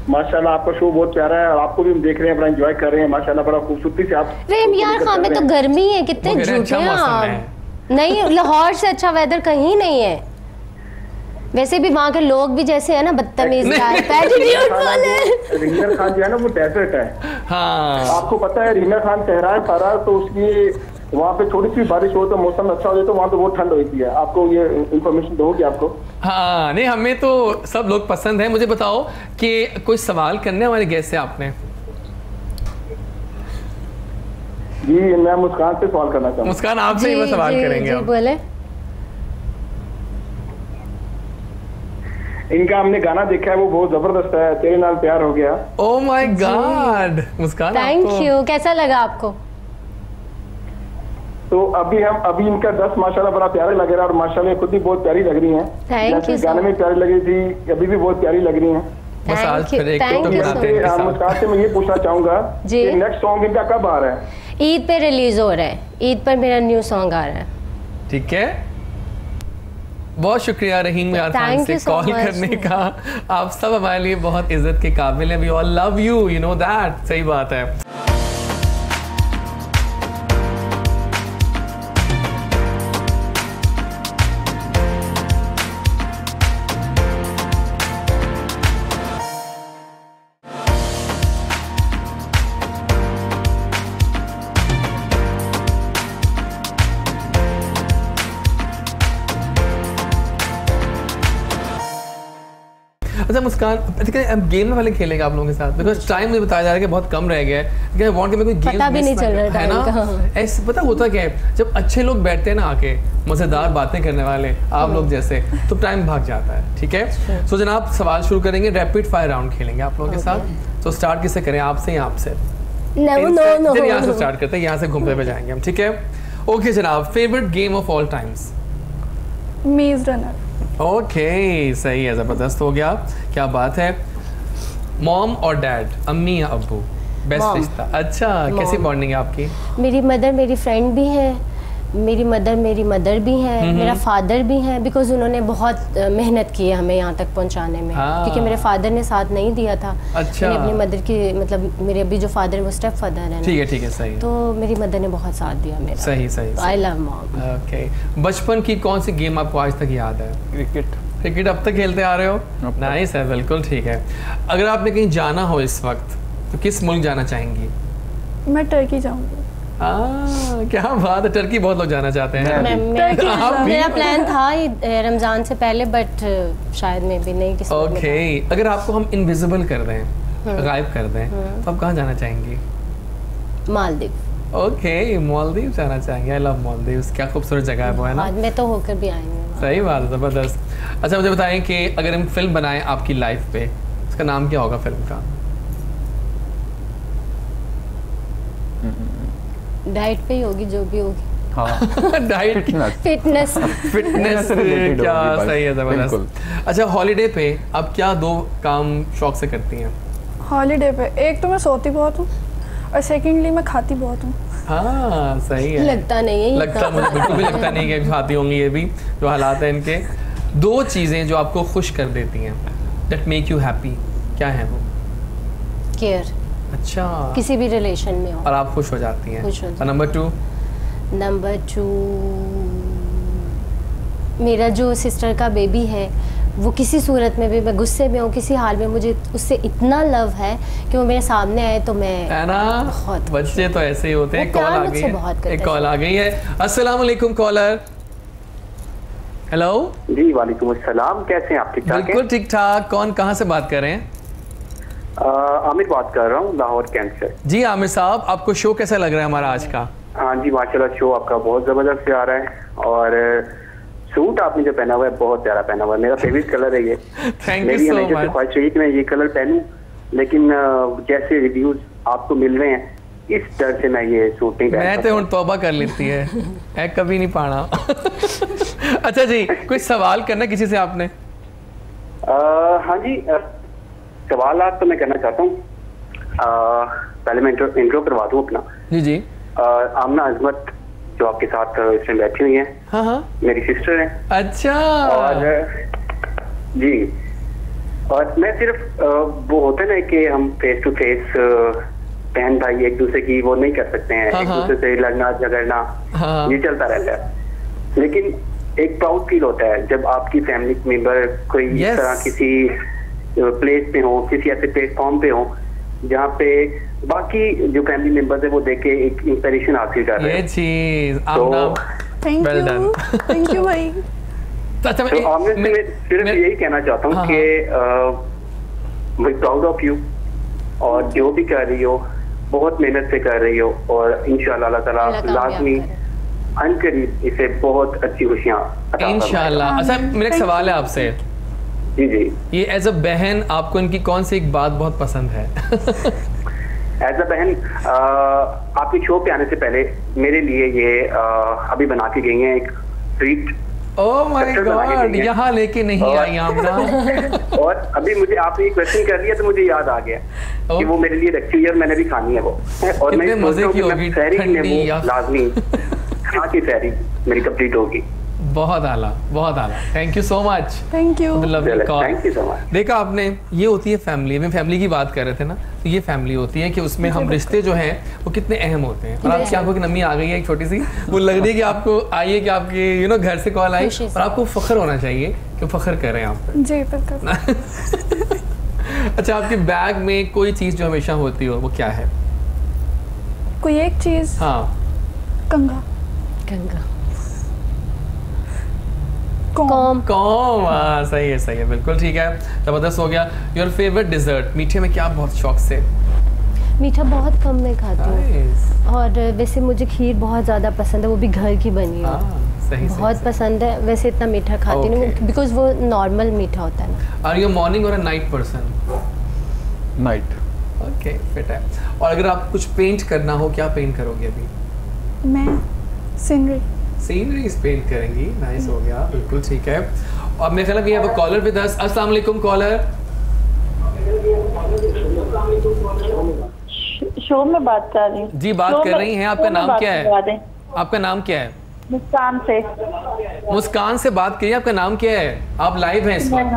माशाल्लाह आपका शो बहुत प्यारा है, और आपको भी हम देख रहे हैं, बड़ा एंजॉय कर रहे हैं माशाल्लाह, बड़ा खूबसूरती से आप। रहीम यार खान में तो गर्मी है, कितने झूठे हैं आप। नहीं, लाहौर से अच्छा वेदर कहीं नहीं है। वैसे भी वहाँ के लोग भी जैसे है ना, बदतमीज रीना खान जो है ना वो डेजर्ट है। हाँ। आपको पता है रीना खान तेहरान सारा, तो उसकी वहाँ पे थोड़ी सी बारिश हो तो मौसम अच्छा हो जाए, तो वहाँ पे बहुत ठंड होती है। आपको ये इन्फॉर्मेशन दोगे आपको? हाँ, नहीं हमें तो सब लोग पसंद है। मुझे बताओ कि कोई सवाल करने हमारे गेस्ट से आपने? जी मैं मुस्कान से सवाल करना चाहूँ। मुस्कान आपसे ही सवाल करेंगे। जी बोले। इनका हमने गाना देखा है, वो बहुत जबरदस्त है, तेरे नाल प्यार हो गया। Oh my God Muskan, thank you. कैसा लगा आपको? तो अभी इनका 10 माशाल्लाह बड़ा प्यारा लग रहा है और माशाल्लाह खुद भी बहुत प्यारी लग रही हैं। जैसे गाने में प्यारी लग रही थी अभी भी बहुत प्यारी लग रही हैं। बस आज फिर एक मुस्कान से मैं ये पूछना चाहूंगा कि नेक्स्ट सॉन्ग इनका कब आ रहा है? ईद पे रिलीज हो रहा है, ईद पर मेरा न्यू सॉन्ग आ रहा है। ठीक है, बहुत शुक्रिया रहीम यार खान से कॉल करने का। आप सब हमारे लिए बहुत इज्जत के काबिल हैं। We all love you, you know that. सही बात है। अच्छा मुस्कान, अब गेम वाले खेलेंगे आप लोगों के साथ, बिकॉज टाइम मुझे बताया जा रहा है कि बहुत कम रह गया है। कि वांट के मैं कोई गेम पता भी नहीं चल रहा है ना। ऐसे पता होता क्या है, जब अच्छे लोग बैठते हैं ना आके मज़ेदार बातें करने वाले आप लोग जैसे, तो टाइम भाग जाता है। ठीक है, सो जनाब सवाल शुरू करेंगे, रैपिड फायर राउंड खेलेंगे आप लोगों के साथ। तो स्टार्ट किससे करें, आपसे या आपसे? यहाँ से स्टार्ट करते हैं, यहाँ से घूमते हुए जाएंगे हम। ठीक है, ओके जनाब। Favourite game of all times? मेज रनर। ओके सही है, ज़बरदस्त हो गया, क्या बात है। मॉम और डैड, अम्मी या अब्बू? बेस्ट रिश्ता। अच्छा, कैसी बॉन्डिंग है आपकी? मेरी मदर मेरी फ्रेंड भी है, मेरी मदर भी है, मेरा फादर भी है, बिकॉज उन्होंने बहुत मेहनत की है हमें यहाँ तक पहुँचाने में, क्योंकि मेरे फादर ने साथ नहीं दिया था। अच्छा। मैंने अपनी मदर की, मतलब मेरे अभी जो फादर है वो स्टेप फादर है। ठीक है सही। तो मेरी मदर ने बहुत साथ दिया मेरा। सही। I love mom. ओके, बचपन की कौन सी गेम आपको आज तक याद है? क्रिकेट अब तक खेलते आ रहे हो? नाइस है, बिल्कुल ठीक है। अगर आपने कहीं जाना हो इस वक्त तो किस मुल्क जाना चाहेंगी? मैं टर्की जाऊंगी। क्या बात है, टर्की बहुत लोग जाना चाहते हैं। मेरा प्लान था रमजान से पहले, बट शायद में भी नहीं। ओके, अगर आपको हम इनविजिबल कर दें, गायब कर दें, तो आप कहाँ जाना चाहेंगी? मालदीव। ओके, मालदीव जाना चाहेंगे। आई लव मालदीव्स, क्या खूबसूरत जगह है वो, है ना? मैं तो होकर भी आई हूँ। सही बात है, ज़बरदस्त। अच्छा मुझे बताएं कि अगर हम फिल्म बनाएं आपकी लाइफ पे, उसका नाम क्या होगा फिल्म का? डाइट पे ही होगी, जो भी होगी। हाँ डाइट, फिटनेस क्या सही है, ज़बरदस्त। अच्छा हॉलीडे पे आप क्या 2 काम शौक से करती हैं? हॉलीडे पे एक तो मैं सोती बहुत हूँ और सेकेंडली मैं खाती बहुत हूँ। हाँ सही है। लगता नहीं है, लगता मुझे बिल्कुल भी लगता नहीं कि खाती होंगी, ये भी जो हालात हैं इनके। 2 चीज़ें जो आपको खुश कर देती हैं, दैट मेक यू हैप्पी, क्या है वो? केयर। अच्छा, किसी भी रिलेशन में हो और आप खुश हो जाती हैं। और नंबर 2? नंबर 2 मेरा जो सिस्टर का बेबी है, वो किसी सूरत में भी, मैं गुस्से में हूँ, किसी हाल में, मुझे उससे इतना लव है कि वो मेरे सामने आए तो मैं, है ना, बहुत बच्चे तो ऐसे ही होते हैं। कॉल आ गई है, एक कॉल आ गई है। अस्सलाम वालेकुम कॉलर। हेलो जी, वालेकुम अस्सलाम, कैसे हैं आप? ठीक ठाक हैं? बिल्कुल ठीक ठाक। कौन कहाँ से बात कर रहे हैं? आमिर बात कर रहा हूँ, लाहौर कैंट से। जी आमिर साहब, आपको शो कैसा लग रहा है हमारा आज का? हाँ जी माशाल्लाह, शो आपका बहुत जबरदस्त आ रहा है, और सूट आपने जो पहना हुआ है बहुत प्यारा पहना हुआ है, मेरा फेवरेट कलर है ये। मेरी हमेशा से ख्वाहिश रही कि मैं ये कलर पहनूं, लेकिन जैसे रिव्यूज आपको मिल रहे हैं इस डर से मैं ये सूट नहीं पहन। मैं तो हुण तौबा कर लेती है कभी नहीं पाना। अच्छा जी, कुछ सवाल करना किसी से आपने? हाँ जी, सवाल आप तो मैं करना चाहता हूँ। पहले मैं इंट्रो करवा दूँ अपना। जी। आमना अजमत जो आपके साथ इसमें बैठी हुई है, हाँ मेरी सिस्टर है। अच्छा। और जी, और मैं सिर्फ वो होता है ना कि हम फेस टू फेस बहन भाई एक दूसरे की वो नहीं कर सकते हैं, एक दूसरे से लड़ना झगड़ना ये चलता रहता है, लेकिन एक प्राउड फील होता है जब आपकी फैमिली मेंबर कोई इस तरह किसी प्लेस पे हो, किसी ऐसे प्लेटफॉर्म पे हो जहाँ पे बाकी जो फैमिली मेंबर्स है वो देख के एक इंस्पिरेशन हासिल कर रहे हैं। ये चीज थैंक यू भाई। तो आमिर मैं सिर्फ यही कहना चाहता हूँ कि वी प्राउड ऑफ यू, और जो भी कर रही हो बहुत मेहनत से कर रही हो, और इंशाल्लाह अल्लाह ताला लाजमी अनकरीब इसे बहुत अच्छी खुशियाँ इंशाल्लाह। अच्छा मेरा एक सवाल है आपसे। जी जी। ये एज अ बहन आपको इनकी कौन सी एक बात बहुत पसंद है? एज अ बहन, आपके शो पे आने से पहले मेरे लिए ये अभी बना के गई हैं एक ट्रीट। ओह माय गॉड, यहाँ लेके नहीं आई आमना। और अभी मुझे आपने एक क्वेश्चन कर दिया तो मुझे याद आ गया कि वो मेरे लिए रखी हुई है और मैंने भी खानी है वो। और मैं मजे की होगी, लाजमी खा की सैरी मेरी कंप्लीट होगी। बहुत आला, बहुत आला। Thank you so much. Thank you. Thank you so much. देखा आपने, ये होती है फैमिली। में फैमिली की बात कर रहे थे ना, तो ये फैमिली होती है कि उसमें हम रिश्ते जो हैं वो कितने अहम होते हैं। और आपकी आंखों की नमी आ गई है एक छोटी सी, वो लग रही है कि आपको आइए कि आपके घर से कॉल आई और आपको फख्र होना चाहिए कि फख्र कर रहे हैं आप पर। जी बिल्कुल। अच्छा, आपके बैग में कोई चीज़ जो हमेशा होती हो वो क्या है? कोई एक चीज़? हाँ, कंघा। कंघा, कॉम। हाँ, सही है, बिल्कुल ठीक है, जबरदस्त हो गया। योर फेवरेट डिजर्ट, मीठे में क्या बहुत शौक से? मीठा बहुत कम मैं खाती हूँ और वैसे मुझे खीर बहुत ज़्यादा पसंद है, वो भी घर की बनी हो। बहुत पसंद है। वैसे इतना मीठा खाती नहीं बिकॉज वो नॉर्मल मीठा होता है ना। आर यू मॉर्निंग और a night person? Night. Okay, fit है। और अगर आप कुछ पेंट करना हो, क्या पेंट करोगे अभी? मैं सीनरीज पेंट करेंगी। नाइस हो गया, बिल्कुल ठीक है। और मेरे ख्याल में we have a caller with us. अस्सलाम वालेकुम कॉलर। शो में बात कर रही हूँ। जी, बात कर रही हैं। आपका नाम क्या है? आपका नाम क्या है? मुस्कान से। मुस्कान से बात करिए। आपका नाम क्या है? आप लाइव हैं इस वक्त।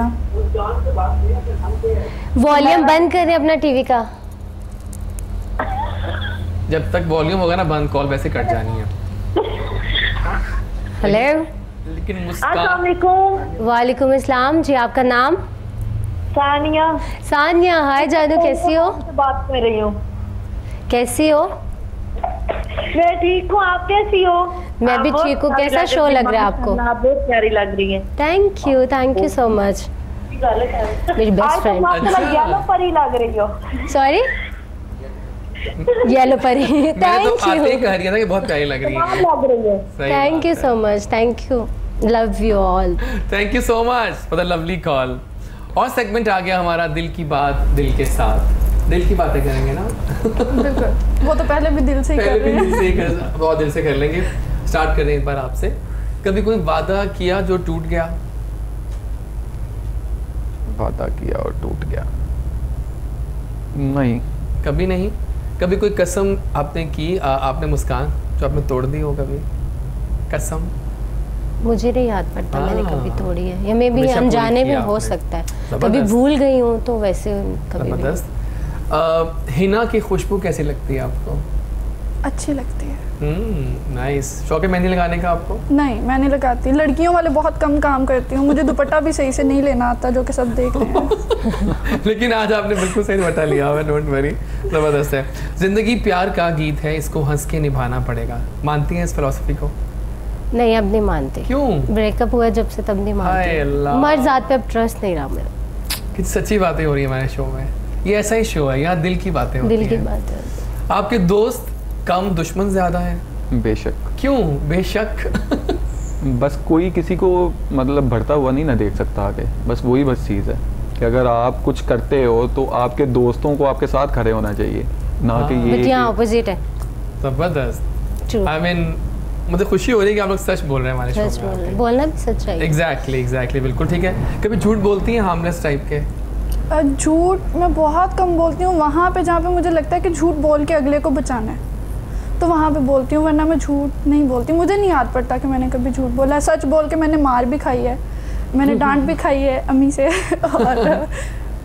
वॉल्यूम बंद करें अपना टीवी का। जब तक वॉल्यूम होगा ना बंद, कॉल वैसे कट जानी है। हेलो। लेकिन मुस्कान। वालेकुम अस्सलाम जी, आपका नाम? सानिया। सानिया, हाय जानू, कैसी हो? बात कर रही हूँ। कैसी हो? मैं ठीक हूँ, आप कैसी हो? मैं भी ठीक हूँ। कैसा शो लग रहा है आपको? आप बहुत प्यारी लग रही है। Thank you so much. मेरी बेस्ट फ्रेंड। येलो परी लग रही हो। सॉरी, येलो परी। Thank you. आते ही कह रही था कि बहुत प्यारी लग रही है। Thank you so much. Thank you, love you all. Thank you so much for the lovely call. और सेगमेंट आ गया हमारा दिल की बात दिल के साथ। दिल की बातें करेंगे ना? बिल्कुल, वो तो पहले भी दिल से ही कर रहे हैं। बहुत दिल से कर लेंगे। स्टार्ट करें एक बार आपसे। कभी कोई वादा किया जो टूट गया? वादा किया और टूट गया? नहीं, कभी नहीं। कभी कोई कसम आपने की, आपने मुस्कान, जो आपने तोड़ दी हो कभी कसम? मुझे नहीं याद पड़ता मैंने कभी तोड़ी है, या मे भी अनजाने में हो सकता है, कभी भूल गई हूँ तो वैसे कभी जबरदस्त। हिना की खुशबू कैसी लगती है आपको? अच्छी लगती है। नाइस। शौक है मेहंदी लगाने का आपको? नहीं, मैं नहीं लगाती। लड़कियों वाले बहुत कम काम करती हूँ। मुझे दुपट्टा भी सही से नहीं लेना आता, जो कि सब देख रहे हैं। लेकिन आज आपने बिल्कुल सही दुपट्टा लिया हुआ है, डोंट वरी। जबरदस्त है। जिंदगी प्यार का गीत है, इसको हंस के निभाना पड़ेगा। मानती हैं इस फिलॉसफी को? नहीं, अब नहीं मानते। क्यों? ब्रेकअप हुआ जब से, तब नहीं मानते। मर्द जात पे अब ट्रस्ट नहीं रहा मेरा। कितनी सच्ची बातें हो रही है हमारे शो में। ये ऐसा ही शो है, यहाँ दिल की बातें होती हैं। दिल की बातें। आपके दोस्त कम, दुश्मन ज्यादा है? बेशक। क्यों बेशक? बस कोई किसी को मतलब बढ़ता हुआ नहीं ना देख सकता आगे, बस वही बस चीज़ है कि अगर आप कुछ करते हो तो आपके दोस्तों को आपके साथ खड़े होना चाहिए, ना कि ये। बट यहाँ ऑपोजिट है। जबरदस्त। आई मीन मुझे खुशी हो रही है कि आप लोग सच बोल रहे हैं हमारे शो में। बोलना भी सच है। एग्जैक्टली, बिल्कुल ठीक है। कभी झूठ बोलती हैं हार्मलेस टाइप के? झूठ मैं बहुत कम बोलती हूँ। वहाँ पे जहाँ पे मुझे लगता है कि झूठ बोल के अगले को बचाना है तो वहाँ पे बोलती हूँ, वरना मैं झूठ नहीं बोलती। मुझे नहीं याद पड़ता कि मैंने कभी झूठ बोला है। सच बोल के मैंने मार भी खाई है, मैंने डांट भी खाई है अम्मी से और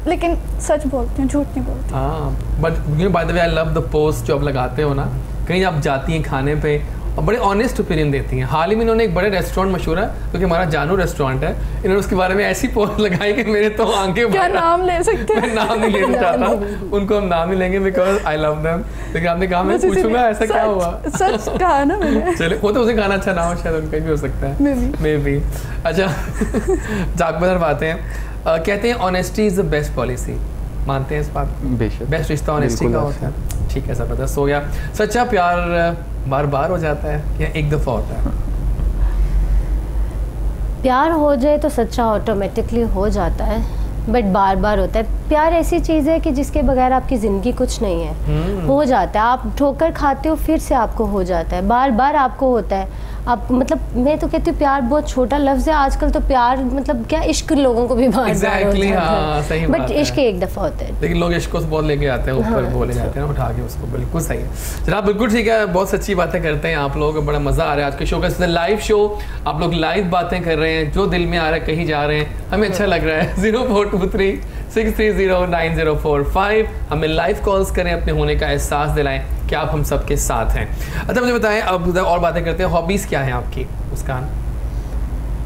लेकिन सच बोलती हूँ, झूठ नहीं बोलती। हाँ, but by the way I love the post जो आप लगाते हो ना, कहीं आप जाती हैं खाने पे और बड़े ऑनेस्ट ओपिनियन देती हैं। हाल ही में इन्होंने एक बड़े रेस्टोरेंट मशहूर है क्योंकि हमारा जानू रेस्टोरेंट है, इन्होंने उसके बारे में ऐसी पोस्ट लगाई कि मेरे तो आंखें। क्या नाम ले सकते हैं? मैं नाम नहीं लेना चाहता, उनको हम नाम नहीं लेंगे बिकॉज आई लव देम। लेकिन आपने कहा मैं पूछूंगा ऐसा क्या हुआ। सच कहा ना मैंने। चले, वो तो उसे खाना अच्छा ना हो, शायद उनका भी हो सकता है। May be. अच्छा, जागबदर बातें हैं। कहते हैं honesty is the best policy. मानते हैं इस बात? बेशक। बेस्ट रिश्ता ऑनेस्टी का होता है। ठीक है, जबरदस्त हो गया। सच्चा प्यार बार बार हो जाता है या एक दफ़ा होता है? प्यार हो जाए तो सच्चा ऑटोमेटिकली हो जाता है, बट बार बार होता है। प्यार ऐसी चीज़ है कि जिसके बगैर आपकी ज़िंदगी कुछ नहीं है। हो जाता है, आप ठोकर खाते हो फिर से आपको हो जाता है, बार बार आपको होता है। आप मतलब मैं तो कहती हूँ प्यार बहुत छोटा लफ्ज़ है आजकल तो। प्यार मतलब क्या, इश्क लोगों को भी बार बार हो जाता है, बट इश्क एक दफ़ा होता है। लेकिन लोग इश्क को बहुत लेके आते हैं ऊपर, बोले जाते हैं उठा के उसको। बिल्कुल सही है जनाब, बिल्कुल ठीक है, बहुत सच्ची बातें करते हैं आप लोग, बड़ा मज़ा आ रहा है आज के शो का। लाइव शो, आप लोग लाइव बातें कर रहे हैं, जो दिल में आ रहा है कहीं जा रहे हैं, हमें अच्छा लग रहा है। 0423630945 हमें लाइव कॉल्स करें, अपने होने का एहसास दिलाएं कि आप हम सबके साथ हैं। अच्छा मुझे बताएं, अब और बातें करते हैं, हॉबीज़ क्या है आपकी मुस्कान?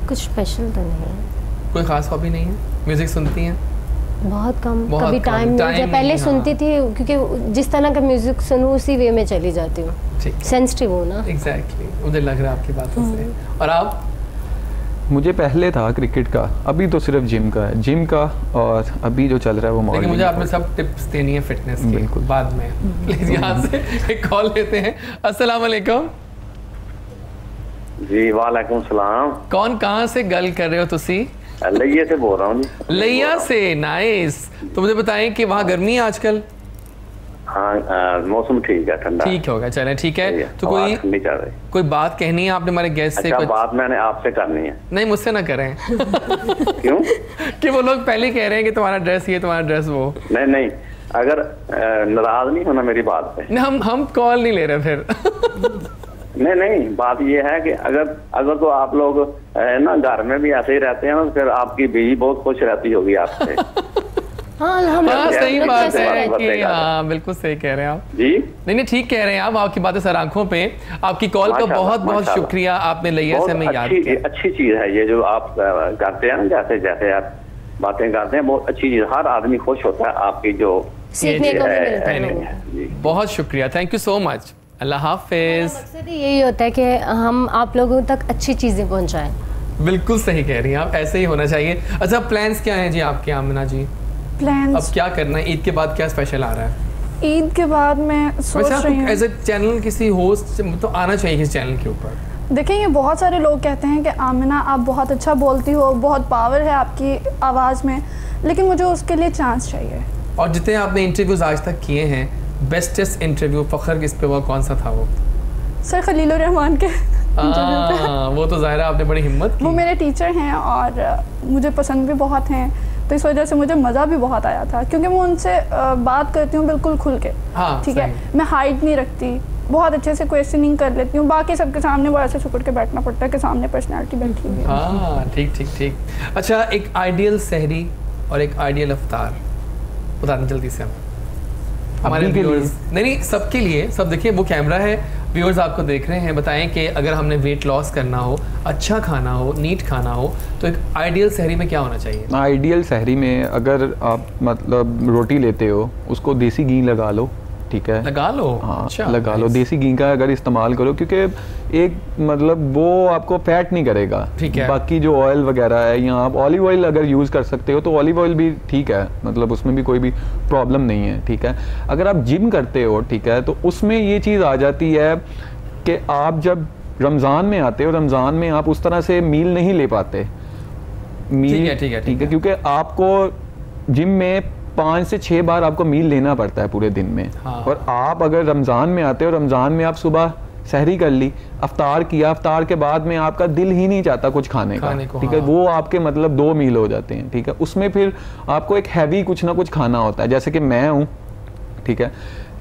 कुछ स्पेशल तो नहीं है, कोई ख़ास हॉबी नहीं है? म्यूज़िक सुनती हैं? बहुत कम, कभी टाइम मिल जाए। पहले सुनती थी, क्योंकि जिस तरह का म्यूज़िक सुनूं उसी वे में चली जाती हूँ, सेंसिटिव हूँ ना। एग्जैक्टली, मुझे लग रहा है आपकी बातों से। और आप? मुझे पहले था क्रिकेट का, अभी तो सिर्फ जिम का है, जिम का, और अभी जो चल रहा है वो मॉडलिंग। मुझे आपने सब टिप्स देनी है फिटनेस की, बिल्कुल बाद में। प्लीज यहाँ से एक कॉल लेते हैं। अस्सलाम वालेकुम। जी वालेकुम सलाम। कौन कहाँ से गल कर रहे हो तुसी? लैया से बोल रहा हूँ जी। लैया से, नाइस। तो मुझे बताएं कि वहाँ गर्मी है आजकल? हाँ मौसम ठीक है, ठंडा ठीक होगा, चले ठीक है। तो कोई बात कहनी है आपने हमारे गेस्ट से? अच्छा, बात मैंने आपसे करनी है। नहीं मुझसे ना करें। क्यों? कि वो लोग पहले कह रहे हैं कि तुम्हारा ड्रेस ये, तुम्हारा ड्रेस वो। नहीं नहीं, अगर नाराज नहीं होना मेरी बात पे। नहीं, हम कॉल नहीं ले रहे फिर। नहीं नहीं, बात ये है कि अगर तो आप लोग ना घर में भी ऐसे ही रहते हैं, फिर आपकी बीवी बहुत खुश रहती होगी आपसे। हाँ सही बात है कि हाँ बिल्कुल सही कह रहे हैं आप जी। नहीं ठीक कह रहे हैं आप, आपकी बातें सर आंखों पे। आपकी कॉल का बहुत बहुत शुक्रिया, आपने लैया से हमें याद किया। अच्छी चीज है ये जो आप करते हैं ना, जैसे जैसे आप बातें करते हैं, बहुत अच्छी चीज। हर आदमी खुश होता है आपकी जो सीखने को मिलता है। बहुत शुक्रिया, थैंक यू सो मच, अल्लाह हाफिज। मकसद यही होता है कि हम आप लोगों तक अच्छी चीजें पहुंचाएं। बिल्कुल सही कह रही हैं आप, ऐसे ही होना चाहिए। अच्छा प्लान्स क्या हैं जी आपके आमिना जी? प्लान्स अब क्या करना है, ईद के बाद क्या स्पेशल आ रहा है? ईद के बाद मैं सोच रही हूँ एज ए चैनल किसी होस्ट तो आना चाहिए इस चैनल के ऊपर। देखिए ये बहुत सारे लोग कहते हैं कि आमिना आप बहुत अच्छा बोलती हो, बहुत पावर है आपकी आवाज़ में, लेकिन मुझे उसके लिए चांस चाहिए। और जितने आपने इंटरव्यूज आज तक किए हैं, बेस्टेस्ट इंटरव्यू फख्र किस पे हुआ, कौन सा था वो? सर खलीलुर रहमान के। वो तो ज़ाहिर है आपने बड़ी हिम्मत की। वो मेरे टीचर हैं और मुझे पसंद भी बहुत हैं, तो इस वजह से मुझे मज़ा भी बहुत आया था, क्योंकि मैं उनसे बात करती हूँ बिल्कुल खुल के। ठीक है, मैं हाइट नहीं रखती, बहुत अच्छे से क्वेश्चनिंग कर लेती हूँ। बाकी सबके सामने वो ऐसे छुपड़ के बैठना पड़ता है कि सामने पर्सनैलिटी बैठी हुई है। हाँ ठीक ठीक ठीक। अच्छा एक आइडियल सहरी और एक आइडियल अफ्तार बताना जल्दी से हमारे व्यूअर्स। नहीं सबके लिए, सब देखिए वो कैमरा है, व्यूअर्स आपको देख रहे हैं। बताएं कि अगर हमने वेट लॉस करना हो, अच्छा खाना हो, नीट खाना हो, तो एक आइडियल सहरी में क्या होना चाहिए? आइडियल सहरी में अगर आप मतलब रोटी लेते हो, उसको देसी घी लगा लो, ठीक है, लगा लो। हाँ अच्छा, लगा लो, देसी घी का अगर इस्तेमाल करो, क्योंकि एक मतलब वो आपको फैट नहीं करेगा। ठीक है। बाकी जो ऑयल वगैरह है, या आप ऑलिव ऑयल अगर यूज़ कर सकते हो तो ऑलिव ऑयल भी ठीक है, मतलब उसमें भी कोई भी प्रॉब्लम नहीं है। ठीक है, अगर आप जिम करते हो, ठीक है, तो उसमें ये चीज़ आ जाती है कि आप जब रमज़ान में आते हो, रमज़ान में आप उस तरह से मील नहीं ले पाते। मील ठीक है, क्योंकि आपको जिम में 5 से 6 बार आपको मील लेना पड़ता है पूरे दिन में। हाँ। और आप अगर रमज़ान में आते हो, रमज़ान में आप सुबह सहरी कर ली, अफ्तार किया, अफ्तार के बाद में आपका दिल ही नहीं चाहता कुछ खाने का। ठीक है, वो आपके मतलब 2 मील हो जाते हैं। ठीक है, उसमें फिर आपको एक हैवी कुछ ना कुछ खाना होता है। जैसे कि मैं हूँ, ठीक है,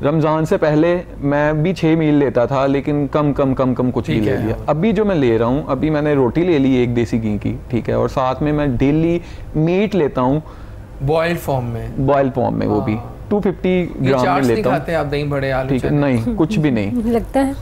रमज़ान से पहले मैं भी 6 मील लेता था, लेकिन कम कुछ भी ले लिया। अभी जो मैं ले रहा हूँ, अभी मैंने रोटी ले ली 1 देसी घी की, ठीक है, और साथ में मैं डेली मीट लेता हूँ बॉइल्ड फॉर्म में, वो भी 250 ग्राम में लेता हूँ। खाते आप दही बड़े आलू? ठीक है, नहीं कुछ भी नहीं लगता है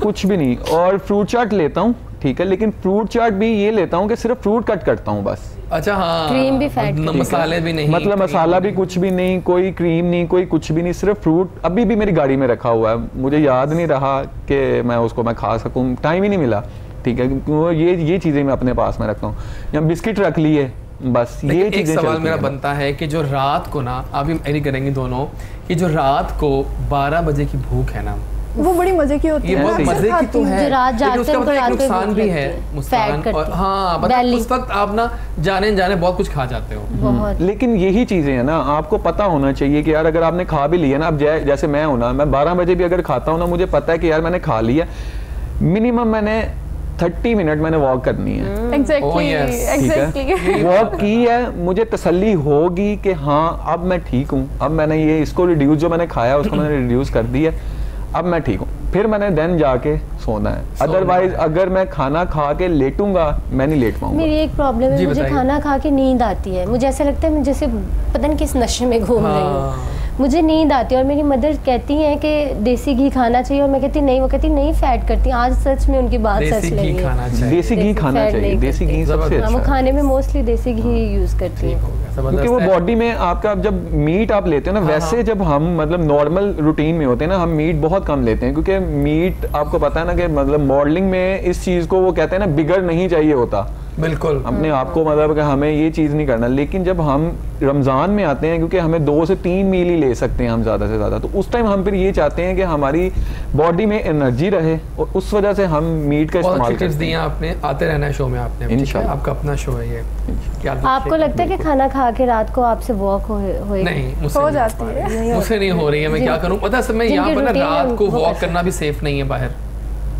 कुछ भी नहीं। और फ्रूट चाट लेता हूँ, ठीक है, लेकिन फ्रूट चाट भी ये लेता हूँ कि सिर्फ फ्रूट कट करता हूँ बस। अच्छा हाँ, क्रीम भी फैट, मसाले भी नहीं, मतलब मसाला भी कुछ भी नहीं, कोई क्रीम नहीं, कोई कुछ भी नहीं, सिर्फ फ्रूट। अभी भी मेरी गाड़ी में रखा हुआ है, मुझे याद नहीं रहा कि मैं उसको मैं खा सकूँ, टाइम ही नहीं मिला। ठीक है, ये चीज़ें मैं अपने पास में रखता हूँ, या बिस्किट रख लिए बस। ये एक सवाल मेरा बनता है कि जो रात को ना, आप भी एग्री करेंगे दोनों, कि जो रात को 12 बजे की भूख है ना, वो बड़ी मजे की होती है। ये बहुत मजे की तो है, लेकिन उसका मतलब एक नुकसान भी है मुस्कान। और हाँ मतलब उस वक्त आप ना जाने बहुत कुछ खा जाते हो। लेकिन यही चीजें है ना, आपको पता होना चाहिए कि यार अगर आपने खा भी लिया ना, अब जैसे मैं हूं ना, मैं 12 बजे भी अगर खाता हूं ना, मुझे पता है कि यार मैंने खा लिया, मिनिमम मैंने 30 मिनट मैंने वॉक करनी है। एग्जैक्टली वॉक की है, मुझे तसल्ली होगी कि हाँ अब मैं ठीक हूँ, अब मैंने ये इसको रिड्यूस, जो मैंने खाया उसको मैंने रिड्यूस कर दिया, अब मैं ठीक हूँ, फिर मैंने देन जाके सोना है। अदरवाइज अगर मैं खाना खा के लेटूंगा, मैं नहीं लेट पाऊंगा। मेरी एक प्रॉब्लम है, मुझे खाना खा के नींद आती है, मुझे ऐसा लगता है जैसे पता नहीं किस नशे में घूम रही हूँ, मुझे नींद आती है। और मेरी मदर कहती हैं कि देसी घी खाना चाहिए, और मैं कहती नहीं, वो कहती नहीं फैट करती। आज सच में उनकी बात सच लगी है, देसी घी खाना चाहिए, देसी घी सबसे अच्छा। वो खाने में मोस्टली देसी घी यूज करती है, क्योंकि वो बॉडी में आपका जब मीट आप लेते हो ना, वैसे जब हम मतलब नॉर्मल रूटीन में होते हैं ना, हम मीट बहुत कम लेते हैं, क्योंकि मीट आपको पता है ना कि मतलब मॉडलिंग में इस चीज को वो कहते हैं ना, बिगर नहीं चाहिए होता। बिल्कुल अपने आप को मतलब कि हमें ये चीज़ नहीं करना। लेकिन जब हम रमज़ान में आते हैं, क्योंकि हमें 2 से 3 मील ही ले सकते हैं हम ज़्यादा से ज़्यादा, तो उस टाइम हम फिर ये चाहते हैं कि हमारी बॉडी में एनर्जी रहे, और उस वजह से हम मीट का इस्तेमाल करते हैं। आपने आते रहना है शो में, आपने इंशाल्लाह आपका अपना शो है ये। क्या आपको लगता है कि खाना खा के रात को आपसे वॉक होएगी? नहीं, हो जाती है, मुझसे नहीं हो रही है। मैं क्या करूँ पता है, मैं यहाँ पर ना रात को वॉक करना भी सेफ नहीं है बाहर,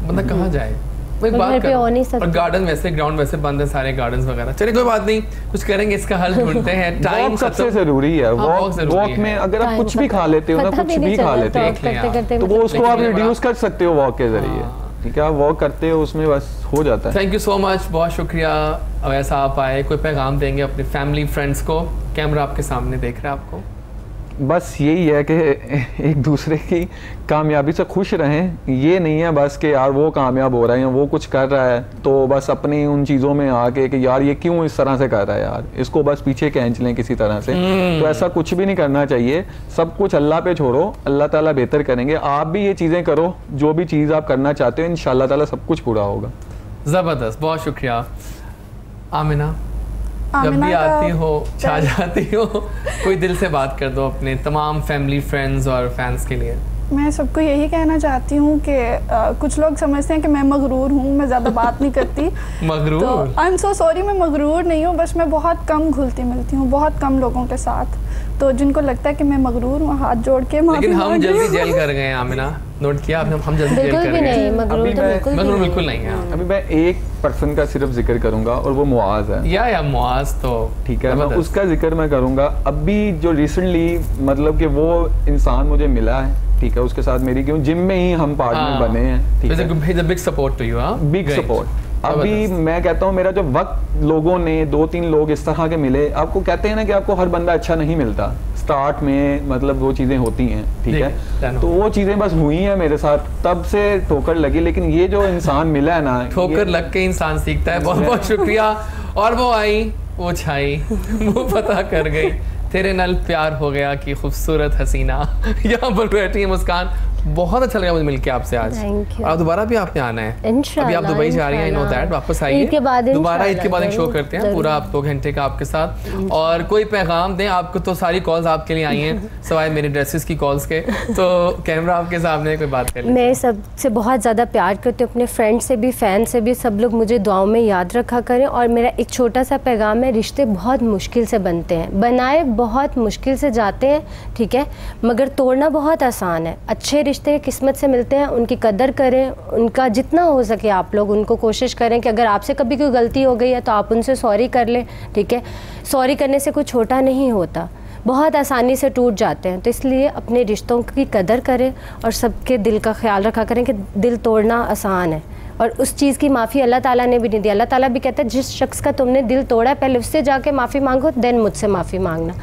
मतलब कहाँ जाए। और गार्डन वैसे, ग्राउंड वैसे बंद है सारे गार्डन्स वगैरह। चलिए कोई बात नहीं, कुछ करेंगे, इसका हल ढूंढते हैं। टाइम सबसे जरूरी है। वॉक में अगर आप कुछ भी खा लेते हो ना, कुछ भी खा लेते हो, तो वो उसको आप रिड्यूस कर सकते हो वॉक के जरिए। ठीक है, आप वॉक करते हो उसमें बस हो जाता है। थैंक यू सो मच, बहुत शुक्रिया वैसा आप आए। कोई पैगाम देंगे अपने फैमिली फ्रेंड्स को? कैमरा आपके सामने देख रहे हैं आपको। बस यही है कि एक दूसरे की कामयाबी से खुश रहें। ये नहीं है बस कि यार वो कामयाब हो रहे हैं, वो कुछ कर रहा है, तो बस अपनी उन चीज़ों में आके कि यार ये क्यों इस तरह से कर रहा है, यार इसको बस पीछे खींच लें किसी तरह से। तो ऐसा कुछ भी नहीं करना चाहिए। सब कुछ अल्लाह पे छोड़ो, अल्लाह ताला बेहतर करेंगे। आप भी ये चीज़ें करो, जो भी चीज़ आप करना चाहते हो, इंशाअल्लाह ताला सब कुछ पूरा होगा। ज़बरदस्त, बहुत शुक्रिया। आमिना, जब भी आती हो, छा जाती हो, कोई दिल से बात कर दो अपने तमाम फैमिली, फ्रेंड्स और फैंस के लिए। मैं सबको यही कहना चाहती हूँ कि कुछ लोग समझते हैं कि मैं मगरूर हूँ, मैं ज़्यादा बात नहीं करती। मगरूर? तो आई एम सो सॉरी, मैं मगरूर नहीं हूँ, बस मैं बहुत कम घुलती मिलती हूँ बहुत कम लोगों के साथ। तो जिनको लगता है कि मैं मगरूर हूँ, हाथ जोड़ के लेकिन हम जल्दी जेल कर गए हैं। आमिना, नोट किया आपने? हम जल्दी जेल कर गए। मगरूर बिल्कुल नहीं है। अभी मैं एक पर्सन का सिर्फ जिक्र करूंगा, और वो मुआज है। या मुआज तो ठीक है, मैं उसका जिक्र मैं करूंगा। अभी जो रिसेंटली मतलब कि वो इंसान मुझे मिला है, ठीक है, उसके साथ मेरी क्यों जिम में ही हम पार्टनर बने हैं। ठीक है, big support to you. Big support. अभी मैं कहता हूँ मेरा जो वक्त लोगों ने 2-3 लोग इस तरह के मिले। आपको कहते हैं ना कि आपको हर बंदा अच्छा नहीं मिलता, स्टार्ट में मतलब वो चीज़ें होती हैं, ठीक है, तो वो चीज़ें बस हुई हैं मेरे साथ, तब से ठोकर लगी। लेकिन ये जो इंसान मिला है ना, ठोकर लग के इंसान सीखता है। बहुत बहुत शुक्रिया। और वो आई, वो छाई, वो पता कर गई, तेरे नाल प्यार हो गया कि खूबसूरत हसीना यहाँ पर बैठी है मुस्कान। बहुत अच्छा लगा मुझे मिलके आपसे आज। और दोबारा भी आपने आना है, अभी आप दुबई जा रही हैं, नो दैट, वापस आइए दोबारा। ईद के बाद एक शो करते हैं पूरा 2 घंटे का आपके साथ। और कोई पैगाम दें आपको, तो सारी कॉल्स आपके लिए आई हैं सवाए मेरे ड्रेसेस की कॉल्स के। तो कैमरा आपके सामने, कोई बात करें। मैं सबसे बहुत ज़्यादा प्यार करती हूँ, अपने फ्रेंड से भी, फैन से भी। सब लोग मुझे दुआओं में याद रखा करें। और मेरा एक छोटा सा पैगाम है, रिश्ते बहुत मुश्किल से बनते हैं, बनाए बहुत मुश्किल से जाते हैं, ठीक है, मगर तोड़ना बहुत आसान है। अच्छे रिश्ते किस्मत से मिलते हैं, उनकी कदर करें, उनका जितना हो सके आप लोग उनको कोशिश करें कि अगर आपसे कभी कोई गलती हो गई है तो आप उनसे सॉरी कर लें, ठीक है। सॉरी करने से कुछ छोटा नहीं होता, बहुत आसानी से टूट जाते हैं। तो इसलिए अपने रिश्तों की कदर करें और सबके दिल का ख्याल रखा करें कि दिल तोड़ना आसान है, और उस चीज़ की माफ़ी अल्लाह ताला ने भी नहीं दी। अल्लाह ताला भी कहता है जिस शख्स का तुमने दिल तोड़ा है पहले उससे जाके माफ़ी मांगो, देन मुझसे माफ़ी मांगना।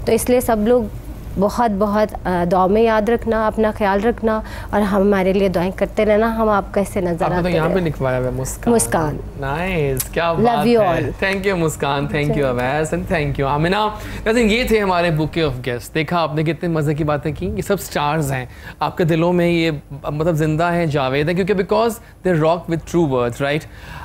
तो इसलिए सब लोग बहुत बहुत दुआ में याद रखना, अपना ख्याल रखना, और हमारे लिए दुआएं करते रहना। हम आपका इससे नजर आते हैं। तो यहाँ पे लिखवाया हुआ मुस्कान। नाइस, क्या बात है। Thank you Muskan, thank you Awais, and thank you Amina. ये थे हमारे बुके ऑफ गेस्ट। देखा आपने कितने मज़े की बातें की। ये सब स्टार्स हैं आपके दिलों में, ये मतलब जिंदा हैं, जावेद हैं, क्योंकि because they rock with true words, right.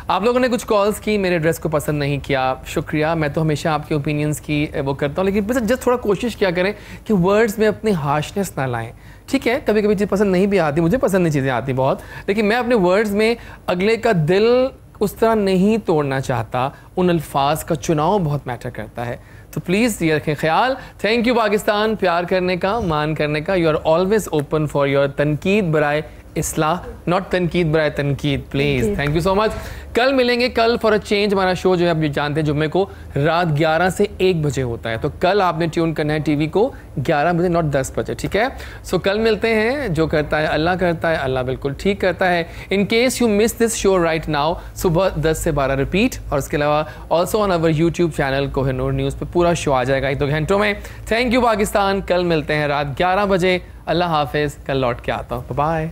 आप लोगों ने कुछ कॉल्स की, मेरे ड्रेस को पसंद नहीं किया, शुक्रिया। मैं तो हमेशा आपके ओपिनियंस की वो करता हूँ, लेकिन जस्ट थोड़ा कोशिश किया करें कि वर्ड्स में अपनी हार्शनेस ना लाएं। ठीक है, कभी कभी चीज़ पसंद नहीं भी आती, मुझे पसंद नहीं चीज़ें आती बहुत, लेकिन मैं अपने वर्ड्स में अगले का दिल उस तरह नहीं तोड़ना चाहता। उन अल्फाज का चुनाव बहुत मैटर करता है, तो प्लीज़ ये रखें ख्याल। थैंक यू पाकिस्तान, प्यार करने का, मान करने का। You are always open for your तनकीद बराए इस्लाह, नॉट तनकीद बराए तनकीद, please. Thank you so much. कल मिलेंगे, कल फॉर अ चेंज हमारा शो जो है आप जो जानते हैं जुम्मे को रात 11 से 1 बजे होता है, तो कल आपने ट्यून करना है टीवी को 11 बजे, नॉट 10 बजे, ठीक है। सो कल मिलते हैं। जो करता है अल्लाह करता है, अल्लाह बिल्कुल ठीक करता है। In case you miss this show right now, सुबह 10 से 12 रिपीट, और उसके अलावा also on our YouTube channel Kohinoor news पे पूरा शो आ जाएगा 2 घंटों में। थैंक यू पाकिस्तान, कल मिलते हैं रात 11 बजे। अल्लाह हाफिज़, कल लौट के आता हूँ, बाय।